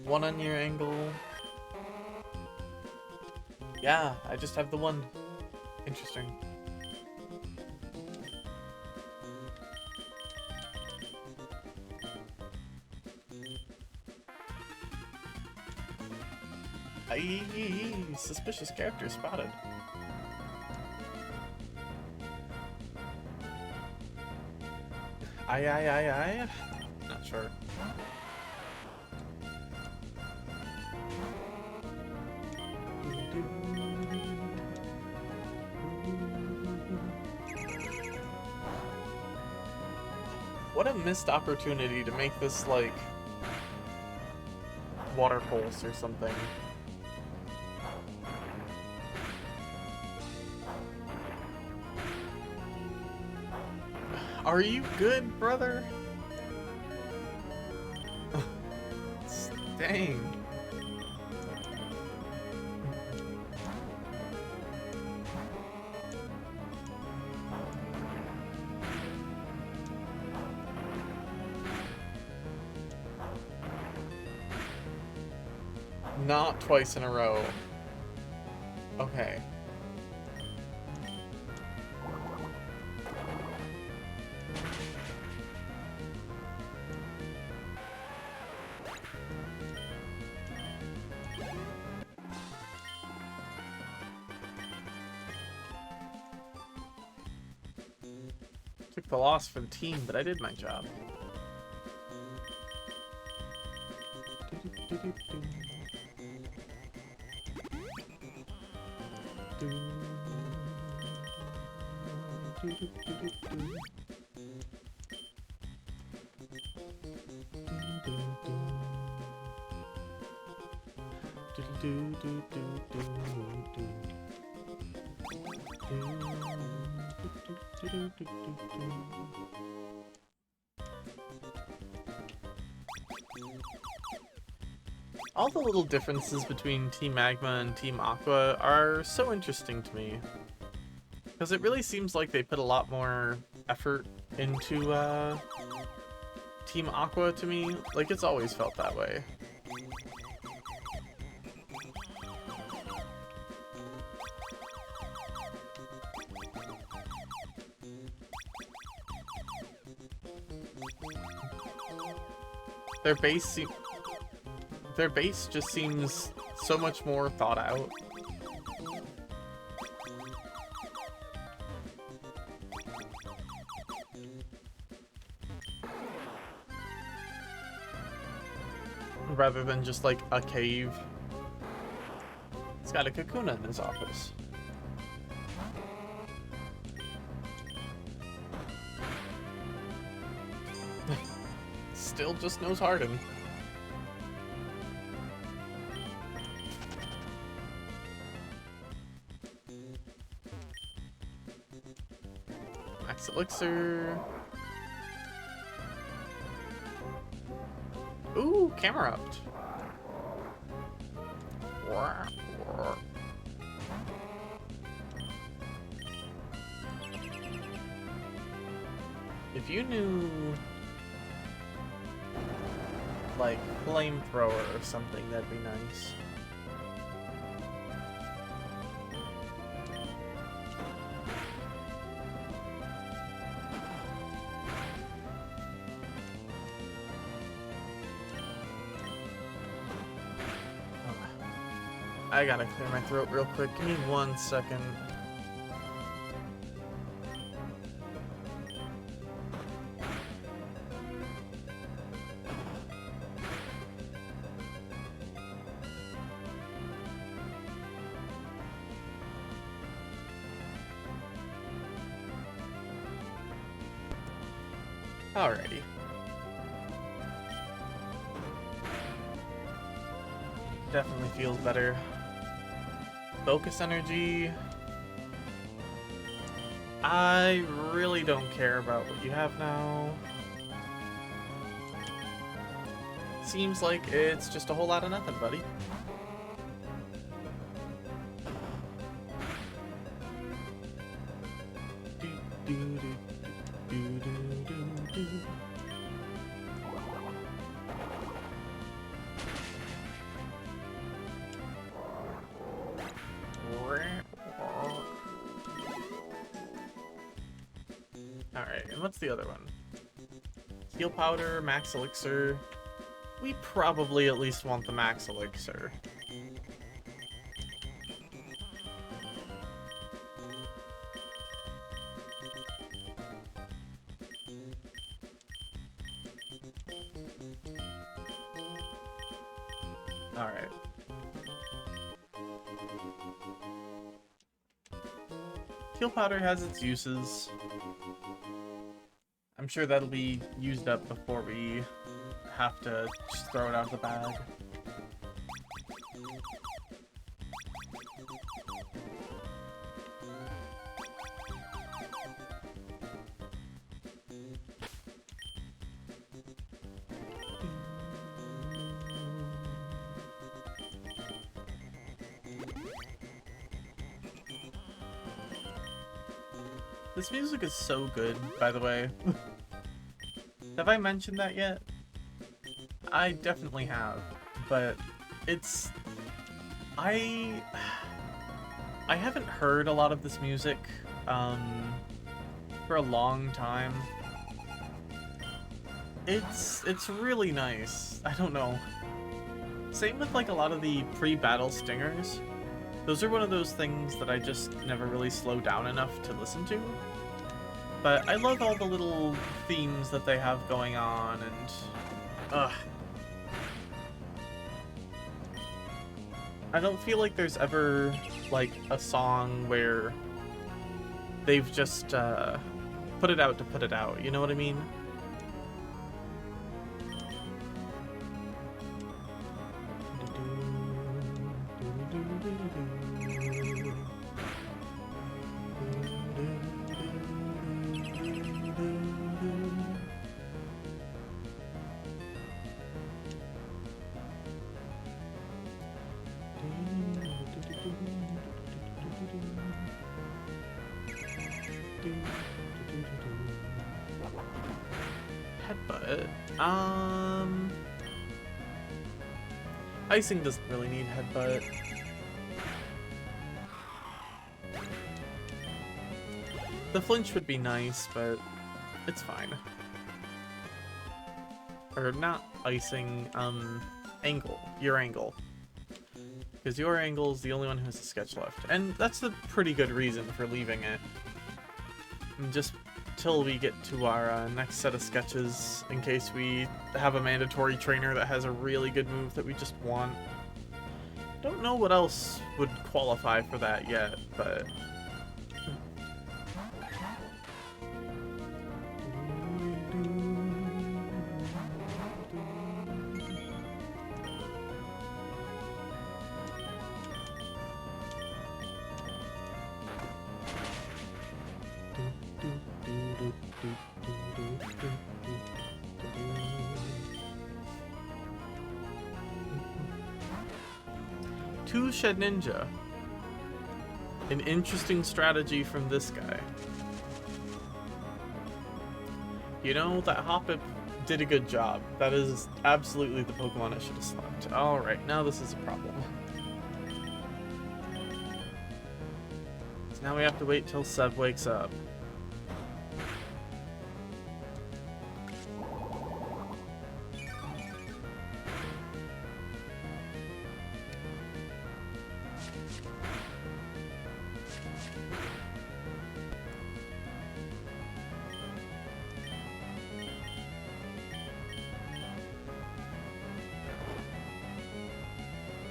One on your angle. Yeah, I just have the one. Interesting. Aye, suspicious character spotted. Aye. Not sure. What a missed opportunity to make this, like, water pulse or something. Are you good, brother? Dang. Not twice in a row. Okay. Took the loss for the team, but I did my job. All the little differences between Team Magma and Team Aqua are so interesting to me. Because it really seems like they put a lot more effort into Team Aqua to me. Like, it's always felt that way. Their base just seems so much more thought out. Rather than just like a cave. He's got a Kakuna in his office. Still just knows Harden. Max Elixir. Ooh, Camerupt. If you knew, like, flamethrower or something, that'd be nice. I gotta clear my throat real quick. Give me 1 second. Alrighty. Definitely feels better. Focus energy. I really don't care about what you have now. Seems like it's just a whole lot of nothing, buddy. Alright, and what's the other one? Heal powder, max elixir. We probably at least want the max elixir. Alright. Teal powder has its uses. I'm sure that'll be used up before we have to just throw it out of the bag. This music is so good, by the way. Have I mentioned that yet? I definitely have, but it's... I haven't heard a lot of this music for a long time. It's really nice. I don't know. Same with like a lot of the pre-battle stingers. Those are one of those things that I just never really slow down enough to listen to. But I love all the little themes that they have going on, and... I don't feel like there's ever, like, a song where they've just, put it out to put it out, you know what I mean? Headbutt. Icing doesn't really need headbutt. The flinch would be nice, but it's fine. Or not icing, angle. Your angle. Because your angle is the only one who has a sketch left. And that's a pretty good reason for leaving it. Just till we get to our next set of sketches, in case we have a mandatory trainer that has a really good move that we just want. Don't know what else would qualify for that yet, but... Two Shed Ninja. An interesting strategy from this guy. You know, that Hoppip did a good job. That is absolutely the Pokemon I should have selected. Alright, now this is a problem. So now we have to wait till Sev wakes up.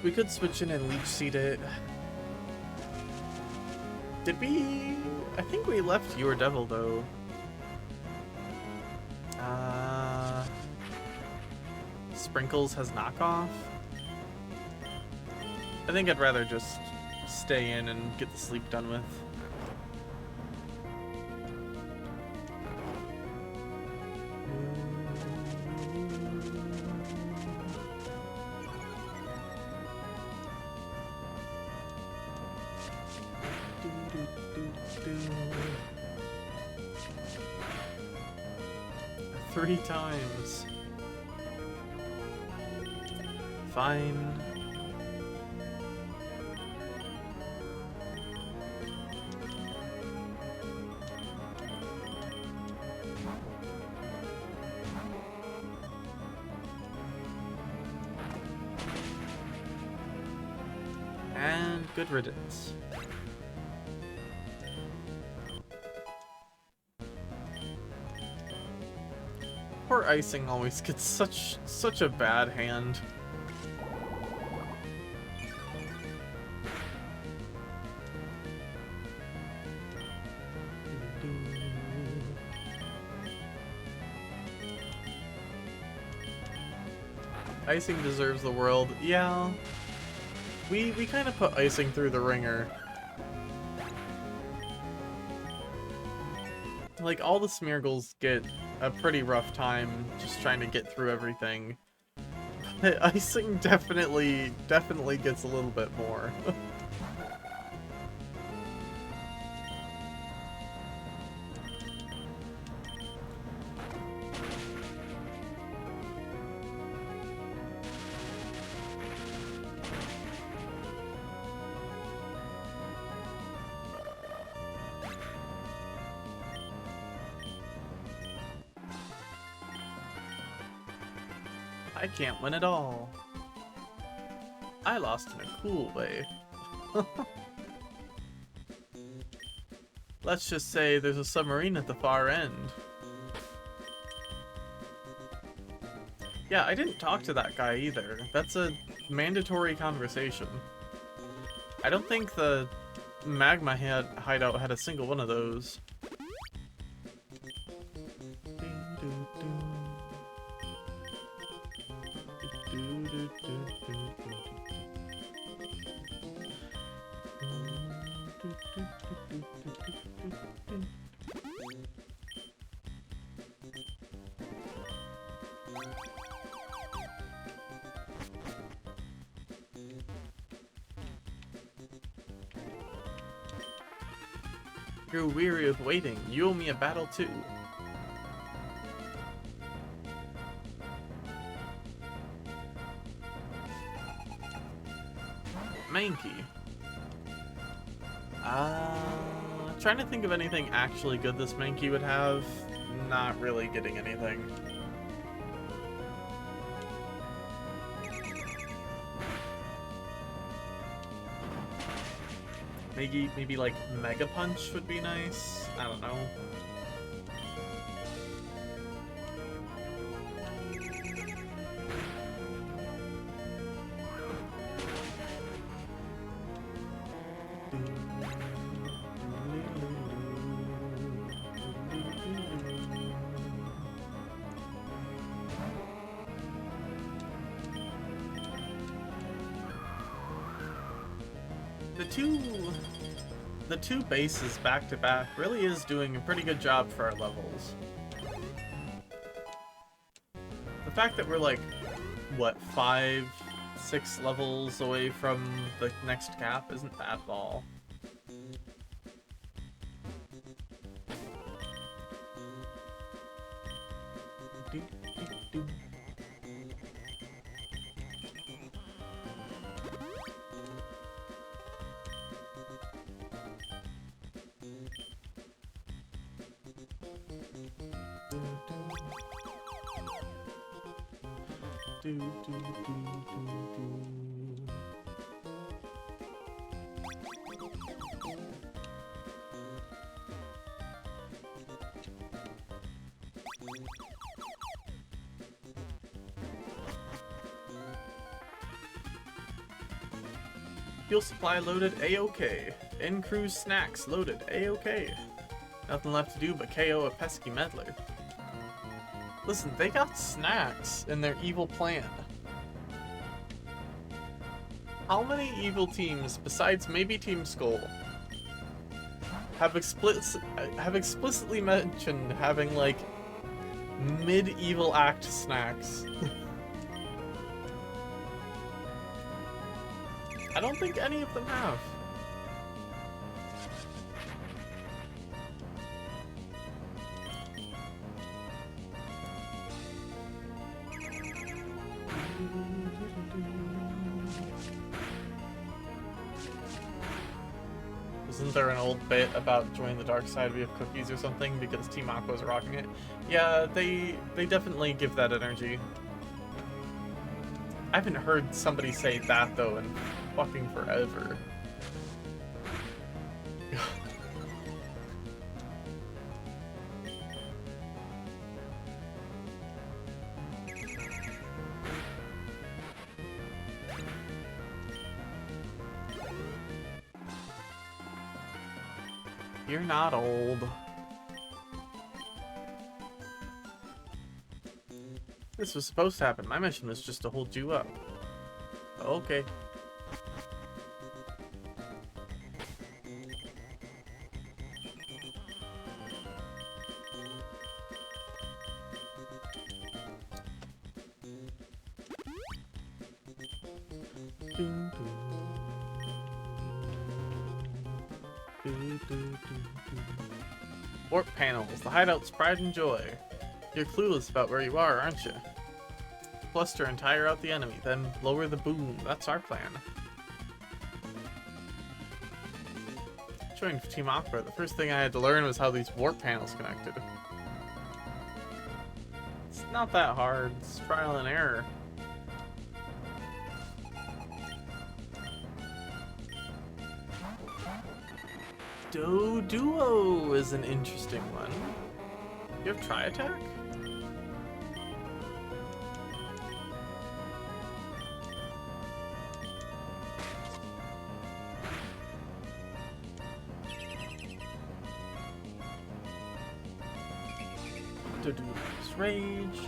We could switch in and Leech Seed it. Did we? I think we left Your Devil though. Sprinkles has knockoff. I think I'd rather just stay in and get the sleep done with. Three times. Fine. And good riddance. Poor Icing always gets such a bad hand. Icing deserves the world. Yeah. We kind of put icing through the ringer. Like, all the Smeargles get a pretty rough time just trying to get through everything. But icing definitely gets a little bit more. I can't win at all. I lost in a cool way. Let's just say there's a submarine at the far end. Yeah, I didn't talk to that guy either. That's a mandatory conversation. I don't think the Magma hideout had a single one of those. You're weary of waiting. You owe me a battle too. Mankey. Trying to think of anything actually good this Mankey would have. Not really getting anything. Maybe like Mega Punch would be nice. I don't know. The two bases back to back really is doing a pretty good job for our levels. The fact that we're like, what, 5, 6 levels away from the next cap isn't bad at all. Fuel supply loaded, A-OK. In-cruise snacks loaded, A-OK. Nothing left to do but KO a pesky meddler. Listen, they got snacks in their evil plan. How many evil teams, besides maybe Team Skull, have explicitly mentioned having, like, medieval act snacks? I don't think any of them have. Isn't there an old bit about joining the dark side, we have cookies or something because Team Aqua is rocking it? Yeah, they definitely give that energy. I haven't heard somebody say that though in fucking forever. You're not old. This was supposed to happen. My mission was just to hold you up. Okay. Warp panels, the hideout's pride and joy. You're clueless about where you are, aren't you? Bluster and tire out the enemy, then lower the boom. That's our plan. Joined Team Aqua. The first thing I had to learn was how these warp panels connected. It's not that hard. It's trial and error. Duo is an interesting one. You have tri-attack? Doduo's rage.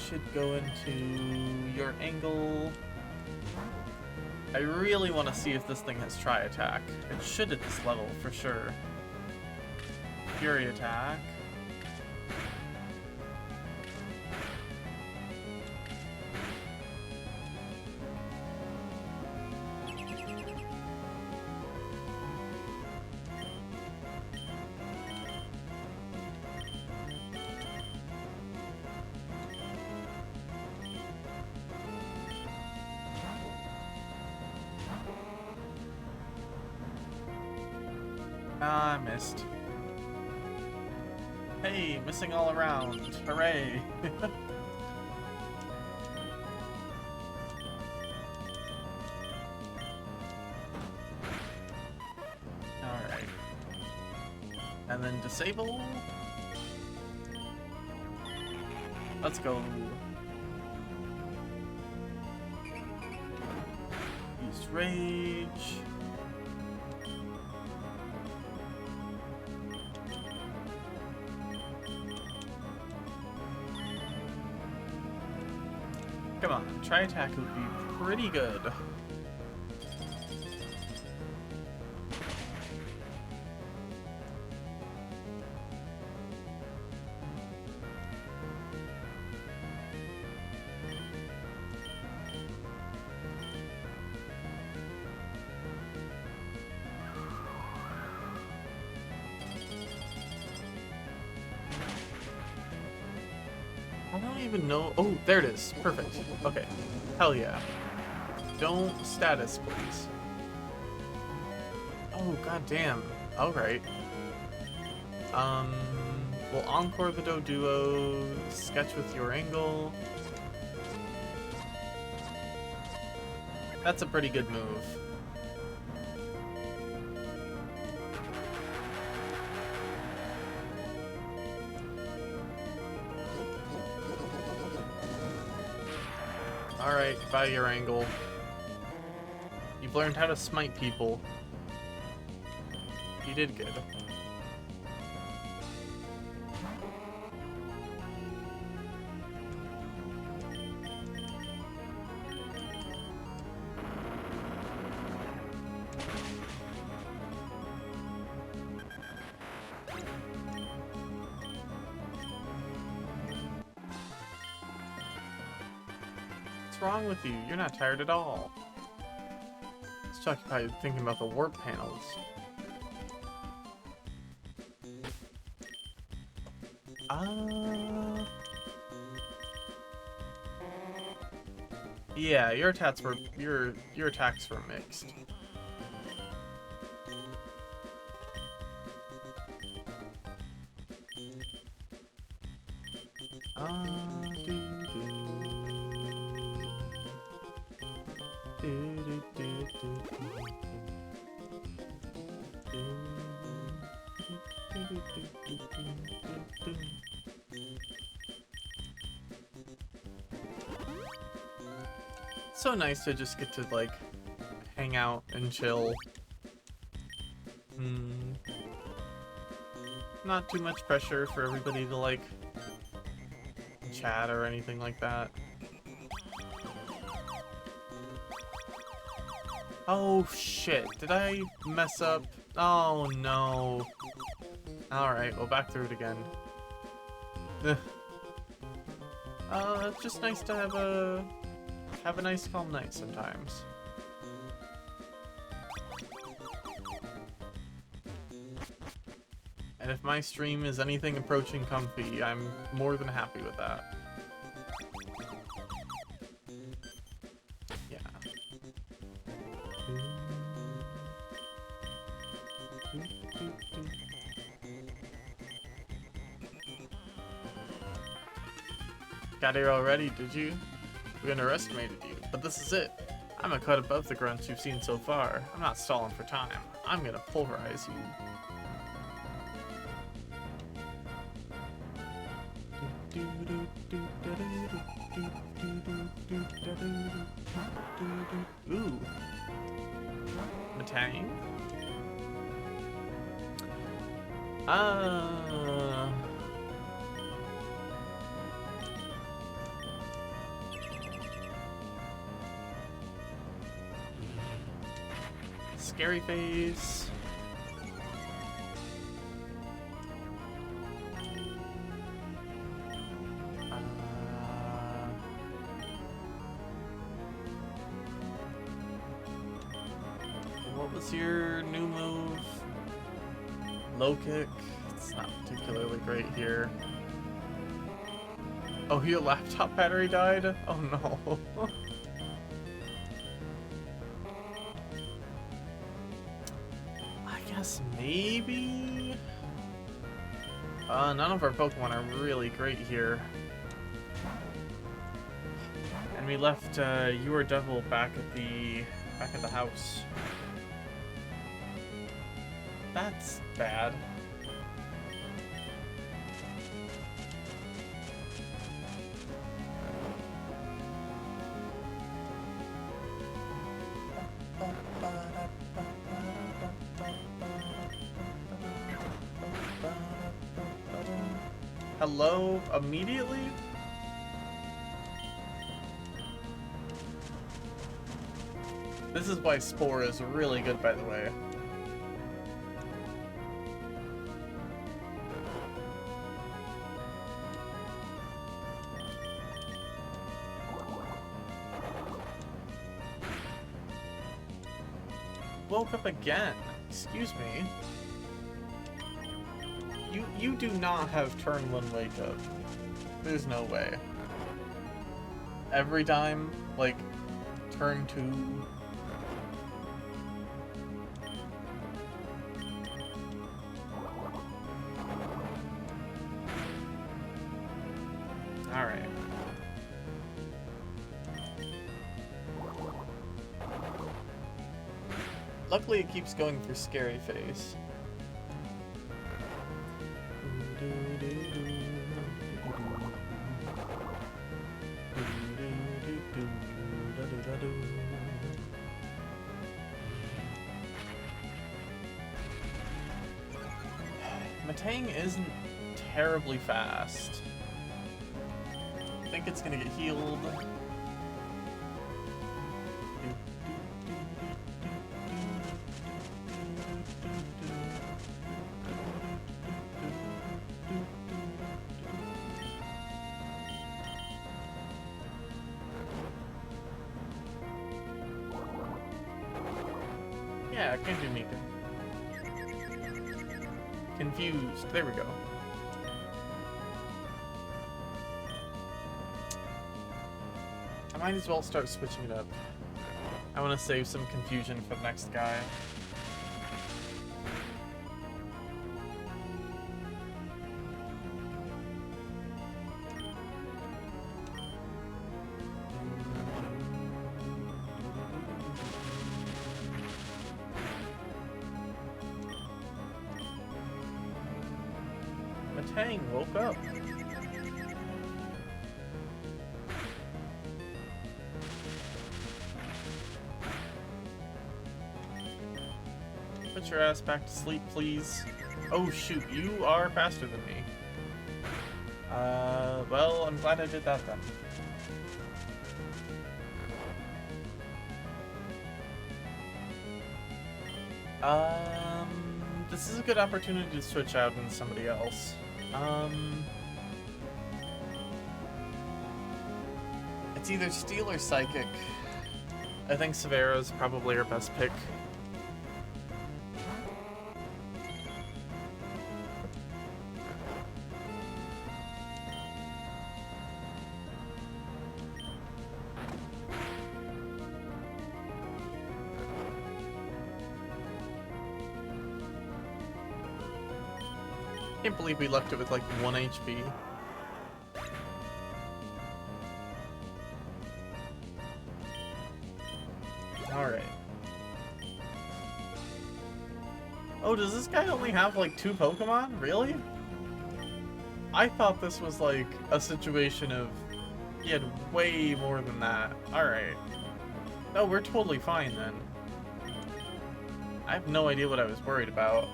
Should go into your angle. I really want to see if this thing has tri-attack. It should at this level, for sure. Fury attack. Ah, I missed. Hey, missing all around. Hooray! Alright. And then disable. Let's go. Use rage. Come on, tri-attack would be pretty good. I don't even know. Oh, there it is. Perfect. Okay. Hell yeah. Don't status, please. Oh, goddamn. Alright. We'll encore the Doduo, sketch with your angle. That's a pretty good move. Alright, by your angle. You've learned how to smite people. You did good. What's wrong with you? You're not tired at all. It's occupied thinking about the warp panels. Yeah, your attacks were your attacks were mixed. so nice to just get to, like, hang out and chill. Not too much pressure for everybody to, like, chat or anything like that. Oh, shit. Did I mess up? Oh, no. Alright, well, back through it again. It's just nice to have a nice calm night sometimes. And if my stream is anything approaching comfy, I'm more than happy with that. Yeah. Got here already, did you? We underestimated you, but this is it. I'm a cut above the grunts you've seen so far. I'm not stalling for time. I'm gonna pulverize you. Ooh. Matang? Scary face. What was your new move? Low kick. It's not particularly great here. Oh, your laptop battery died? Oh no. Maybe? None of our Pokemon are really great here. And we left your Devil back at the house. That's bad. Hello? Immediately? This is why Spore is really good, by the way. Woke up again. Excuse me. You do not have turn 1 wake up. There's no way. Every time, like, turn 2. Alright. Luckily it keeps going for Scary Face. Matang isn't terribly fast. I think it's gonna get healed. Yeah, I can do Mika. Confused. There we go. I might as well start switching it up. I want to save some confusion for the next guy. Matang woke up. Put your ass back to sleep, please. Oh shoot, you are faster than me. Well, I'm glad I did that then. This is a good opportunity to switch out into somebody else. It's either Steel or Psychic. I think Severa's probably our best pick. I can't believe we left it with like 1 HP. Alright. Oh, does this guy only have like 2 Pokemon? Really? I thought this was like a situation of he had way more than that. Alright. Oh, we're totally fine then. I have no idea what I was worried about.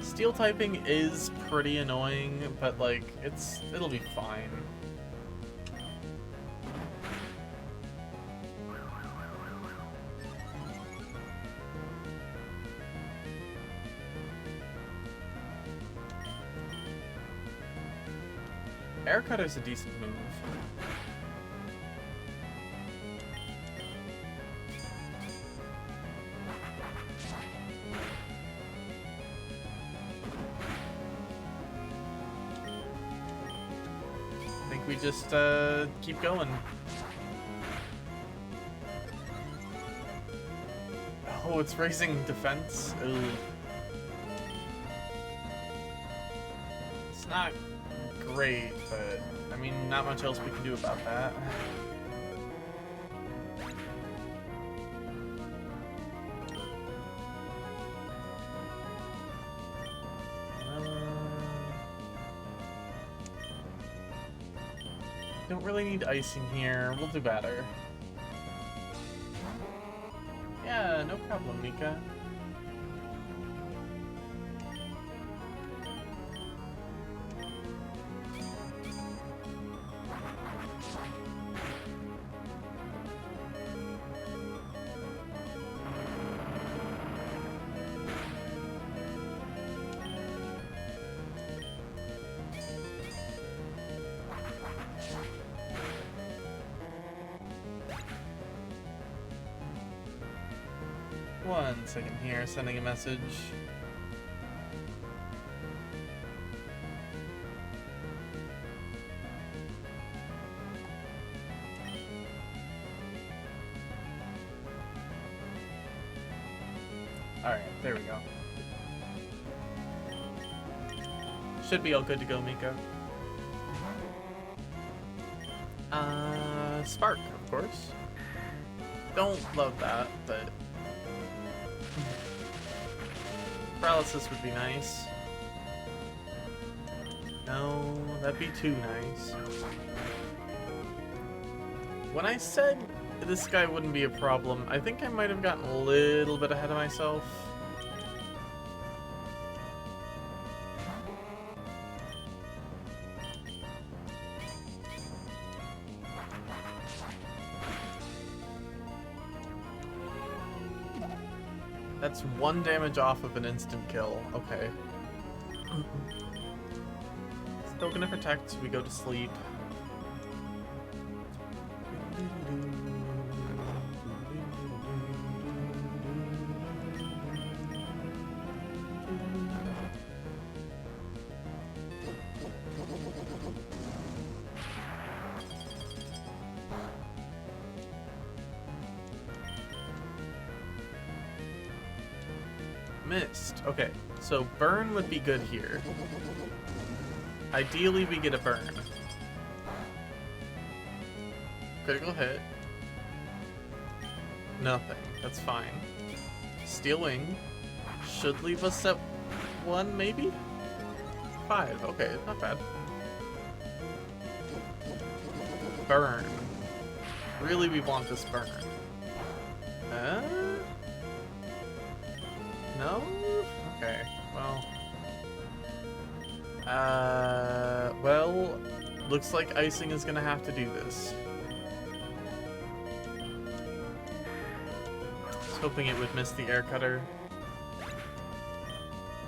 Steel typing is pretty annoying, but like it'll be fine. Air Cutter's a decent move. I think we just keep going. Oh, it's raising defense. Ugh. It's not great, but I mean, not much else we can do about that. Don't really need icing here. We'll do better. Yeah, no problem, Mika. One second here, sending a message. Alright, there we go. Should be all good to go, Mika. Spark, of course. Don't love that, but paralysis would be nice. No, that'd be too nice. When I said this guy wouldn't be a problem, I think I might have gotten a little bit ahead of myself. That's 1 damage off of an instant kill. Okay. Still gonna protect, so we go to sleep. Missed. Okay, so burn would be good here. Ideally, we get a burn. Critical hit. Nothing. That's fine. Steel Wing should leave us at 1, maybe? 5. Okay, not bad. Burn. Really, we want this burn. No? Okay, well... well, looks like icing is gonna have to do this. I was hoping it would miss the air cutter.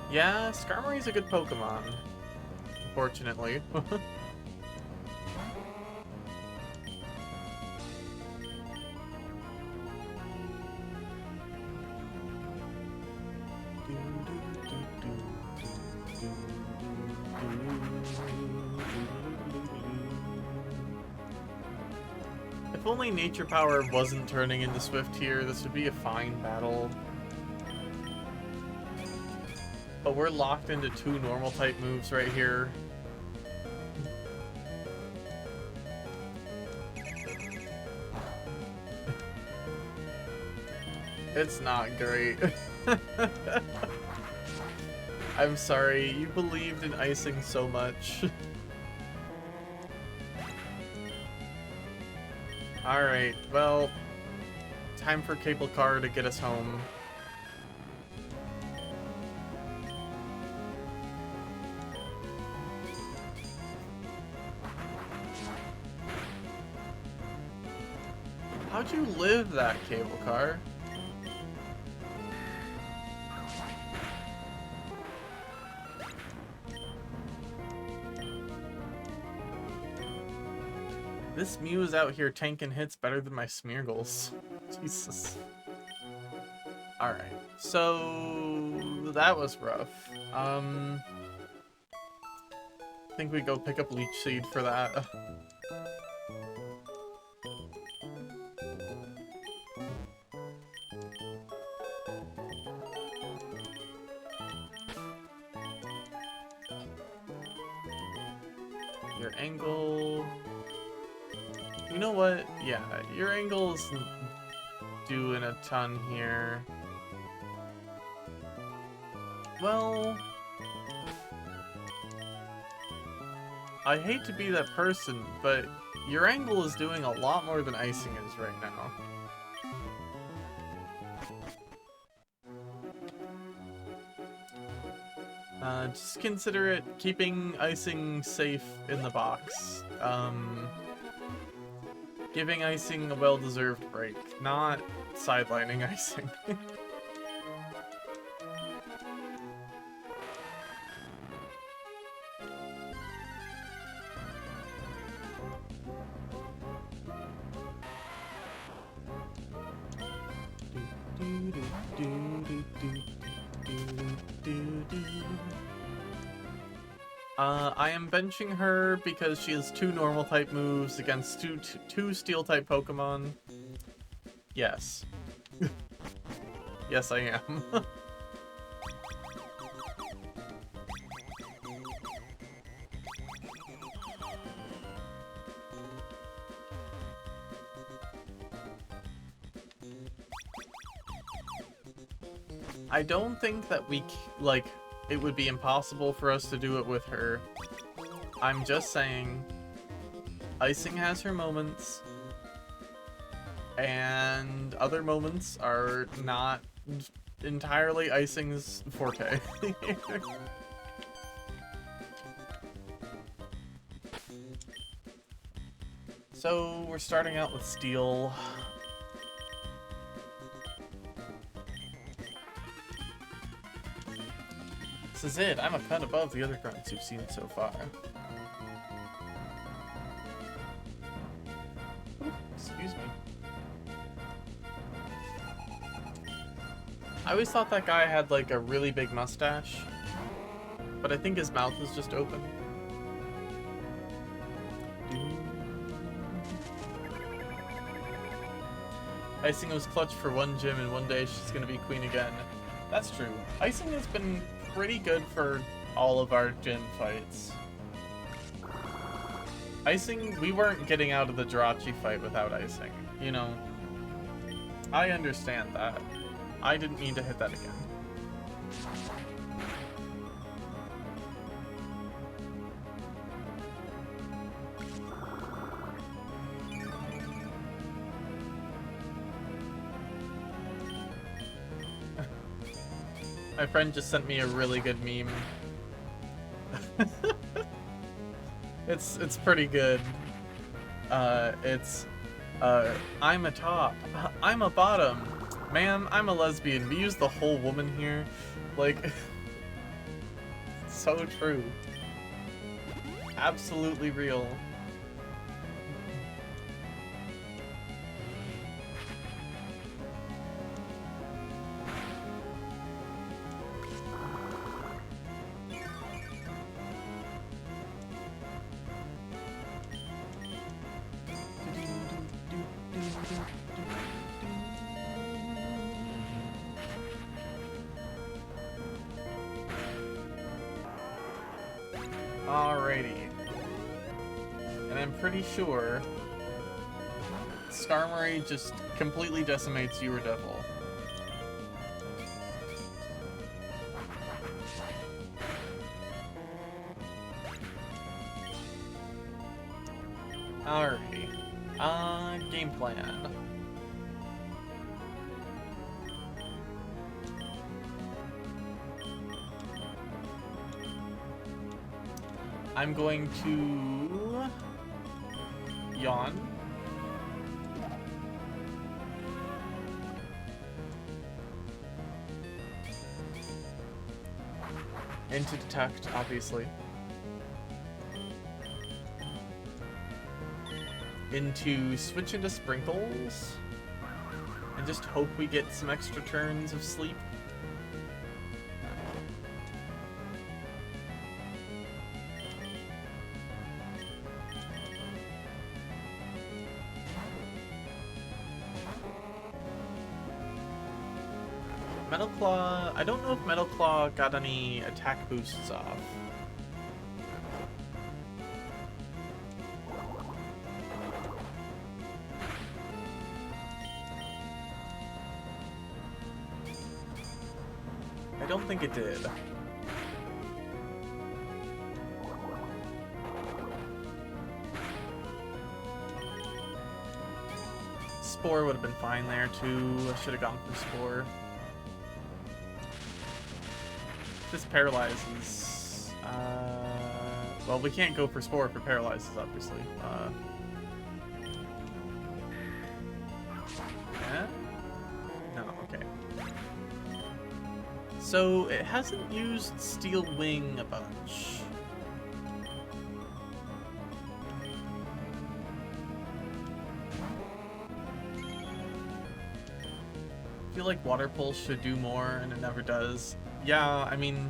Yeah, Skarmory's a good Pokemon. Unfortunately. If only Nature Power wasn't turning into Swift here, this would be a fine battle. But we're locked into two normal type moves right here. It's not great. I'm sorry, you believed in icing so much. Alright, well, time for Cable Car to get us home. How'd you live that, Cable Car? This Mew is out here tanking hits better than my Smeargles. Jesus. Alright, so that was rough. I think we go pick up Leech Seed for that. Your angle... You know what? Yeah, your angle's doing a ton here. Well... I hate to be that person, but your angle is doing a lot more than icing is right now. Just consider it keeping icing safe in the box. Giving icing a well-deserved break, not sidelining icing. I am benching her because she has two normal type moves against two steel type Pokemon. Yes. Yes, I am. I don't think that it would be impossible for us to do it with her. I'm just saying, icing has her moments, and other moments are not entirely icing's forte. So, we're starting out with Steel. This is it. I'm a cut above the other grunts you've seen so far. Ooh, excuse me. I always thought that guy had like a really big mustache, but I think his mouth is just open. Icing was clutch for one gym, and one day she's gonna be queen again. That's true. Icing has been pretty good for all of our gym fights. Icing, we weren't getting out of the Jirachi fight without icing, you know. I understand that. I didn't mean to hit that again. My friend just sent me a really good meme. It's pretty good. I'm a top. I'm a bottom. Ma'am, I'm a lesbian. We use the whole woman here. Like, so true. Absolutely real. Alrighty. And I'm pretty sure Skarmory just completely decimates you or Devil. Alrighty. Game plan. I'm going to yawn. Into detect, obviously. Into switch into sprinkles. And just hope we get some extra turns of sleep. Metal Claw, I don't know if Metal Claw got any attack boosts off. I don't think it did. Spore would have been fine there too. I should have gone for Spore. This paralyzes. Well, we can't go for Spore if it paralyzes, obviously. Yeah? No, okay. So, it hasn't used Steel Wing a bunch. I feel like Water Pulse should do more, and it never does. Yeah, I mean,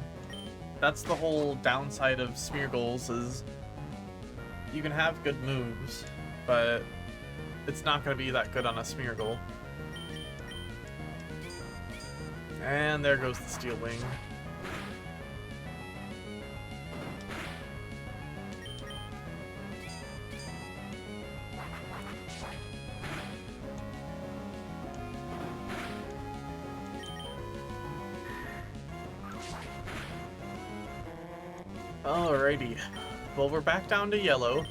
that's the whole downside of Smeargles, is you can have good moves, but it's not going to be that good on a Smeargle. And there goes the Steel Wing. Alrighty. Well, we're back down to yellow.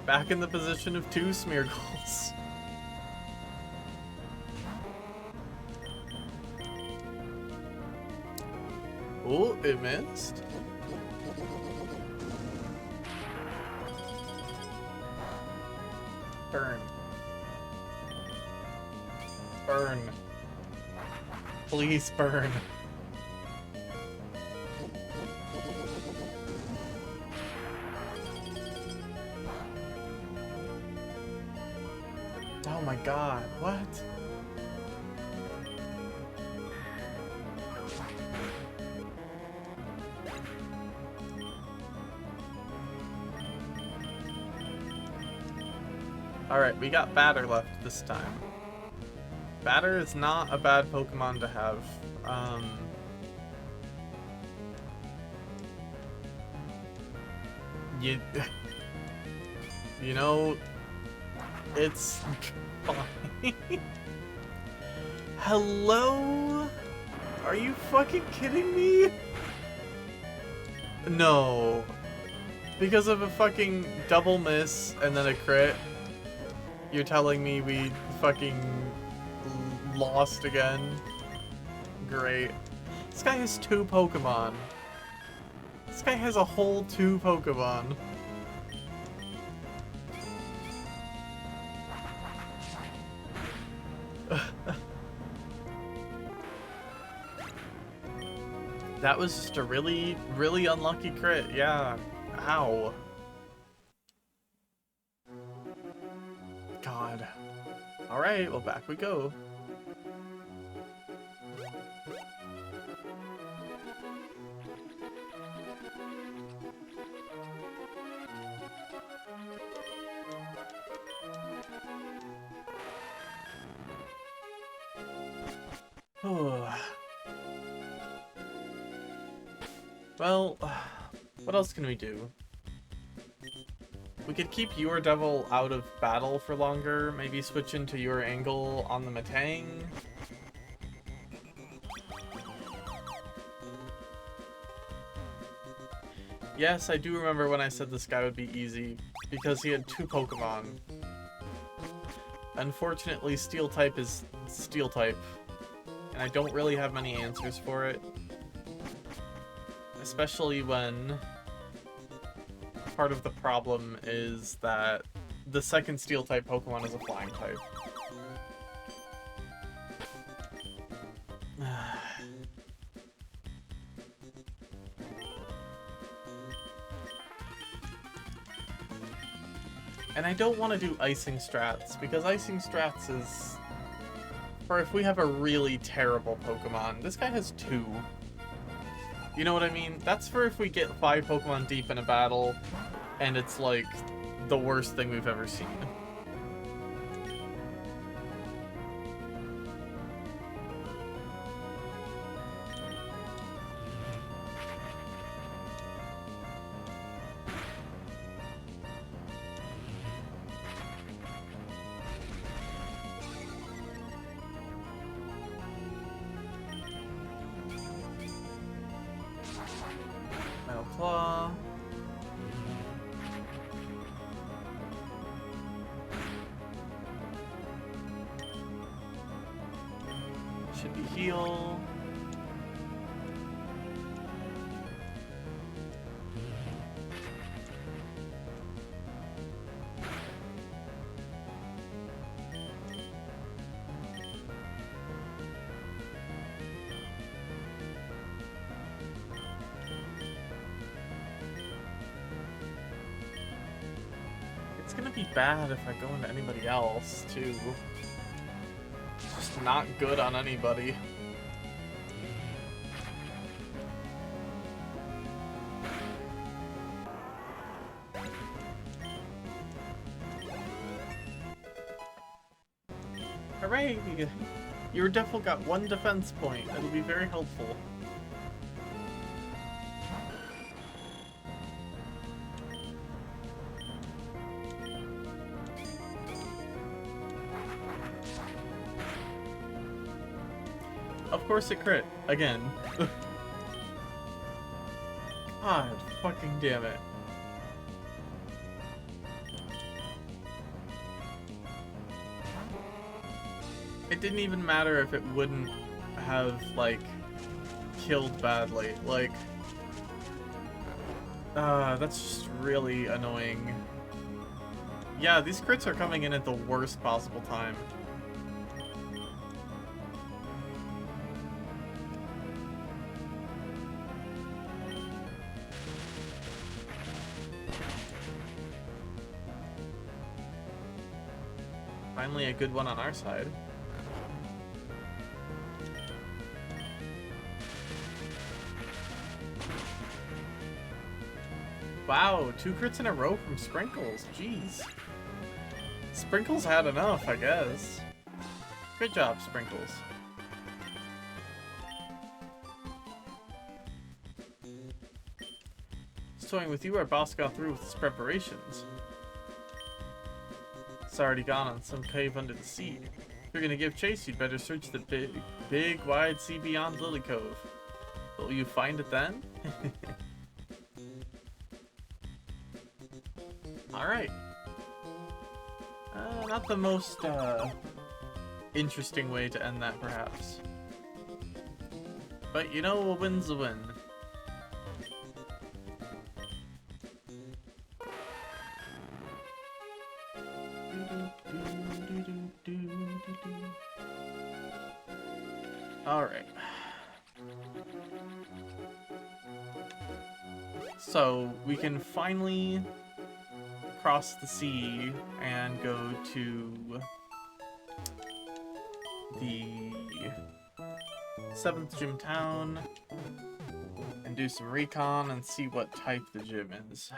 Back in the position of 2 Smeargles. Oh, it missed. Burn. Burn. Please burn. Oh my god, what? Alright, we got Batter left this time. Batter is not a bad Pokemon to have. You know, it's fine. Hello? Are you fucking kidding me? No. Because of a fucking double miss and then a crit, you're telling me we fucking lost again? Great. This guy has 2 Pokemon. This guy has a whole 2 Pokemon. That was just a really, really unlucky crit. Yeah. Ow. God. Alright, well, back we go. Well, what else can we do? We could keep your Devil out of battle for longer, maybe switch into your angle on the Metang. Yes, I do remember when I said this guy would be easy, because he had 2 Pokemon. Unfortunately, Steel type is Steel type, and I don't really have many answers for it. Especially when part of the problem is that the second Steel type Pokemon is a Flying type. And I don't want to do Icing Strats, because Icing Strats is for if we have a really terrible Pokemon. This guy has 2. You know what I mean? That's for if we get 5 Pokemon deep in a battle, and it's like the worst thing we've ever seen. Metal Claw. Should be heal. It's gonna be bad if I go into anybody else, too. It's just not good on anybody. Hooray! Your Devil got 1 defense point. That'll be very helpful. Of course it crit. Again. God fucking damn it. It didn't even matter if it wouldn't have, like, killed badly. Like, that's just really annoying. Yeah, these crits are coming in at the worst possible time. Finally a good one on our side. Wow, 2 crits in a row from Sprinkles. Jeez. Sprinkles had enough, I guess. Good job, Sprinkles. Toying with you, our boss got through with his preparations. It's already gone on some cave under the sea. If you're gonna give chase, you'd better search the big, wide sea beyond Lily Cove. Will you find it then? Alright. Not the most, interesting way to end that, perhaps. But you know, a win's a win. Alright. So, we can finally cross the sea and go to the 7th gym town and do some recon and see what type the gym is.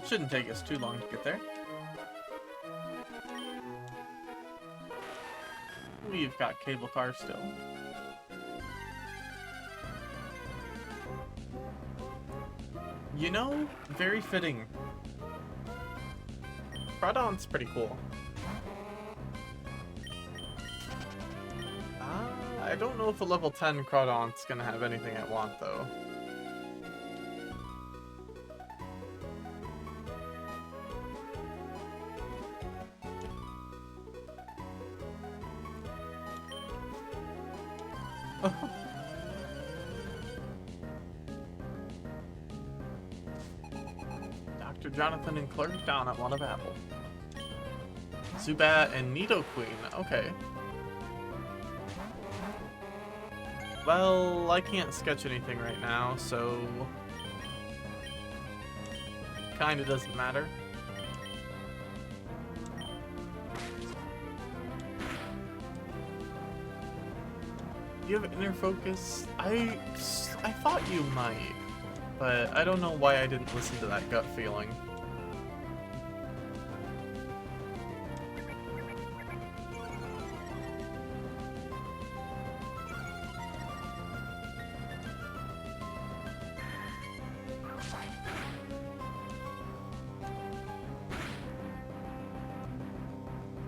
Shouldn't take us too long to get there. We've got cable car still. You know, very fitting. Crawdon's pretty cool. I don't know if a level 10 Crawdon's gonna have anything I want, though. Dr. Jonathan and Clerk down at One of Apple. Zubat and Nidoqueen, okay. Well, I can't sketch anything right now, so kinda doesn't matter. You have inner focus? I thought you might, but I don't know why I didn't listen to that gut feeling.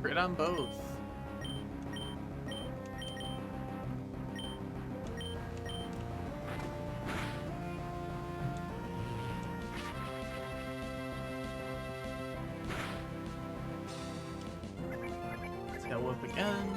Great on both. Tail whip again.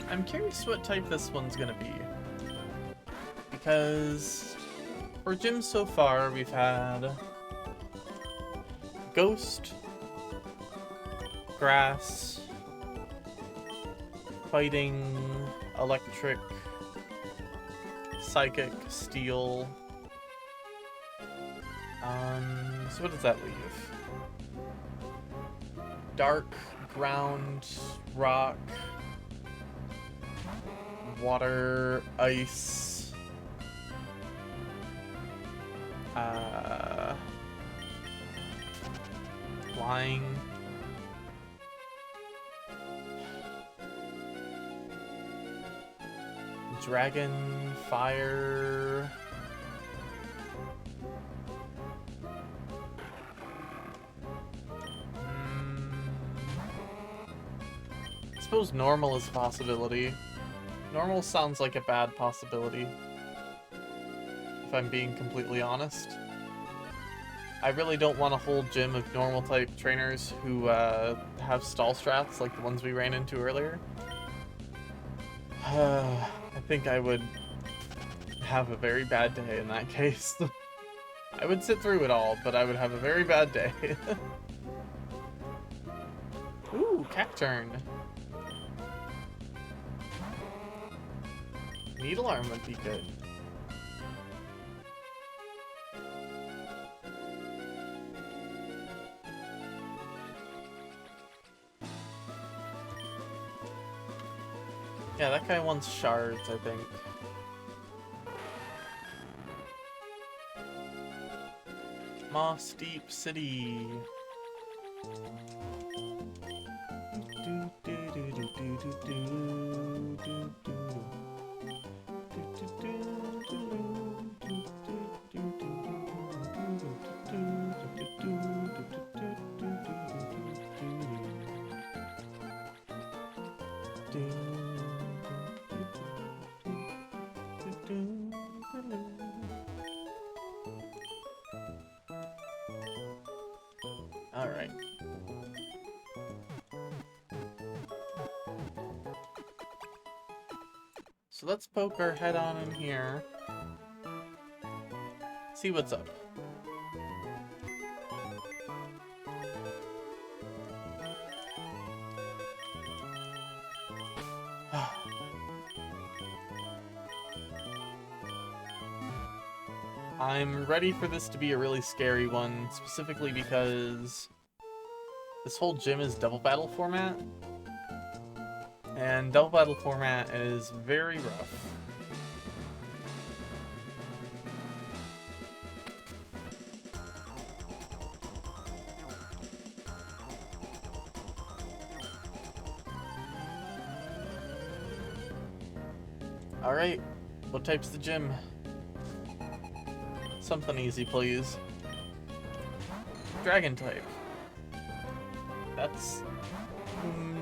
I'm curious what type this one's gonna be, because for gyms so far we've had Ghost, Grass, Fighting, Electric, Psychic, Steel. So what does that leave? Dark, Ground, Rock, Water, Ice, Flying, Dragon, Fire, I suppose Normal is a possibility. Normal sounds like a bad possibility, if I'm being completely honest. I really don't want a whole gym of normal type trainers who have stall strats like the ones we ran into earlier. I think I would have a very bad day in that case. I would sit through it all, but I would have a very bad day. Ooh, Cacturn. Needle Arm would be good. Yeah, that guy wants shards, I think. Moss Deep City. All right. So let's poke our head on in here. See what's up. I'm ready for this to be a really scary one, specifically because this whole gym is double battle format. And double battle format is very rough. Alright, what type's the gym? Something easy, please. Dragon type. That's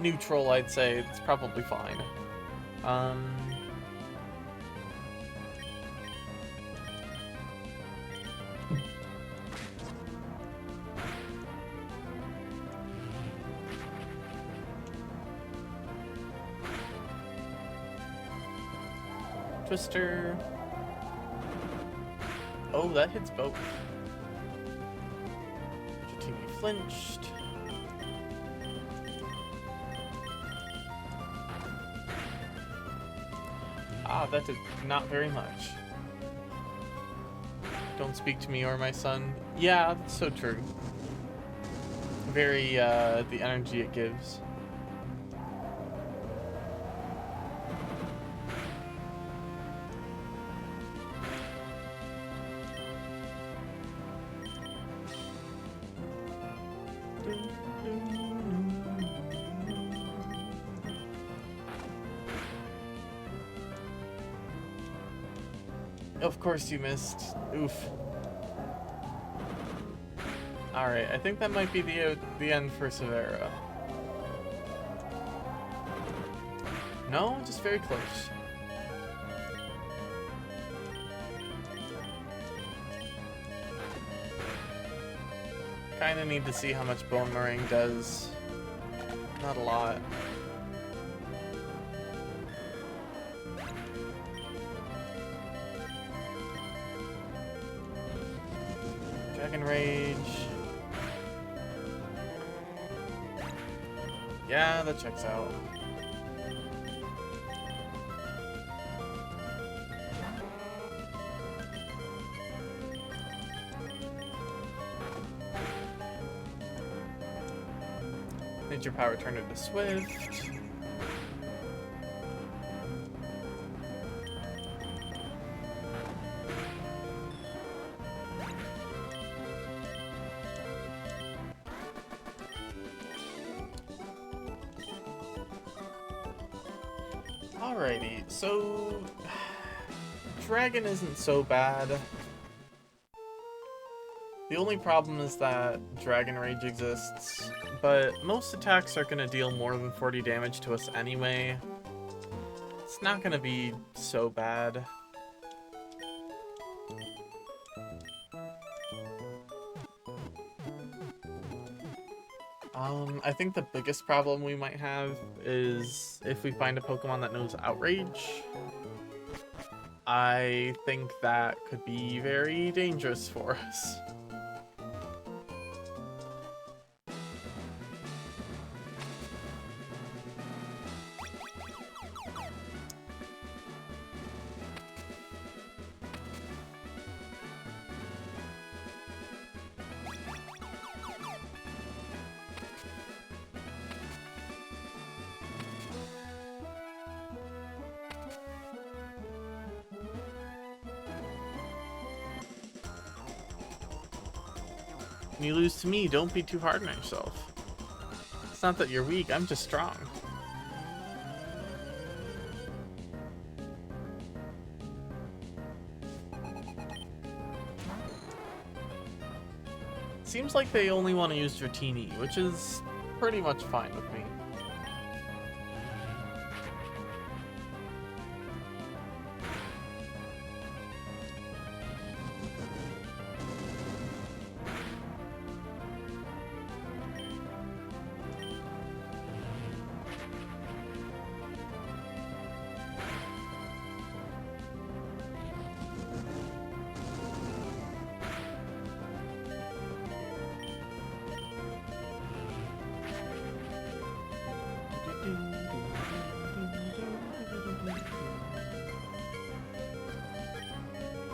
neutral, I'd say. It's probably fine. Twister. Oh, that hits both. Continue flinched. Ah, that did not very much. Don't speak to me or my son. Yeah, that's so true. Very, the energy it gives. Of course you missed. Oof. Alright, I think that might be the end for Severa. No, just very close. Kinda need to see how much Bone Meringue does. Not a lot. Dragon Rage. Yeah, that checks out. Nature Power turned into Swift. Alrighty, so Dragon isn't so bad. The only problem is that Dragon Rage exists, but most attacks are going to deal more than 40 damage to us anyway. It's not going to be so bad. I think the biggest problem we might have is if we find a Pokemon that knows Outrage. I think that could be very dangerous for us. When you lose to me, don't be too hard on yourself. It's not that you're weak, I'm just strong. Seems like they only want to use Dratini, which is pretty much fine with me.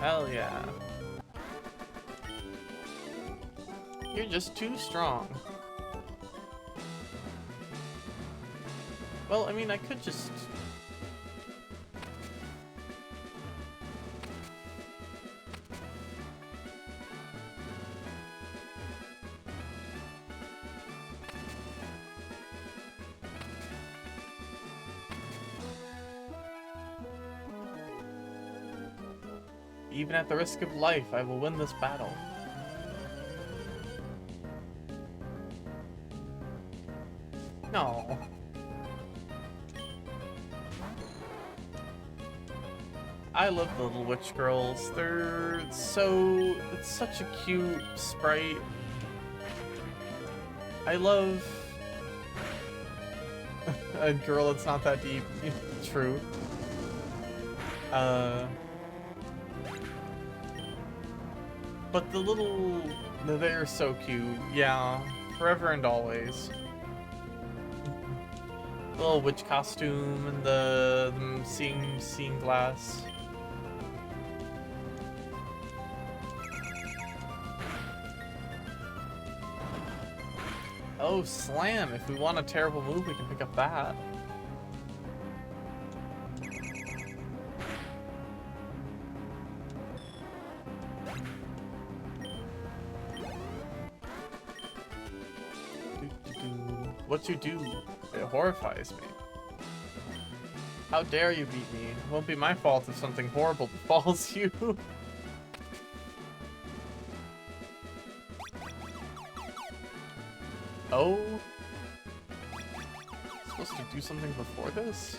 Hell yeah. You're just too strong. Well, I mean, I could just... Even at the risk of life, I will win this battle. No. I love the little witch girls. They're so... It's such a cute sprite. I love... A girl that's not that deep. True. But the little... They're so cute. Yeah. Forever and always. The little witch costume and the seeing glass. Oh, slam! If we want a terrible move, we can pick up that. What you do? It horrifies me. How dare you beat me? It won't be my fault if something horrible befalls you. Oh? Supposed to do something before this?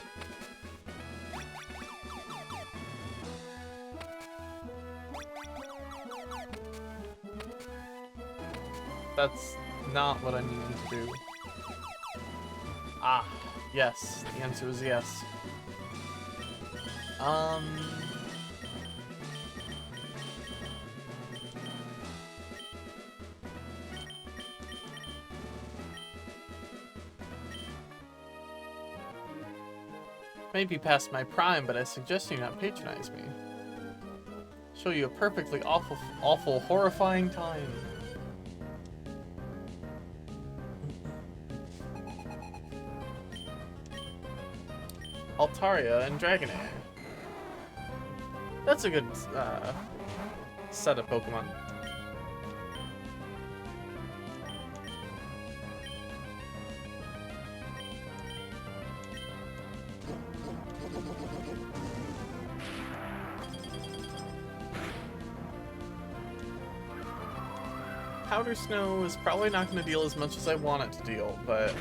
That's not what I needed to do. Ah, yes. The answer is yes. Maybe past my prime, but I suggest you not patronize me. Show you a perfectly awful, horrifying time. Altaria and Dragonair. That's a good set of Pokemon. Powder Snow is probably not going to deal as much as I want it to deal, but...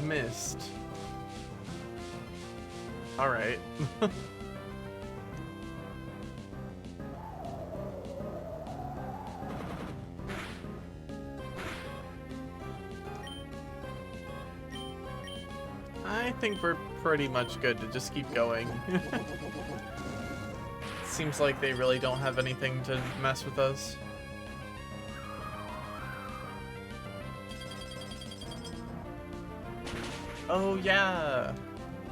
Missed. Alright. I think we're pretty much good to just keep going. Seems like they really don't have anything to mess with us. Oh yeah!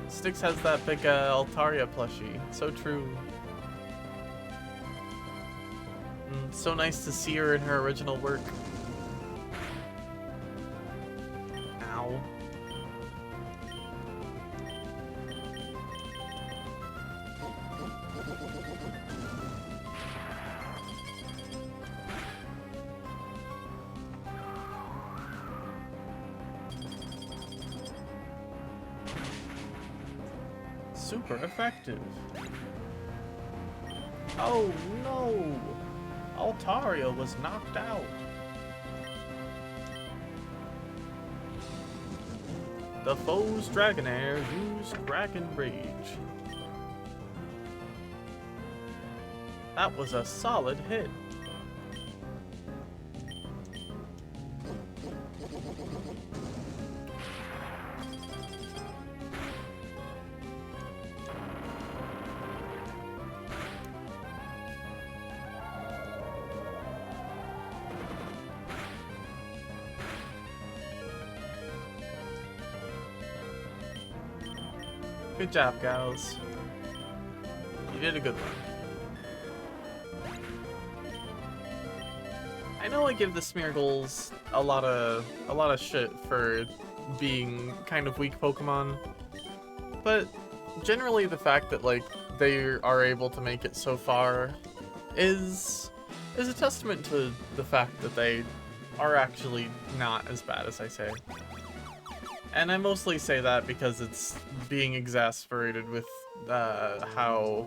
Styx has that big Altaria plushie. So true. So nice to see her in her original work. Ow. Super effective. Oh no! Altaria was knocked out. The foe's Dragonair used Dragon Rage. That was a solid hit. Good job, gals. You did a good one. I know I give the Smeargles a lot of shit for being kind of weak Pokemon, but generally the fact that like they are able to make it so far is a testament to the fact that they are actually not as bad as I say. And I mostly say that because it's being exasperated with how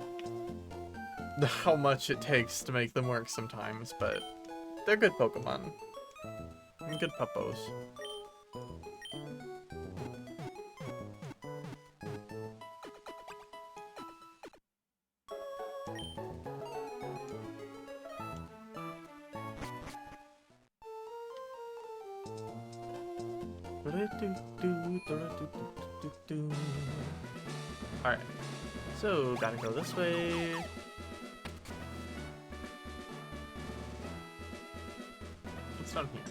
much it takes to make them work sometimes, but they're good Pokemon. And good puppos. Alright, so gotta go this way. What's down here?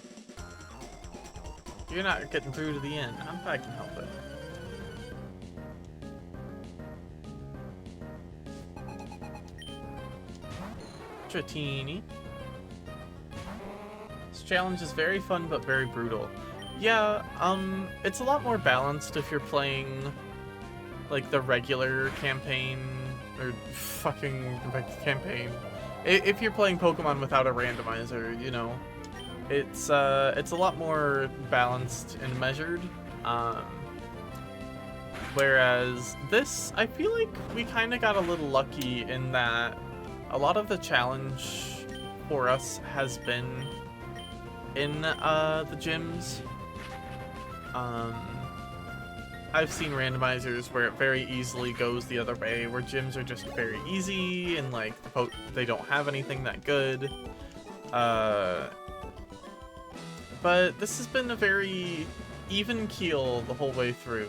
You're not getting through to the end. I can help it. Dratini. This challenge is very fun but very brutal. Yeah, it's a lot more balanced if you're playing like the regular campaign or fucking campaign. If you're playing Pokemon without a randomizer, you know, it's a lot more balanced and measured. Whereas this, I feel like we kind of got a little lucky in that a lot of the challenge for us has been in the gyms. I've seen randomizers where it very easily goes the other way, where gyms are just very easy and like they don't have anything that good. But this has been a very even keel the whole way through.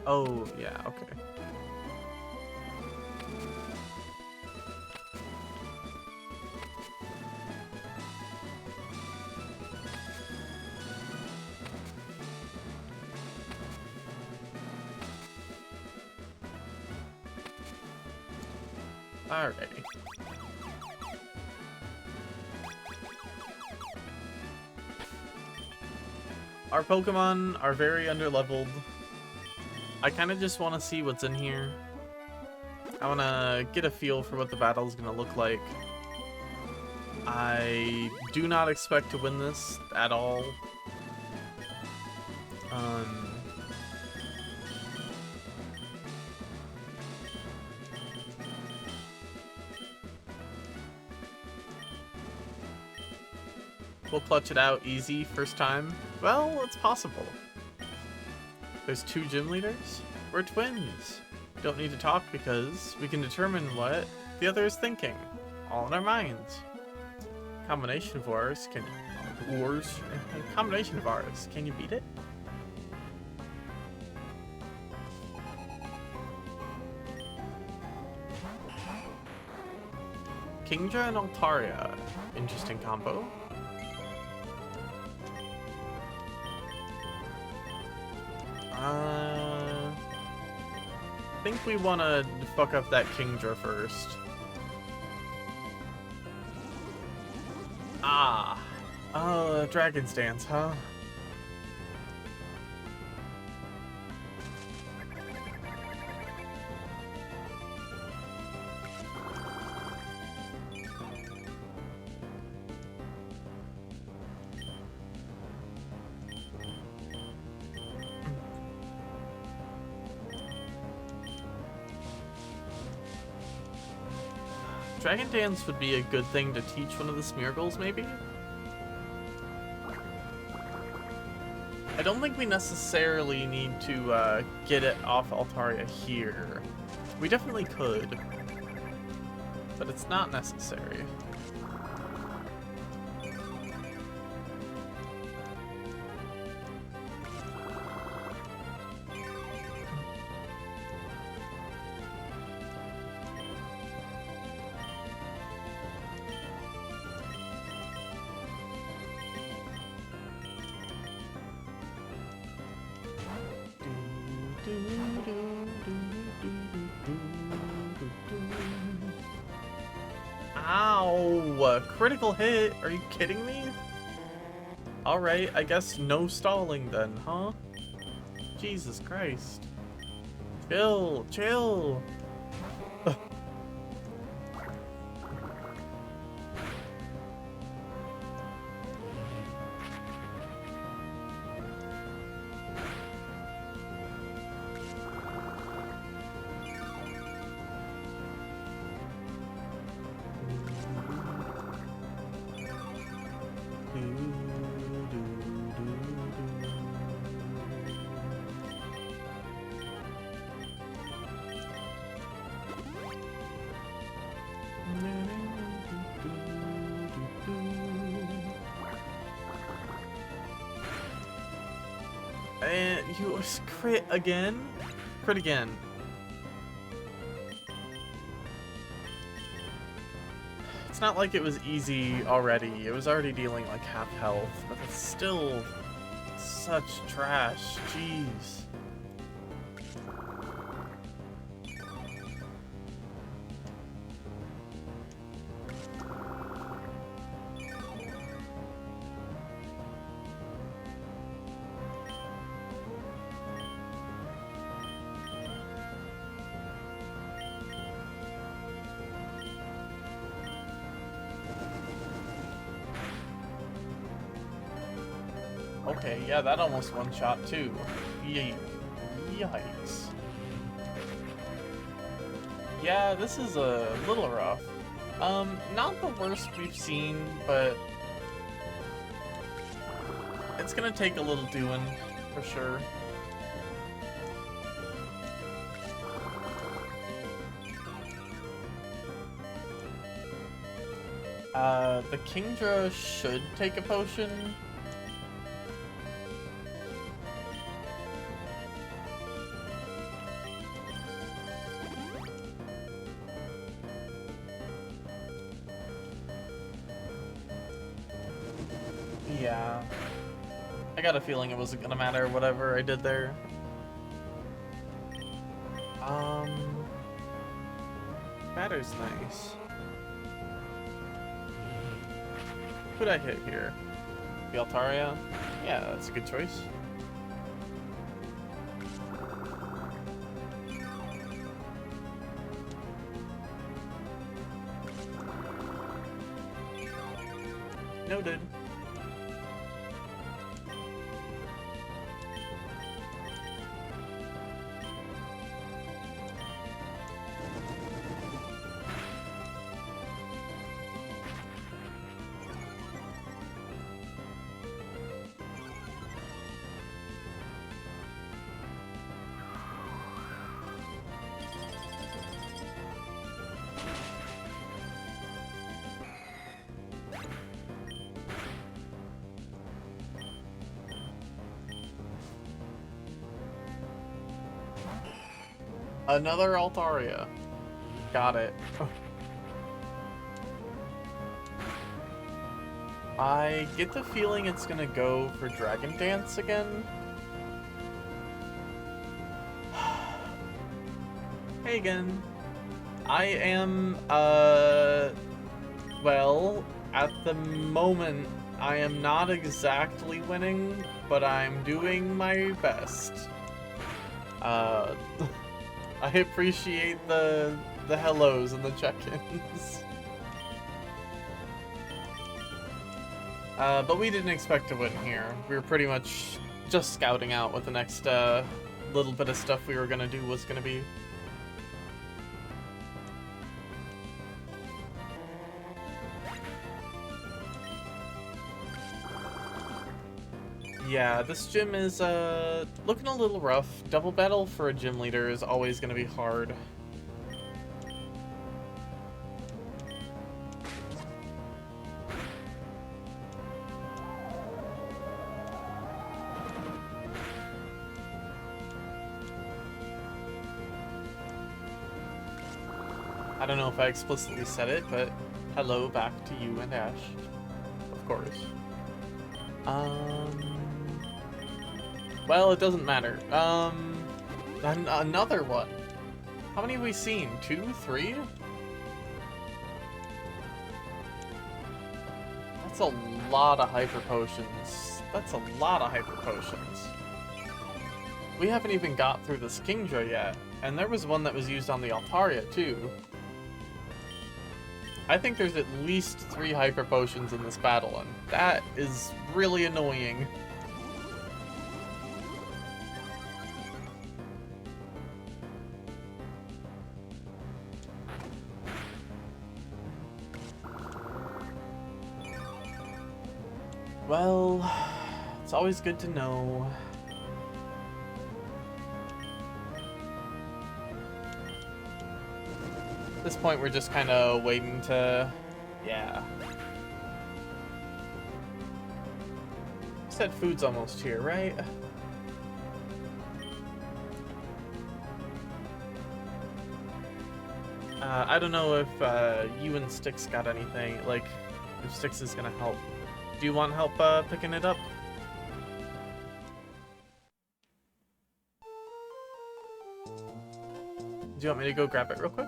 Oh, yeah, okay. Alrighty. Our Pokemon are very underleveled. I kind of just want to see what's in here. I want to get a feel for what the battle is going to look like. I do not expect to win this at all. We'll clutch it out easy first time. Well, it's possible. There's 2 gym leaders? We're twins. Don't need to talk because we can determine what the other is thinking. All in our minds. Combination of ours can... Combination of ours. Can you beat it? Kingdra and Altaria. Interesting combo. I think we want to fuck up that Kingdra first. Dragon's Dance, huh? Dragon Dance would be a good thing to teach one of the Smeargles, maybe? I don't think we necessarily need to get it off Altaria here. We definitely could, but it's not necessary. Ow! Critical hit? Are you kidding me? Alright, I guess no stalling then, huh? Jesus Christ. Chill, chill! And you crit again? Crit again. It's not like it was easy already. It was already dealing like half health, but it's still such trash. Jeez. Okay, yeah, that almost one-shot too. Yikes. Yeah, this is a little rough. Not the worst we've seen, but it's gonna take a little doing, for sure. The Kingdra should take a potion. Yeah. I got a feeling it wasn't gonna matter whatever I did there. Batter's nice. Who'd I hit here? The Altaria? Yeah, that's a good choice. Noted. Another Altaria. Got it. I get the feeling it's gonna go for Dragon Dance again. Hey again. I am, well, at the moment, I am not exactly winning, but I'm doing my best. I appreciate the hellos and the check-ins. But we didn't expect to win here. We were pretty much just scouting out what the next little bit of stuff we were gonna do was gonna be. Yeah, this gym is looking a little rough. Double battle for a gym leader is always gonna be hard. I don't know if I explicitly said it, but hello back to you and Ash. Of course. Well, it doesn't matter. Another one. How many have we seen? 2? 3? That's a lot of hyper potions. That's a lot of hyper potions. We haven't even got through this Kingdra yet, and there was one that was used on the Altaria too. I think there's at least 3 hyper potions in this battle, and that is really annoying. Well, it's always good to know. At this point, we're just kind of waiting to... yeah. Said food's almost here, right? I don't know if you and Styx got anything, like, if Styx is gonna help. Do you want help picking it up? Do you want me to go grab it real quick?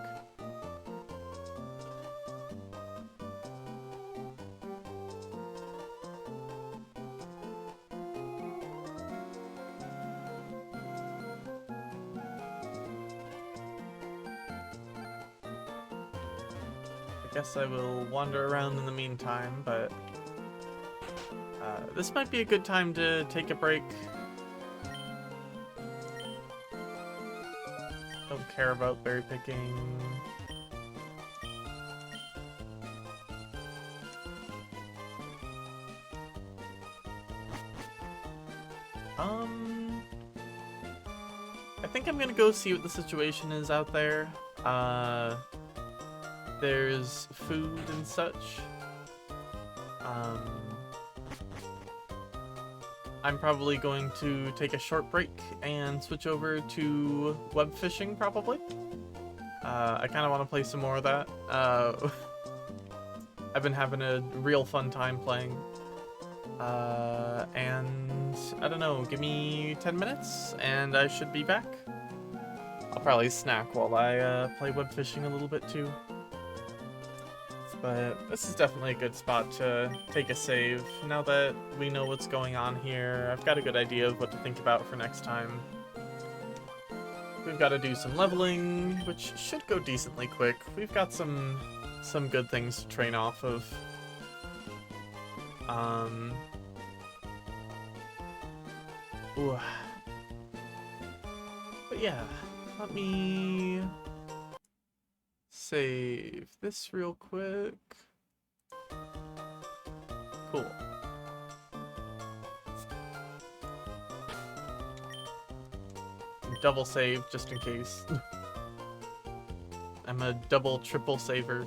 Guess I will wander around in the meantime, but this might be a good time to take a break. Don't care about berry picking. I think I'm gonna go see what the situation is out there. There's food and such. I'm probably going to take a short break and switch over to web fishing, probably. I kind of want to play some more of that. I've been having a real fun time playing. And I don't know, give me 10 minutes and I should be back. I'll probably snack while I play web fishing a little bit too. But this is definitely a good spot to take a save. Now that we know what's going on here, I've got a good idea of what to think about for next time. We've got to do some leveling, which should go decently quick. We've got some good things to train off of. Ooh. But yeah, let me save this real quick. Cool. Double save just in case. I'm a double, triple saver.